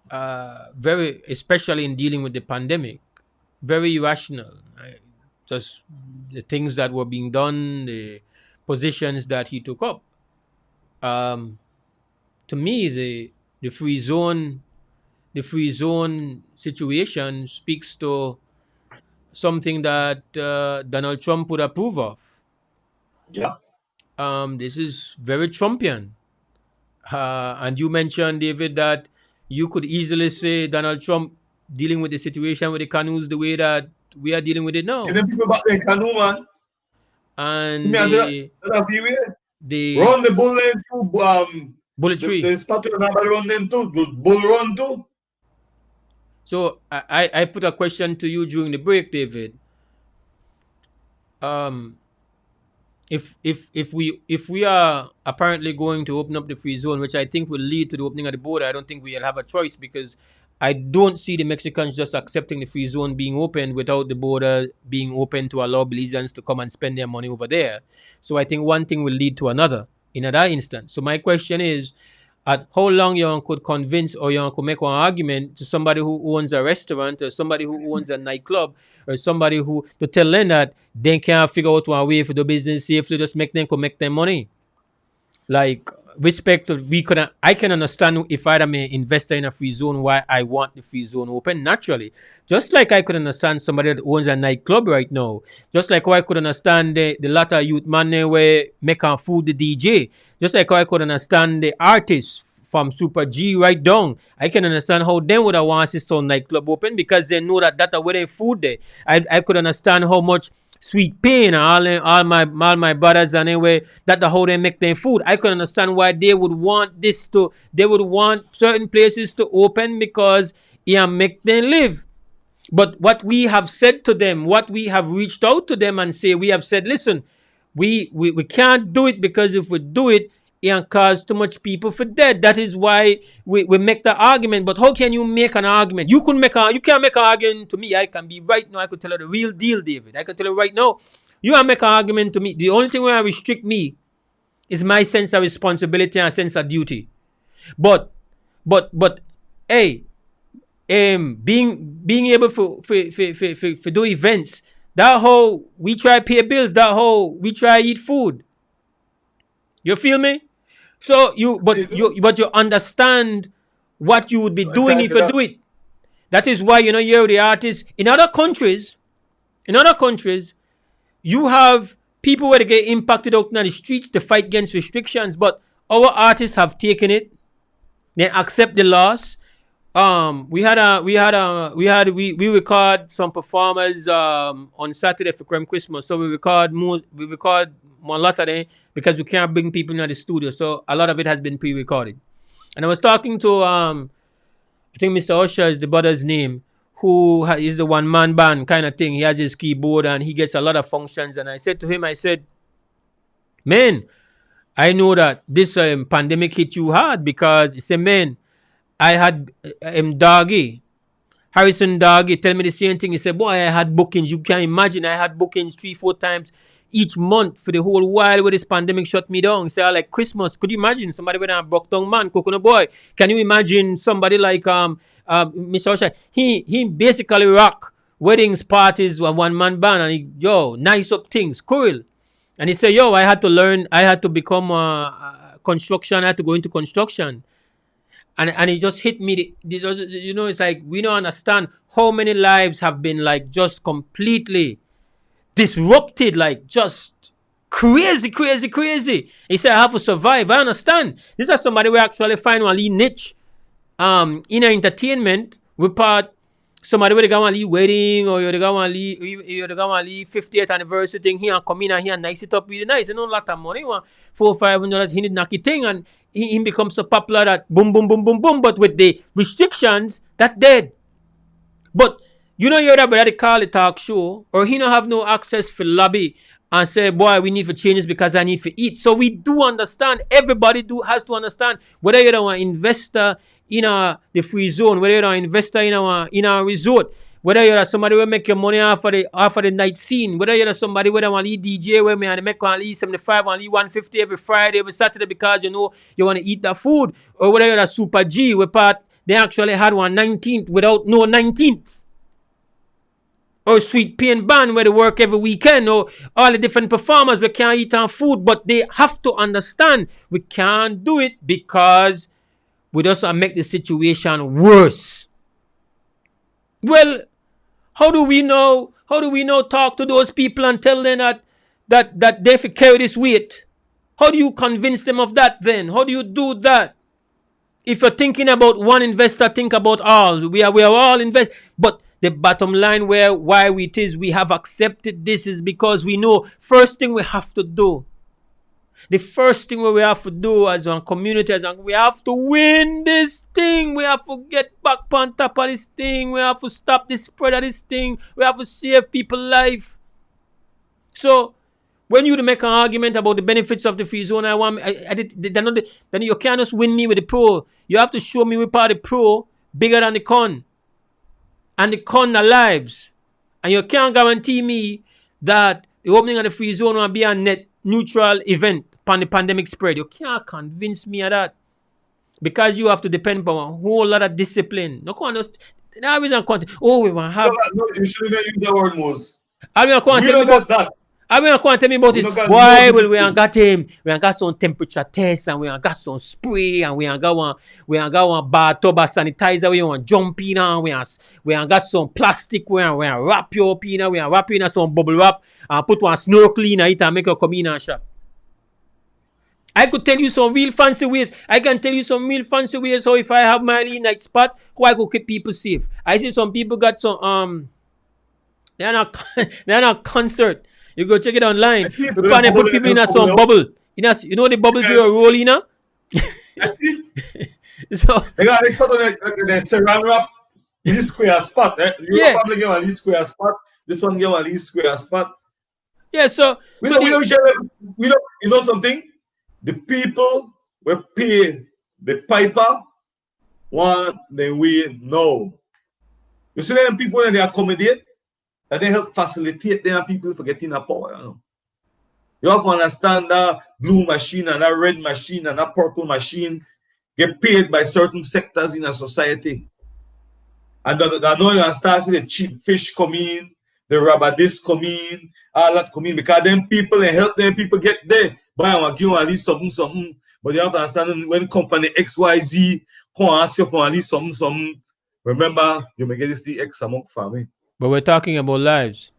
very especially in dealing with the pandemic, very irrational. Just the things that were being done, the positions that he took up. To me, the free zone situation speaks to something that Donald Trump would approve of. Yeah. This is very Trumpian. And you mentioned, David, that you could easily say Donald Trump dealing with the situation with the canoes the way that we are dealing with it now. And then people back there in canoe, man. And Me and that be weird. the Run the bull lane through bullet tree. the spot to run them too. The bull run too. So I put a question to you during the break, David. If we are apparently going to open up the free zone, which I think will lead to the opening of the border, I don't think we'll have a choice, because I don't see the Mexicans just accepting the free zone being opened without the border being open to allow Belizeans to come and spend their money over there. So I think one thing will lead to another in that instance. So my question is, at how long you could convince or you could make an argument to somebody who owns a restaurant or somebody who owns a nightclub or somebody who to tell them that they can't figure out one way for the business safely, just make them could make their money. Like respect to I can understand if I'm an investor in a free zone why I want the free zone open naturally. Just like I could understand somebody that owns a nightclub right now. Just like how I could understand the latter youth man where making food the DJ. Just like how I could understand the artists from Super G right down. I can understand how they would have want to see nightclub open because they know that that's where they food there. I could understand how much Sweet Pain and all my brothers and anyway that the how they make their food. I can understand why they would want certain places to open because it make them live. But what we have said to them, what we have reached out to them and say, we have said, listen, we can't do it because if we do it, it can cause too much people for dead. That is why we make the argument. But how can you make an argument? You can't make an argument to me. I can be right now. I could tell you the real deal, David. I can tell you right now. You can make an argument to me. The only thing where restrict me is my sense of responsibility and sense of duty. But hey, being able for do events, that whole we try pay bills, that whole we try eat food. You feel me? So you understand what you would be doing if you do it. That is why you're the artist. In other countries, you have people where they get impacted out in the streets to fight against restrictions, but our artists have taken it. They accept the loss. We record some performers on Saturday for Creme Christmas. So we record a lot of them because we can't bring people in the studio. So a lot of it has been pre-recorded. And I was talking to I think Mr. Usher is the brother's name, who is the one-man band kind of thing. He has his keyboard and he gets a lot of functions. And I said to him, man, I know that this pandemic hit you hard because he said, man, I had Doggy, Harrison Doggy tell me the same thing. He said, boy, I had bookings. You can't imagine. I had bookings 3-4 times. each month for the whole while where this pandemic shut me down. Say like Christmas. Could you imagine somebody with a broke down man, coconut boy? Can you imagine somebody like Mr. Osha? He basically rock weddings, parties, with one man band, and yo, nice up things, cool. And he said, yo, I had to learn, I had to become construction, I had to go into construction. And it just hit me, you know, it's like we don't understand how many lives have been like just completely disrupted, like just crazy, crazy, crazy. He said, I have to survive. I understand. This is somebody we actually find one niche in entertainment. We part somebody where they go and leave wedding or you go and leave 50th anniversary thing. He and come in and he and nice it up really nice. You know, a lot of money. $400-500. He need knock it thing and he becomes so popular that boom, boom, boom, boom, boom. But with the restrictions, that dead. But you know, you're that brother call the talk show, or he don't have no access for lobby and say, boy, we need to change this because I need to eat. So we do understand. Everybody has to understand whether you're an investor in the free zone, whether you're an investor in our resort, whether you're somebody who make your money off of the night scene, whether you're somebody where want to DJ where and make at least 75, at least 150 every Friday, every Saturday because you know you want to eat that food, or whether you're a super G where part they actually had one 19th without no 19th. Or Sweet Pain Band where they work every weekend, or all the different performers we can't eat our food, but they have to understand we can't do it because we just make the situation worse. Well, how do we know? How do we know? Talk to those people and tell them that they can carry this weight. How do you convince them of that then? How do you do that? If you're thinking about one investor, think about all. We are all invest, but the bottom line why it is we have accepted this is because we know first thing we have to do. The first thing we have to do as a community, we have to win this thing. We have to get back on top of this thing. We have to stop the spread of this thing. We have to save people's life. So when you make an argument about the benefits of the free zone, then you can't just win me with the pro. You have to show me we part of the pro bigger than the con. And the con are lives. And you can't guarantee me that the opening of the free zone will be a net neutral event upon the pandemic spread. You can't convince me of that. Because you have to depend on a whole lot of discipline. No one just now reason content. Oh, we want to have. No, you shouldn't use the word Mose. I mean, I can't We tell me don't about got that. I mean, I can't tell me about We it. don't got Why? no Well, we discipline. ain't got him. We ain't got some temperature test and we ain't got some spray and we ain't got one bathtub sanitizer. We want jump in and we ain't got some plastic. We ain't wrap you up in. We ain't wrap in some bubble wrap and put one snorkel in it and make you come in and shop. I could tell you some real fancy ways. I can tell you some real fancy ways how if I have my night spot, how I could keep people safe. I see some people got some they're not concert. You go check it online. I see. We plan put people in a some bubble. You know the bubbles you roll in. I see. So They got this spot on the saran wrap in this square spot. You yeah, probably get one of these square spot. This one get one of these square spot. yeah. So We don't, you know something? The people will pay the piper one then we know. You see them people when they accommodate and they help facilitate them people for getting a power. You know? You have to understand that blue machine and that red machine and that purple machine get paid by certain sectors in a society. And I know you start seeing the cheap fish come in, the rubber disc come in, all that come in because them people and help them people get there. Buy and give at least something. But you have to understand when company XYZ come ask you for at least something. Remember, you may get this the X amount for me. but we're talking about lives.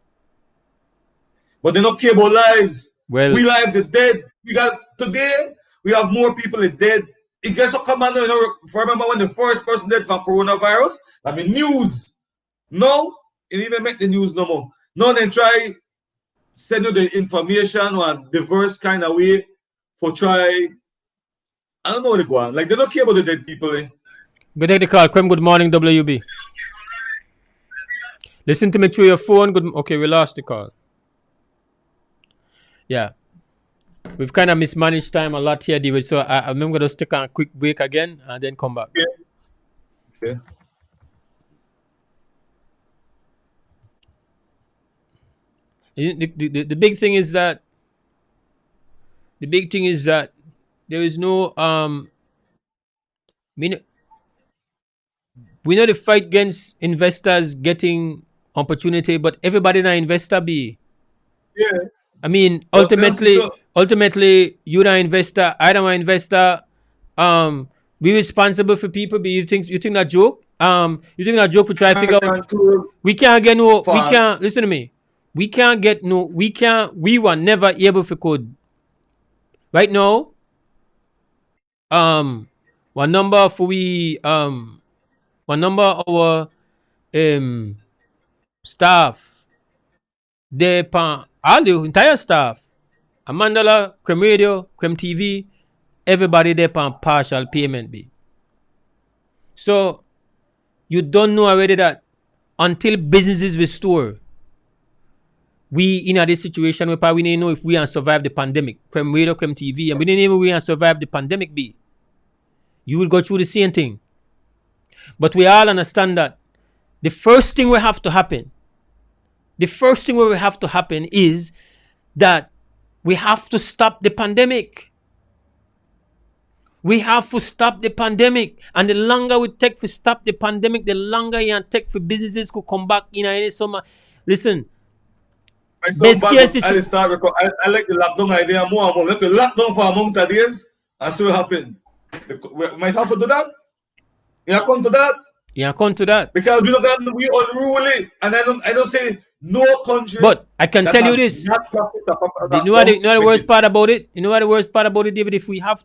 But they don't care about lives. Well, We lives are dead. Today, we have more people dead. It gets a command, you know, remember when the first person dead for coronavirus? I mean, news. No, it didn't even make the news no more. No, they try send you the information or diverse kind of way for try. I don't know what they go on. Like, they don't care about the dead people. Eh? go take the call. Krem, good morning, WB. Listen to me through your phone. Good. Okay, we lost the call. Yeah. We've kind of mismanaged time a lot here, David. So I'm going to take a quick break again and then come back. Okay. The big thing is that there is no we know, we know the fight against investors getting opportunity, but everybody not investor be. Yeah. I mean, But me not see so. ultimately, you the investor, I don't investor. We responsible for people. But you think that joke? You think that joke? We try to figure out. Control We can't get no. We farm. can't listen to me. We can't get no. We can't. We were never able to code. Right now, um, one number for we one number our um staff. They pan all the entire staff. Amandala, Creme Radio, Creme TV, everybody there on partial payment be. So you don't know already that until businesses restore, we in a this situation where probably we didn't know if we can survive the pandemic. Creme Radio, Creme TV, and we didn't even we can survive the pandemic be. You will go through the same thing. But we all understand that the first thing will have to happen, is that we have to stop the pandemic. We have to stop the pandemic. And the longer we take to stop the pandemic, the longer it can take for businesses to come back in any summer. Listen, I saw best bad, case but I start record. I like the lockdown idea more and more. Like the lockdown for a month of days and see what happen. We might have to do that. You come to that yeah, come to that. because we unruly, and I don't say no country. But I can that tell you has this. not practiced a proper You know what the lockdown worst wicked. part about it? You know what the worst part about it, David? If we have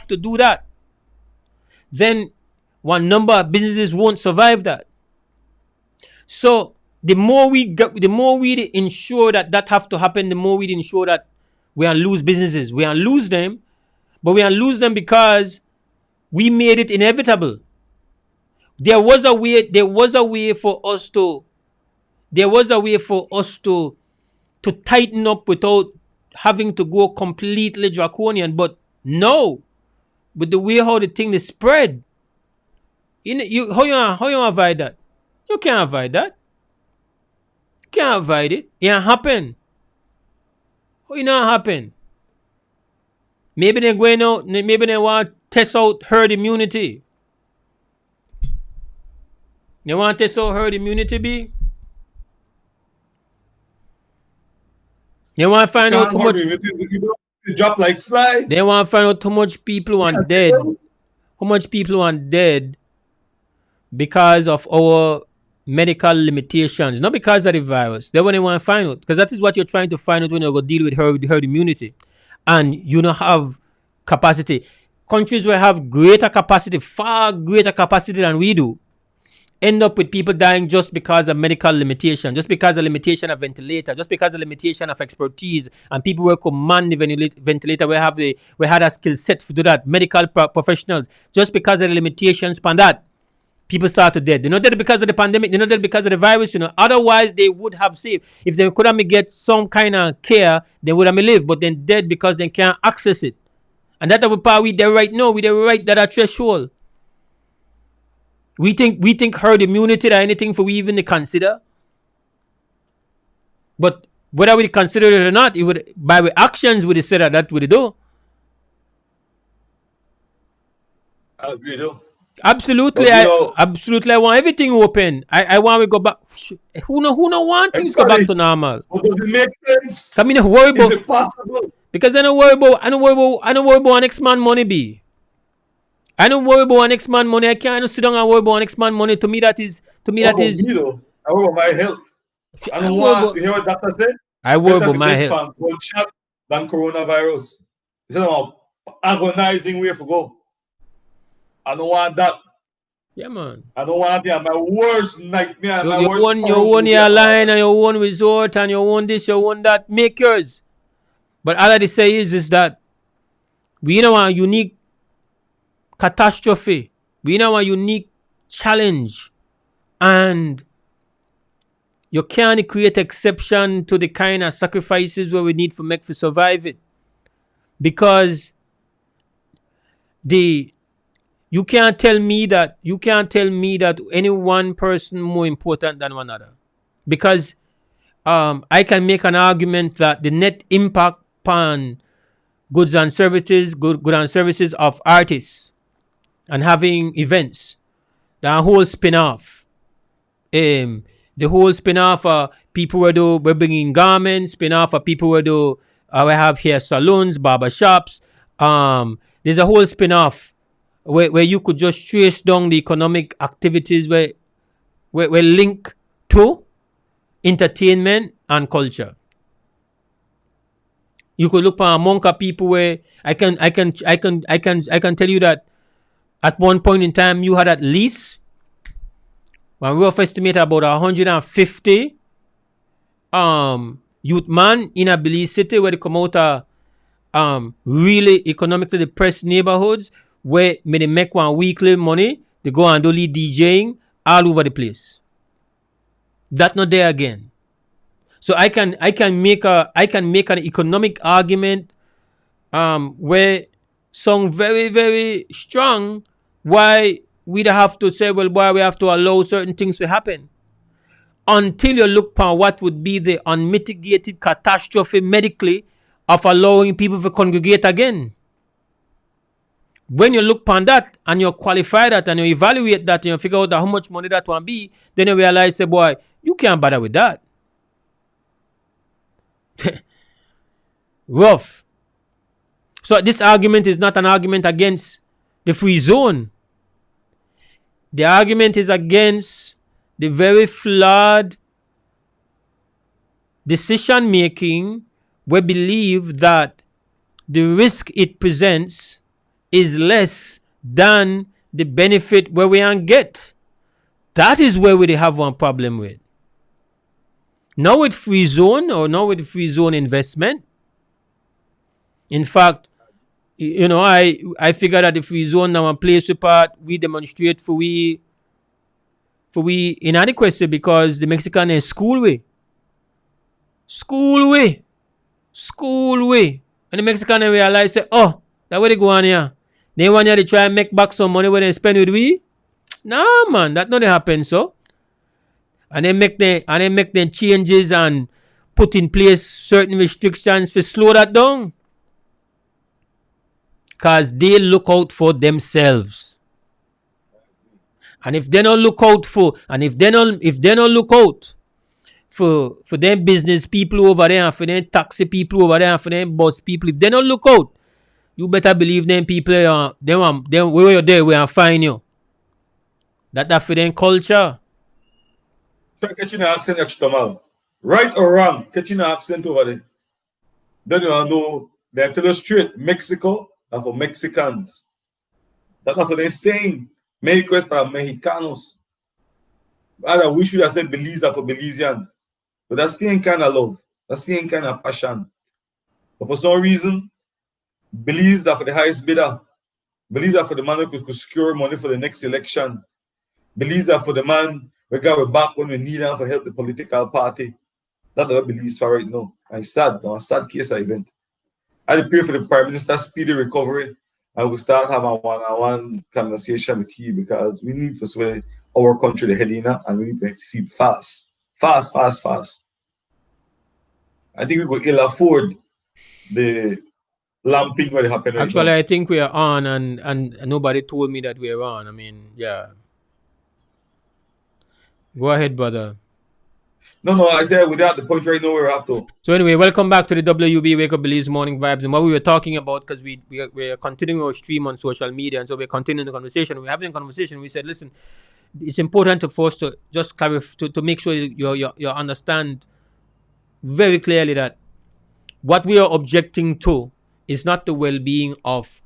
to do that, then one number of businesses won't survive that. So the more we ensure that have to happen, the more we ensure that we are lose businesses. We are lose them, but we are lose them because we made it inevitable. There was a way for us to tighten up without having to go completely draconian. But no, with the way how the thing is spread, how you avoid that? You can't avoid that. You can't avoid it. It can't happen. How it not happen? Maybe they're going out. Maybe they want to test out herd immunity. They want to test out herd immunity, be. They want to find out Can't too hurt much. you drop like fly. They want to find out too much people Yeah, want dead. How much people want dead because of our medical limitations, not because of the virus. They want to find out, because that is what you're trying to find out when you go deal with herd immunity, and you don't have capacity. Countries will have greater capacity, far greater capacity than we do, end up with people dying just because of medical limitation, just because of limitation of ventilator, just because of limitation of expertise, and people will command the ventilator. We had a skill set to do that. Medical professionals, just because of the limitations on that, people started dead. They're not dead because of the pandemic. They're not dead because of the virus. Otherwise they would have saved. If they could have get some kind of care, they would have lived. But then dead because they can't access it. And that's the part we there right now. We there right that threshold. We think herd immunity or anything for we even to consider. But whether we consider it or not, it would by our actions would say that would do. I agree though. Absolutely, But, absolutely. I want everything open. I want we go back. Who no want things go back to normal? But does it make sense? I mean, worry Is about it possible? because I don't worry about next man money be. I don't worry about next man money. I can't sit down and worry about next man money. To me, that is Me though. I worry about my health. I don't want to hear what doctor said. I worry Better about my to get health. from gunshot than coronavirus. It's not agonizing way to go. I don't want that. Yeah, man. I don't want that. My worst nightmare. My worst You own your line and your own resort and you own this, you own that. Make yours. But all I say is that we know a unique catastrophe. We know a unique challenge. And you can't create exception to the kind of sacrifices where we need to make to survive it. Because you can't tell me that any one person more important than one other. Because I can make an argument that the net impact on goods and services, good and services of artists and having events, the whole spin-off, the whole spin-off, people we're bringing garments, spin-off of people we have here salons, barber shops. There's a whole spin-off where you could just trace down the economic activities where link to entertainment and culture. You could look for a monk of people where I can tell you that at one point in time you had at least, when we rough estimate, about 150 youth man in a Belize city where they come out of really economically depressed neighborhoods where they make one weekly money, they go and do lead DJing all over the place. That's not there again. So I can make an economic argument where sound very, very strong why we have to say, well, why we have to allow certain things to happen. Until you look upon what would be the unmitigated catastrophe medically of allowing people to congregate again. When you look upon that and you qualify that and you evaluate that and you figure out how much money that will be, then you realize, say, boy, you can't bother with that. Rough. So this argument is not an argument against the free zone. The argument is against the very flawed decision making. We believe that the risk it presents is less than the benefit where we can get. That is where we have one problem with. Now with free zone or now with free zone investment. In fact, I figure that the free zone now plays a part. We demonstrate for we inadequacy because the Mexican is school way. And the Mexican realize, say, oh, that way they go on here. They want you to try and make back some money when they spend with we. Nah, man, that not happen so. And they make the changes and put in place certain restrictions to slow that down. Because they look out for themselves. And if they don't look out for them business people over there and for them taxi people over there and for them bus people, if they don't look out, you better believe them people them where you're there, we are find you. That for them culture. Catching an accent extra. Right or wrong, catching an accent over there. Then you know they tell us straight Mexico and for Mexicans. That's what they're saying. Mexico es para Mexicanos. Rather, we should have said Belize for Belizean. But that's the same kind of love. That's the same kind of passion. But for some reason, Belize are for the highest bidder. Belize are for the man who could secure money for the next election. Belize are for the man we got back when we need him for help the political party. That's what Belize for right now. And it's sad. Now, a sad case of event. I pray for the Prime Minister's speedy recovery and we'll start having a one-on-one conversation with him because we need to sway our country the heading and we need to succeed fast. Fast. I think we could ill afford the lamping what happened. Actually, right, I think we are on and nobody told me that we are on. I mean, yeah. Go ahead, brother. No, I said without the point right now we have to. So anyway, welcome back to the WB Wake Up Belize Morning Vibes. And what we were talking about, because we are continuing our stream on social media, and so we're continuing the conversation. We're having a conversation. We said, listen, it's important for us to just clarify, to make sure you understand very clearly that what we are objecting to is not the well-being of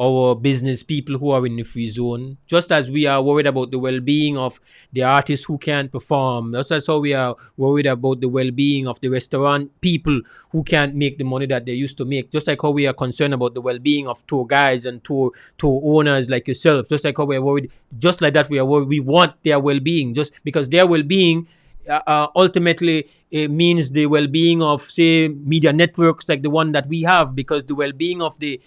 our business people who are in the free zone, just as we are worried about the well-being of the artists who can't perform. That's how we are worried about the well-being of the restaurant people who can't make the money that they used to make. Just like how we are concerned about the well-being of tour guides and tour owners like yourself. Just like how we are worried, just like that we are worried. We want their well-being, just because their well-being ultimately it means the well-being of, say, media networks like the one that we have, because the well-being of the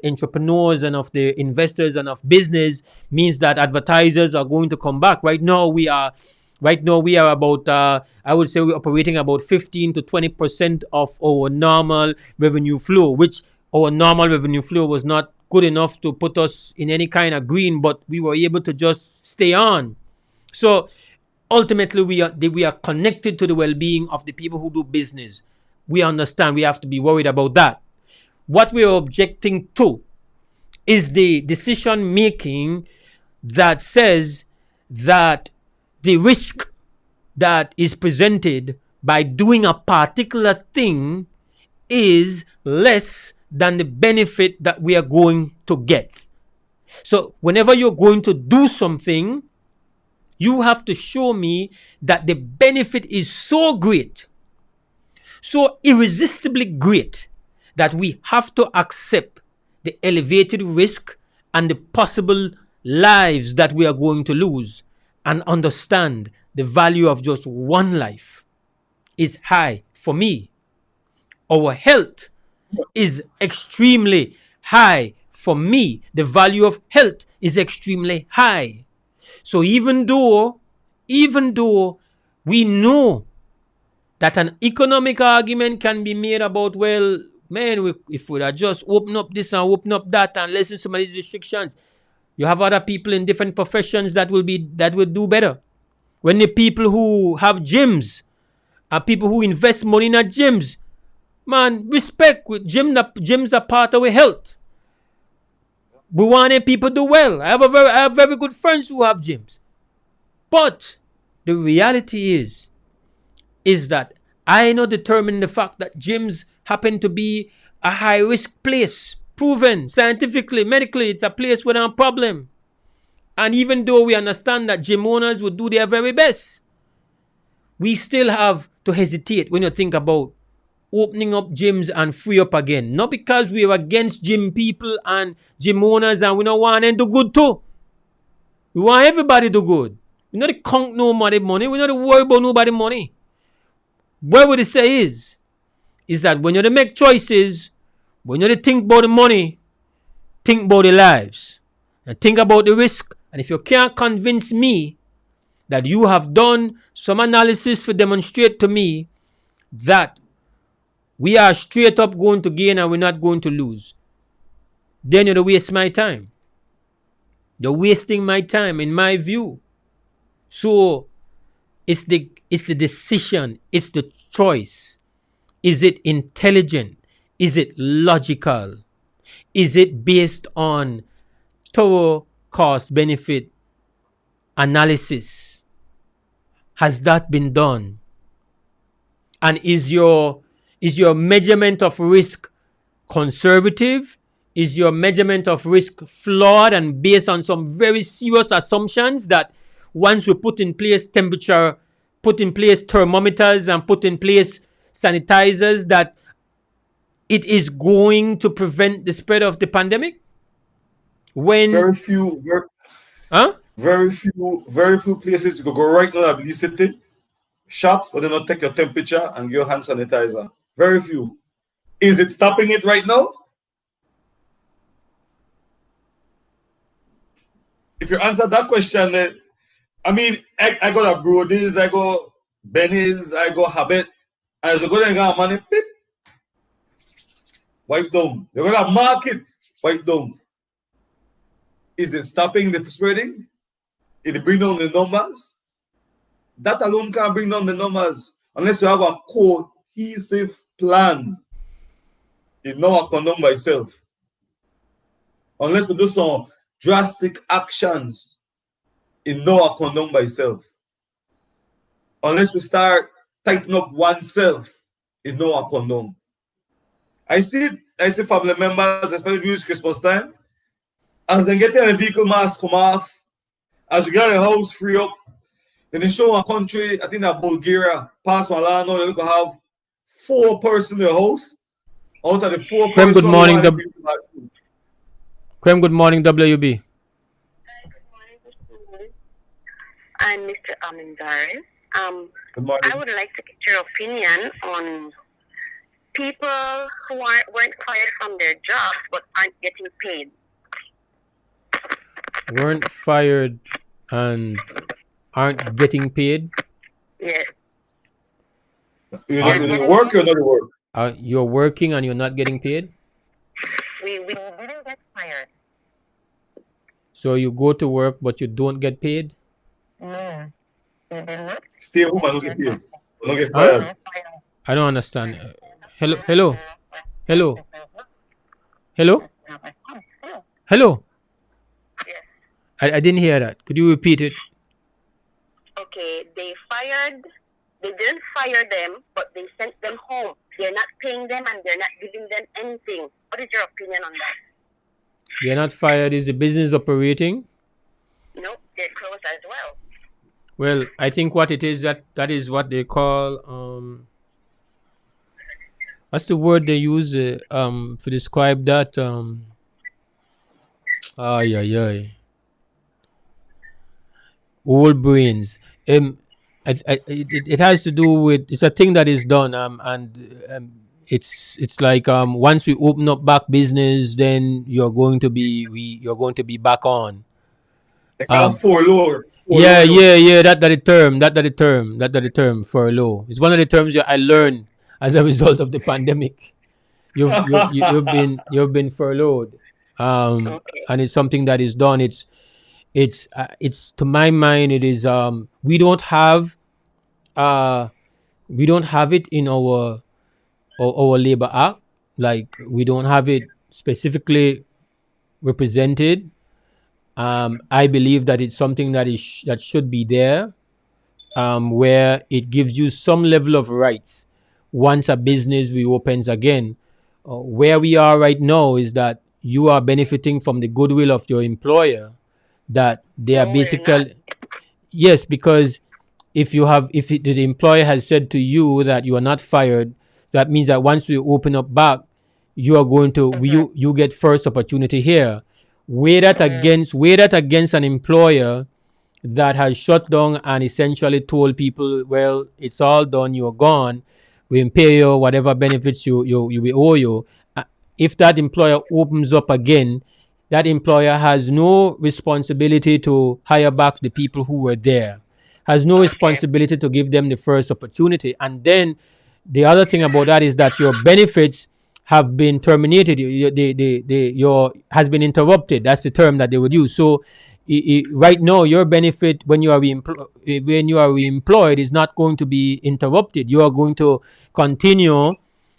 entrepreneurs and of the investors and of business means that advertisers are going to come back. Right now, we are Right now, we are about, I would say, we're operating about 15 to 20% of our normal revenue flow, which our normal revenue flow was not good enough to put us in any kind of green, but we were able to just stay on. So ultimately, we are connected to the well-being of the people who do business. We understand we have to be worried about that. What we are objecting to is the decision making that says that the risk that is presented by doing a particular thing is less than the benefit that we are going to get. So whenever you're going to do something, you have to show me that the benefit is so great, so irresistibly great, that we have to accept the elevated risk and the possible lives that we are going to lose, and understand the value of just one life is high for me. Our health is extremely high for me. The value of health is extremely high. So even though we know that an economic argument can be made about, well, man, if we just open up this and open up that and lessen some of these restrictions, you have other people in different professions that will do better. When the people who have gyms are people who invest money in a gyms, man, respect. With gyms are part of our health. We want people to do well. I have very good friends who have gyms. But the reality is that I know determine the fact that gyms happen to be a high risk place. Proven scientifically, medically, it's a place without a problem. And even though we understand that gym owners would do their very best, we still have to hesitate when you think about opening up gyms and free up again. Not because we are against gym people and gym owners and we don't want them to do good too. We want everybody to do good. We not to count nobody money. We not to worry about nobody money. What would it say is that when you make choices, when you think about the money, think about the lives. And think about the risk. And if you can't convince me that you have done some analysis to demonstrate to me that we are straight up going to gain and we're not going to lose, then you're waste my time. You're wasting my time, in my view. So it's the decision, it's the choice. Is it intelligent? Is it logical? Is it based on thorough cost benefit analysis? Has that been done? And is your measurement of risk conservative? Is your measurement of risk flawed and based on some very serious assumptions that once we put in place temperature, put in place thermometers, and put in place sanitizers, that it is going to prevent the spread of the pandemic? When Very few, huh? very few places you could go right now, I believe, city shops where they not take your temperature and give your hand sanitizer. Very few. Is it stopping it right now? If you answer that question, then I mean, I go to Brody's, I go Benny's, I go Habit, and as you go there and get money, beep, wipe down. You go to market, wipe down. Is it stopping the spreading? Did it bring down the numbers? That alone can't bring down the numbers unless you have a cohesive plan. It not condone by itself. Unless you do some drastic actions, it not condone by itself. Unless we start tightening up oneself, it not condone. I see family members, especially during Christmas time, as they get their vehicle mask come off, as you get a house free up, then they show a country, I think that Bulgaria, pass one land now, you can have 4 persons in your house. Out of the 4 Krem, persons, good morning. Krem, good morning, WB. Hi, good morning, Mr. Wood. I'm Mr. Amindari. good morning. I would like to get your opinion on people who weren't fired from their jobs but aren't getting paid. Weren't fired and aren't getting paid? Yes. You Aren't you work or not work? you're working and you're not getting paid? We didn't get fired. So you go to work but you don't get paid? No. We did not. Stay home and don't get paid. Don't get Huh? fired. I don't understand. Hello, hello, hello, hello, hello. Yes. I didn't hear that. Could you repeat it? Okay, they didn't fire them, but they sent them home. They're not paying them and they're not giving them anything. What is your opinion on that? They're not fired. Is the business operating? No, they're closed as well. Well, I think what it is that is what they call what's the word they use to describe that ay ay ay old brains. It has to do with, it's a thing that is done and it's like once we open up back business, then you're going to be back on. They can't Yeah, follow you. yeah, yeah. That the term furlough. It's one of the terms I learned as a result of the pandemic. You've been furloughed, Okay. and it's something that is done. It's to my mind it is uh we don't have it in our labor act, like we don't have it specifically represented. I believe that it's something that should be there, where it gives you some level of rights once a business reopens again. Where we are right now is that you are benefiting from the goodwill of your employer, that they are No, we're not. basically, yes, because if the employer has said to you that you are not fired, that means that once we open up back, you are going to you get first opportunity here. Weigh that against an employer that has shut down and essentially told people, well, it's all done, you're gone. We pay you whatever benefits we owe you. If that employer opens up again, that employer has no responsibility to hire back the people who were there, has no Okay. responsibility to give them the first opportunity. And then the other thing about that is that your benefits have been terminated. Your has been interrupted. That's the term that they would use. So right now, your benefit when you are reemployed is not going to be interrupted. You are going to continue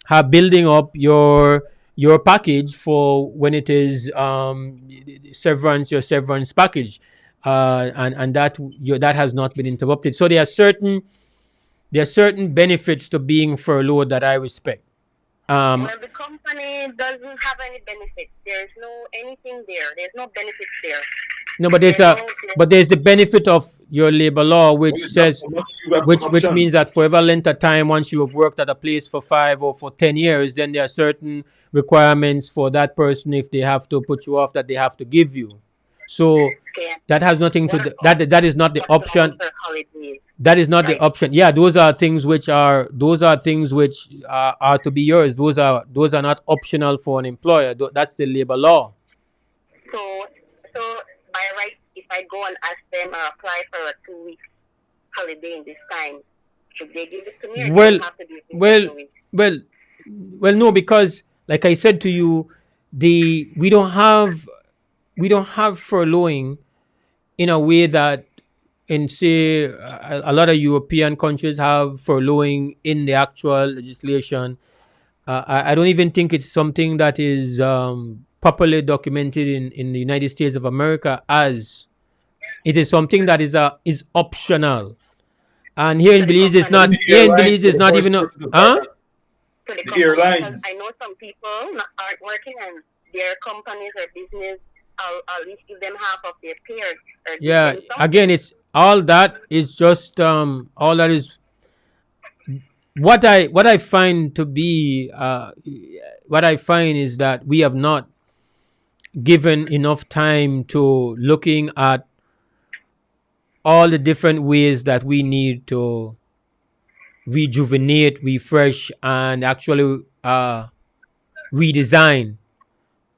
have building up your package for when it is your severance package, and that has not been interrupted. So there are certain benefits to being furloughed that I respect. Um, Well, the company doesn't have any benefits. There's no anything there. There's no benefits there. no, but There's no. there's the benefit of your labor law, which What is that? says How much you have some which option? means that for every length of time, once you have worked at a place for 5 or for 10 years, then there are certain requirements for that person if they have to put you off that they have to give you. So Okay. that has nothing to What that is not the what about option. the holidays? That is not the Like, option. Yeah, those are things which are to be yours. Those are not optional for an employer. That's the labor law. so, so by right, if I go and ask them or apply for a 2 week holiday in this time, should they give it to me or do Well, I have to give it well, for 2 weeks? well, no, because like I said to you, the we don't have furloughing in a way that in say a lot of European countries have furloughing in the actual legislation. I don't even think it's something that is properly documented in the United States of America, as it is something that is optional. And here To in the Belize, it's Even company. not. the Here in airlines Belize, were it's the not first even. person to Huh? fire. To the The company, because airlines. I know some people aren't working and their companies or business, I'll at least give them half of their pay or give Yeah. them Again, something. it's all that is just all that is what I find to be what I find is that we have not given enough time to looking at all the different ways that we need to rejuvenate, refresh, and actually redesign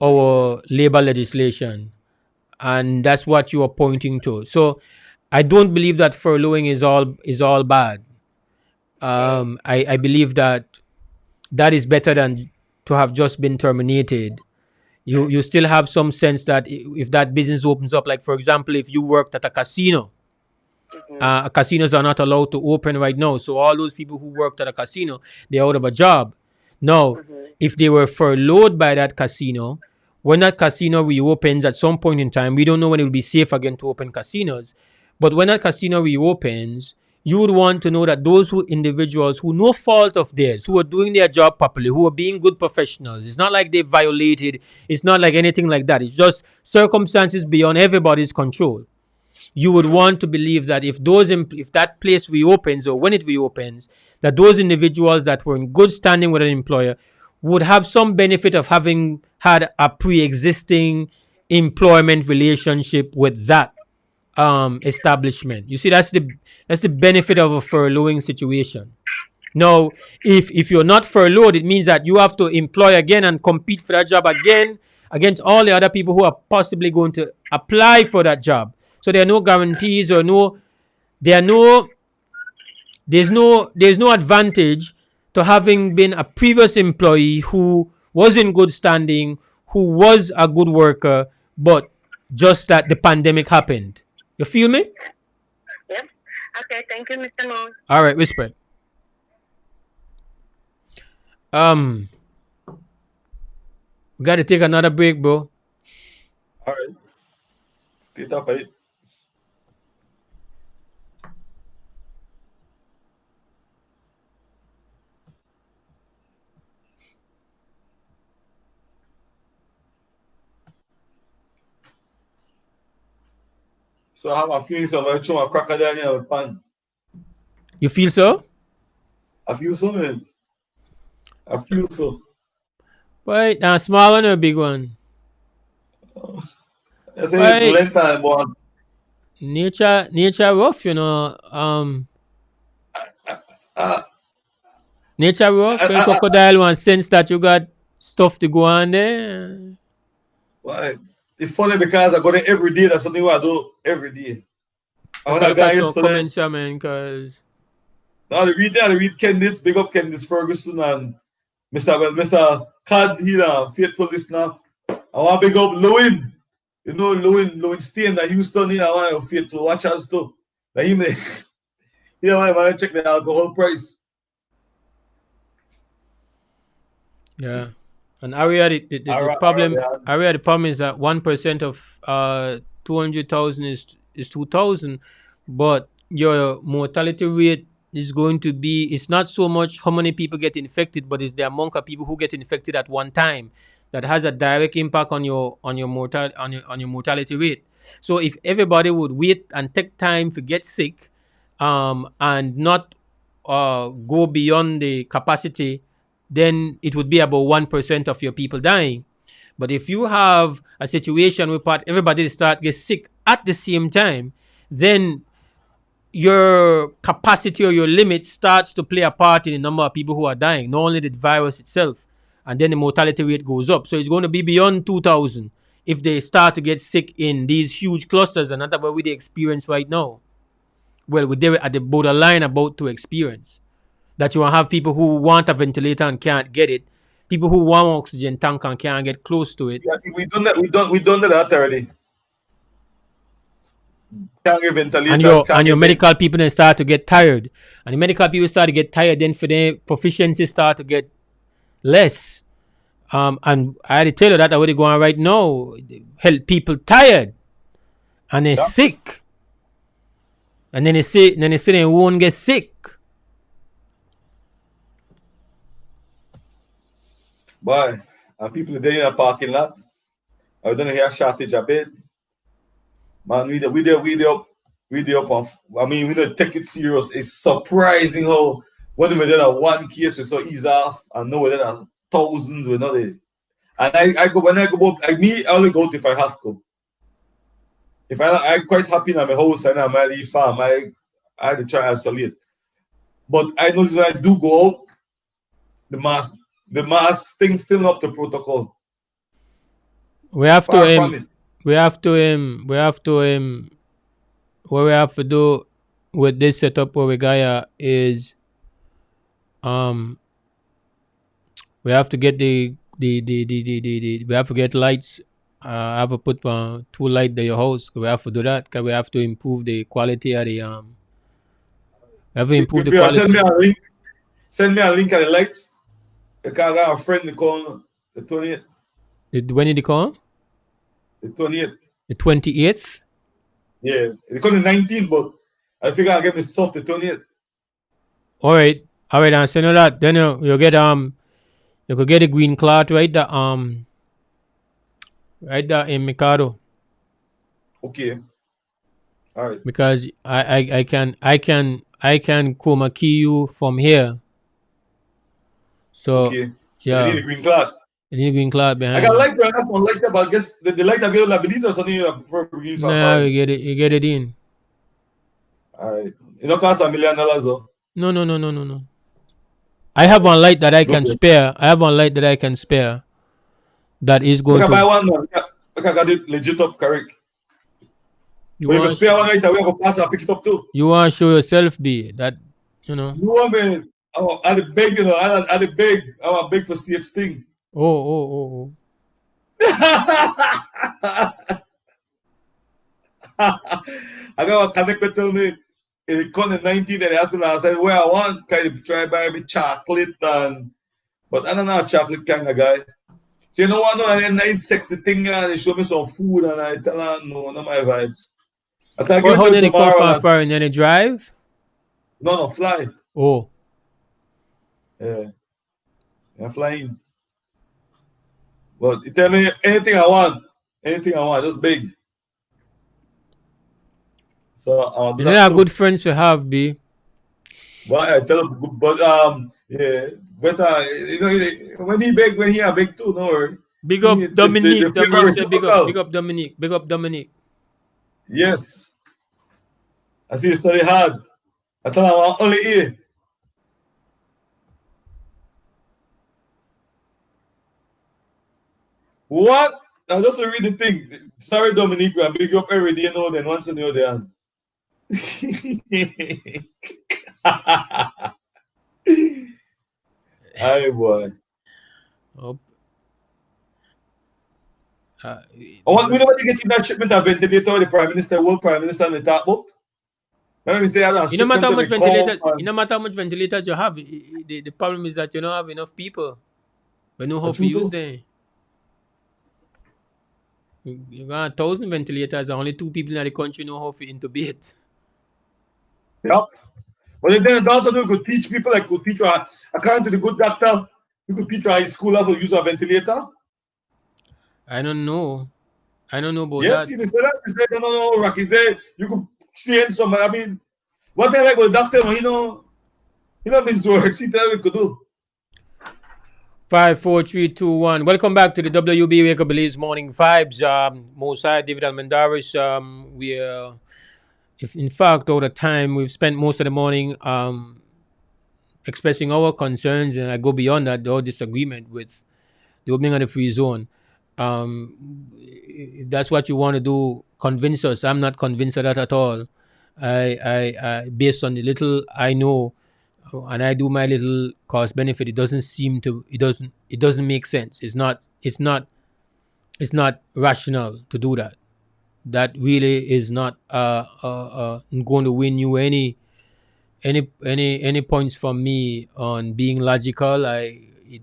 our labor legislation. And that's what you are pointing to. So I don't believe that furloughing is all bad. I believe that that is better than to have just been terminated. You still have some sense that if that business opens up, like for example, if you worked at a casino, casinos are not allowed to open right now. So all those people who worked at a casino, they're out of a job. Now, if they were furloughed by that casino, when that casino reopens at some point in time, we don't know when it will be safe again to open casinos. But when that casino reopens, you would want to know that those individuals who no fault of theirs, who are doing their job properly, who are being good professionals, it's not like they violated, it's not like anything like that. It's just circumstances beyond everybody's control. You would want to believe that if that place reopens or when it reopens, that those individuals that were in good standing with an employer would have some benefit of having had a pre-existing employment relationship with that establishment. You see, that's the benefit of a furloughing situation. Now, if you're not furloughed, it means that you have to employ again and compete for that job again against all the other people who are possibly going to apply for that job. So there are no guarantees or there are no there's no advantage to having been a previous employee who was in good standing, who was a good worker, but just that the pandemic happened. You feel me? Yep. Okay, thank you, Mr. Moon. All right, respect. Um, we got to take another break, bro. All right. Straight up, right? So I have a feeling so I throw a crocodile in a pan. You feel so? I feel so, man. I feel so. Right, a small one or a big one? I say it Right, length and but nature rough, you know. uh, Nature rough. When crocodile want sense that you got stuff to go on there. why? It's funny because I go there every day. That's something what I do every day. And Look when I at got catch some yesterday, comments here, man, cause now I read Candice, big up Candice Ferguson and Mr. Cad here, faithful listener. I want to big up Lewin. You know Lewin Stain that Houston here. I want to faithful watchers too. That he may you know I want to check the alcohol price. yeah. And area the problem area the problem is that 1% of 200,000 is 2,000, but your mortality rate is going to be, it's not so much how many people get infected, but it's the amount of people who get infected at one time that has a direct impact on your mortality rate. So if everybody would wait and take time to get sick, and not go beyond the capacity, then it would be about 1% of your people dying. But if you have a situation where everybody start get sick at the same time, then your capacity or your limit starts to play a part in the number of people who are dying, not only the virus itself. And then the mortality rate goes up. So it's going to be beyond 2,000 if they start to get sick in these huge clusters, and not what we experience right now. Well, we're at the borderline about to experience. That you will have people who want a ventilator and can't get it, people who want oxygen tank and can't get close to it. Yeah, we done that already. Can't get And ventilators, your can't and your get bed. medical people then start to get tired. And the medical people start to get tired, then for their proficiency start to get less. And I had to tell you that already going on right now. Help people tired and they're Yeah. sick. And then they say they won't get sick. Boy, and people there in the parking lot. I don't hear shortage of bed. Man, we there up on, I mean, we don't take it serious. It's surprising how when we did a one case we so ease off and now we did a thousands we're not there. And I go when I go out, like me, I only go out if I have to. If I'm quite happy in my house and I'm at the farm, I had to try isolate. But I notice when I do go out, the mask thing still up to protocol. We have to Far from it. we have to we have to what we have to do with this setup where we got is um we have to get the we have to get lights. I have to put two light at your house. We have to do that because we have to improve the quality of the we have to improve the If you quality. send me a link of the lights. Because I have a friend called the 28th. When did it come? The 28th. The 28th. Yeah, they call it 19th, but I figure I'll get my stuff the 20th. All right, and send you that. Then you get you could get a green cloth right there in Mikado. Okay. All right. Because I can chroma key you from here. So Okay. You yeah, need a green cloth. you need a green cloth I behind got you. light, but I got one light, but I guess the light available at Belize or something, you prefer green cloth Nah, fine. you get it in. All right. It don't cost $1 million, though. No. I have one light that I can Okay. spare. I have one light that I can spare. That is We going can buy to. one, man. We can get it legit up, correct. You But if you want spare one right away, I can pass and pick it up too. you want to show yourself, be that you know. You want me? I the big, I the big. I want big for state thing. Oh. I got a connect tell me it come in 19 and they asked me last time where I want kind of try buy me chocolate and but I don't know a chocolate kind of guy. So you know what no a nice sexy thing and they show me some food and I tell her no, not my vibes. I tell her give Well, it how to you did it come tomorrow from and far and then it drive? no fly. Oh, Yeah. I'm flying. But you tell me anything I want. Anything I want, just big. So I'll do they're that not too. good friends to have, be. Well, I tell him, but yeah, but when he big, when he a big too, no worry. Big He, up the Dominique. flavor Dominique said big up. reciprocal. Big up Dominique. Big up Dominique. Yes, I see you study hard. I tell him I want only A. What? I'm just to read the thing. Sorry, Dominique, I big up every day, no, then once in the other hand. Aye, boy. Oh, I want we nobody get that shipment of ventilator, the Prime Minister, World Prime Minister, and the top up. Let me say that it no matter shipment how to much the com. ventilators. It no matter how much ventilators you have. The problem is that you don't have enough people. We know how That's to true use too. them. You got 1,000 ventilators, and only 2 people in the country know how to intubate. Yep. But then also you could teach people like could teach you according to the good doctor, you could teach you high school how to use a ventilator. I don't know. I don't know about Yes, that. he said that. He said, no, Rocky said you could train somebody. I mean, what they like with the doctor, he know means words. He tell you could do. 5, 4, 3, 2, 1. Welcome back to the WB Wake Up Belize Morning Vibes. Mosai, David Almendaris. We if in fact all the time we've spent most of the morning expressing our concerns, and I go beyond that, our disagreement with the opening of the free zone. If that's what you want to do, convince us. I'm not convinced of that at all. I based on the little I know, and I do my little cost benefit. It doesn't seem to. It doesn't make sense. It's not rational to do that. That really is not going to win you any points from me on being logical. It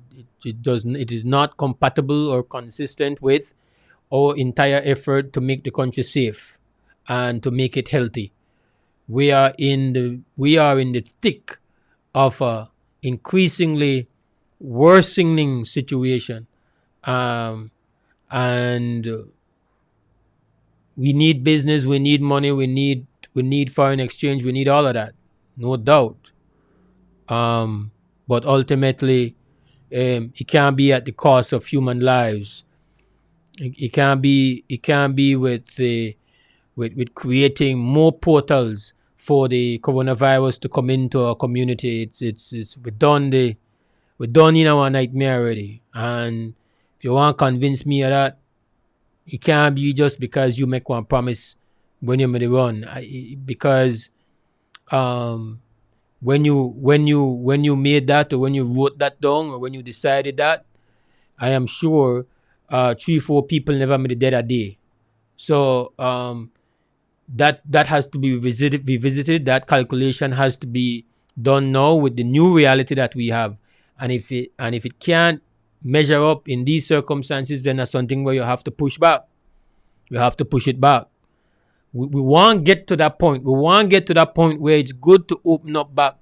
doesn't. It is not compatible or consistent with our entire effort to make the country safe and to make it healthy. We are in the thick of a increasingly worsening situation, and we need business, we need money, we need foreign exchange, we need all of that, no doubt. But ultimately, it can't be at the cost of human lives. It can't be. It can't be with the with creating more portals for the coronavirus to come into our community. It's we're done in our nightmare already. And if you want to convince me of that, it can't be just because you make one promise when you made run. Because um, when you made that, or when you wrote that down, or when you decided that, I am sure 3 4 people never made it dead a day. So that has to be revisited. That calculation has to be done now with the new reality that we have. And if it can't measure up in these circumstances, then that's something where you have to push back. You have to push it back. We want to get to that point. We want to get to that point where it's good to open up back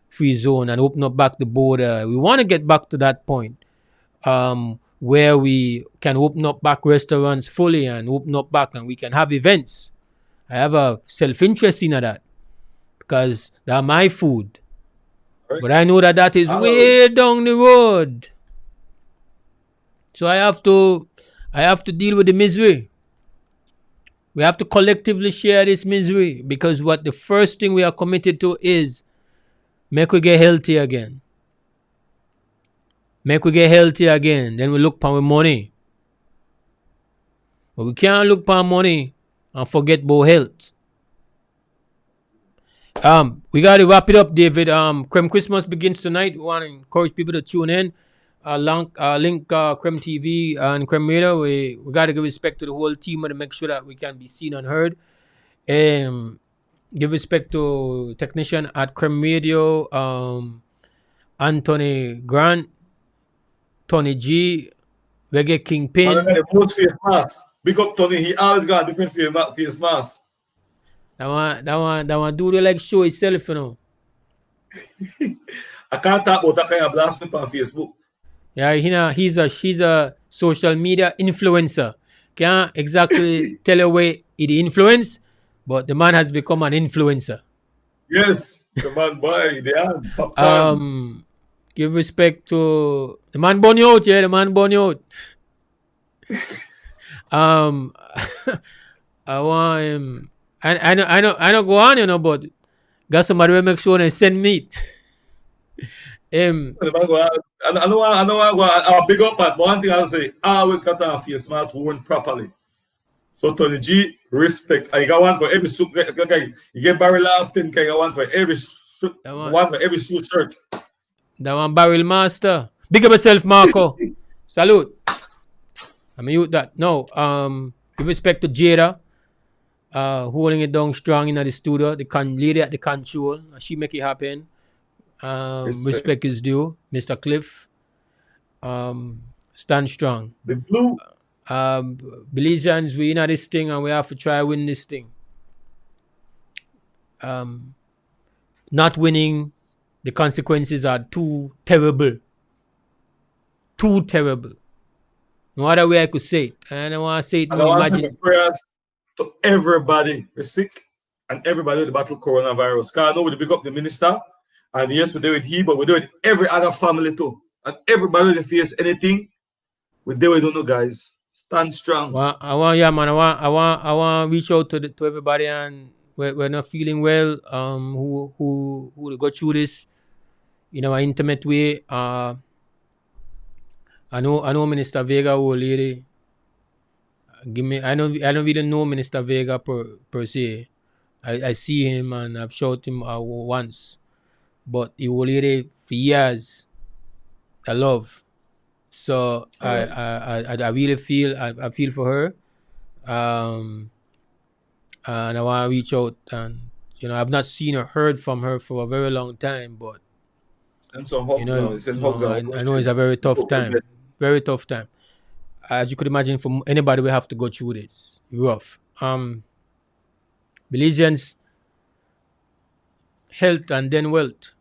free zone and open up back the border. We want to get back to that point where we can open up back restaurants fully and open up back, and we can have events. I have a self-interest in that because they're my food. Right? But I know that is Hallelujah. way down the road. So I have to deal with the misery. We have to collectively share this misery, because what the first thing we are committed to is make we get healthy again. Make we get healthy again. Then we look for money. But we can't look for money and forget about health. We gotta wrap it up, David. Creme Christmas begins tonight. We want to encourage people to tune in. Link Creme TV and Creme Radio. We gotta give respect to the whole team to make sure that we can be seen and heard. Give respect to technician at Creme Radio, Anthony Grant, Tony G, Reggae And I got Kingpin. the most face mask. Big up Tony. He always got a different face mask. That one do like show itself, you know. I can't talk about that kind of blasphemy on Facebook. Yeah, he's a social media influencer. Can't exactly tell you where he influence, but the man has become an influencer. Yes, the man boy, they are popcorn. Give respect to the man born you out, yeah, the man born you out. Um, I want him. I know go on, but got somebody will make sure they send meat. The man go, I'll big up, but one thing I'll say, I always got a face mask worn properly. So Tony G, respect. I got one for every suit. You get barrel often, I got one for every one for every suit shirt. That one barrel master. Big up yourself, Marco. Salute. I mean, you that. No, with respect to Jada, holding it down strong in the studio, the lady at the control, she make it happen. Respect is due, Mr. Cliff. Stand strong. The blue. Belizeans, we in this thing and we have to try win this thing. Not winning, the consequences are too terrible. Too terrible. No other way I could say it. And I want to say it. And I want to give prayers to everybody who's sick and everybody with the battle coronavirus. Because I know we big up the minister. And yes, we do it here, but we do it every other family too. And everybody that face anything, we do it, don't know, guys. Stand strong. I want to reach out to everybody, and we're not feeling well. Who go through this in our intimate way. I know Minister Vega, old lady. I don't really know Minister Vega per se. I see him and I've shot him once, but he old lady for years. I love. So I really feel I feel for her, and I want to reach out, and I've not seen or heard from her for a very long time, but And some hugs I know it's a very tough time, very tough time. As you could imagine, for anybody, we have to go through this. Rough. Belizeans, health and then wealth.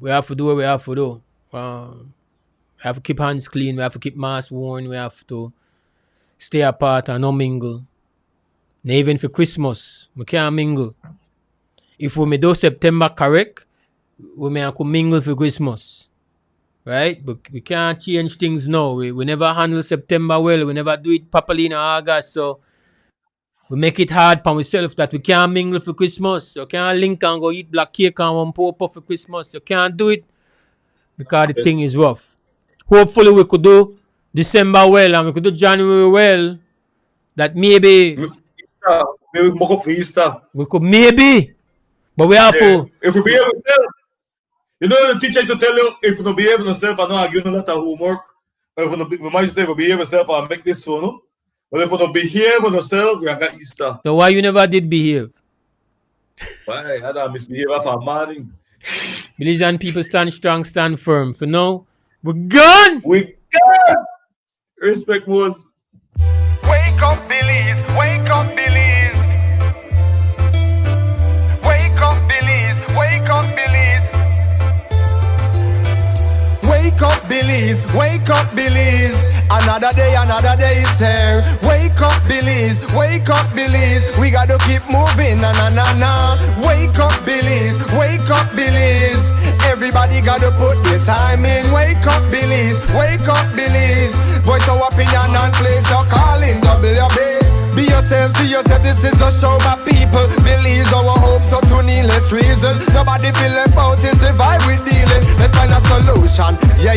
We have to do what we have to do. We have to keep hands clean. We have to keep masks worn. We have to stay apart and not mingle. And even for Christmas, we can't mingle. If we may do September correct, we may have to mingle for Christmas. Right? But we can't change things now. We never handle September well. We never do it properly in August. So we make it hard for ourselves that we can't mingle for Christmas. You can't link and go eat black cake and one pour for Christmas. You can't do it because the thing is rough. Hopefully we could do December well and we could do January well. That maybe Easter. Maybe we up for Easter. We could maybe, but we have to. If we behave ourselves, you know, the teacher used to tell you, if you don't behave yourself, I know I give you a lot of homework. Or if you don't, we might say, if you behave yourself, I'll make this for you. But if you don't behave on yourself, we got Easter. So why you never did behave? Why? I don't misbehave for morning. Belizean people stand strong, stand firm. For now, we're gone. We got respect was. Wake up, Belize. Wake up, Belize. Wake up, Belize. Wake up, Belize. Wake up, Belize. Wake up, Belize. Another day is here. Wake up, Belize. Wake up, Belize. We gotta keep moving. Na na na na. Wake up, Belize. Wake up, Belize. Everybody gotta put their time in. Wake up, Belize. Wake up, Belize. Voice our opinion and place your calling. WB. Be yourself, see yourself, this is a show, my people. Believe our hope, so to needless reason. Nobody feel left out, it's the vibe we're dealing. Let's find a solution, yeah.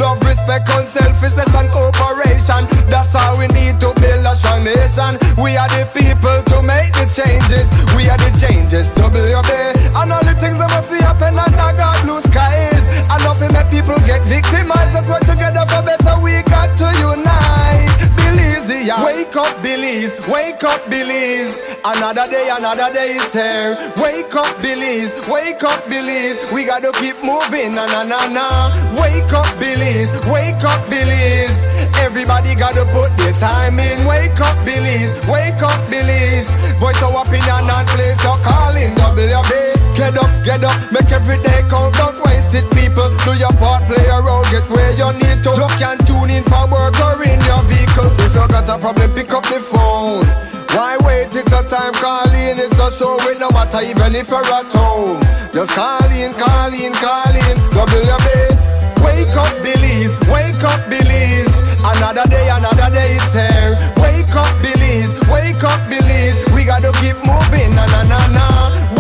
Love, respect, unselfishness and cooperation. That's how we need to build a strong nation. We are the people to make the changes. We are the changes, WB. And all the things that we feel happen and I got blue skies. And nothing make people get victimized. Let's work together for better, we got to unite. Belize, yeah. Wake up, Belize. Wake up, Belize. Another day is here. Wake up, Belize. Wake up, Belize. We gotta keep moving, na na na na. Wake up, Belize. Wake up, Belize. Everybody gotta put their time in. Wake up, Belize. Wake up, Belize. Voice our opinion and place your calling. WB. Get up, make every day count. Don't waste it, people. Do your part, play a role, get where you need to. Look and tune in from work or in your vehicle. If you got a problem, pick up the phone. Why wait? It's a time calling. It's a show with no matter even if you're at home. Just call in. WB. Wake up, Belize. Wake up, Belize. Another day is here. Wake up, Belize. Wake up, Belize. We gotta keep moving, na na na na.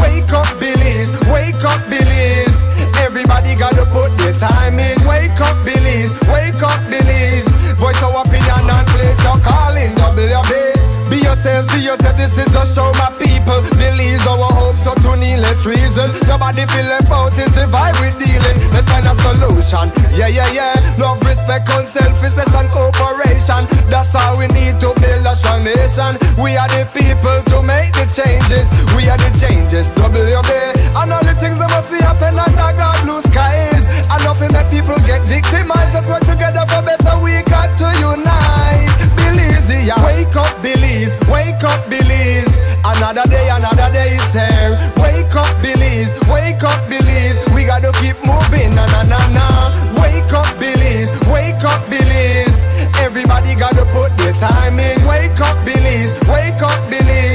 Wake up, Belize. Wake up, Belize. Everybody gotta put their time in. Wake up, Belize. Wake up, Belize. Voice our opinion and place your calling. WB. Be yourself, see yourself, this is a show, my people. Believe our hope, so to needless reason. Nobody feel left out, it's the vibe we're dealing. Let's find a solution, yeah. Love, respect, unselfishness and cooperation. That's how we need to build a strong nation. We are the people to make the changes. We are the changes, WB. And all the things that must happen and I got blue skies. And nothing make people get victimized. Let's work together for better, we got to unite. Belize, yeah. Wake up, Belize. Wake up, Belize. Another day is here. Wake up, Belize. Wake up, Belize. We gotta keep moving, na na na na. Wake up, Belize. Wake up, Belize. Everybody gotta put their time in. Wake up, Belize. Wake up, Belize.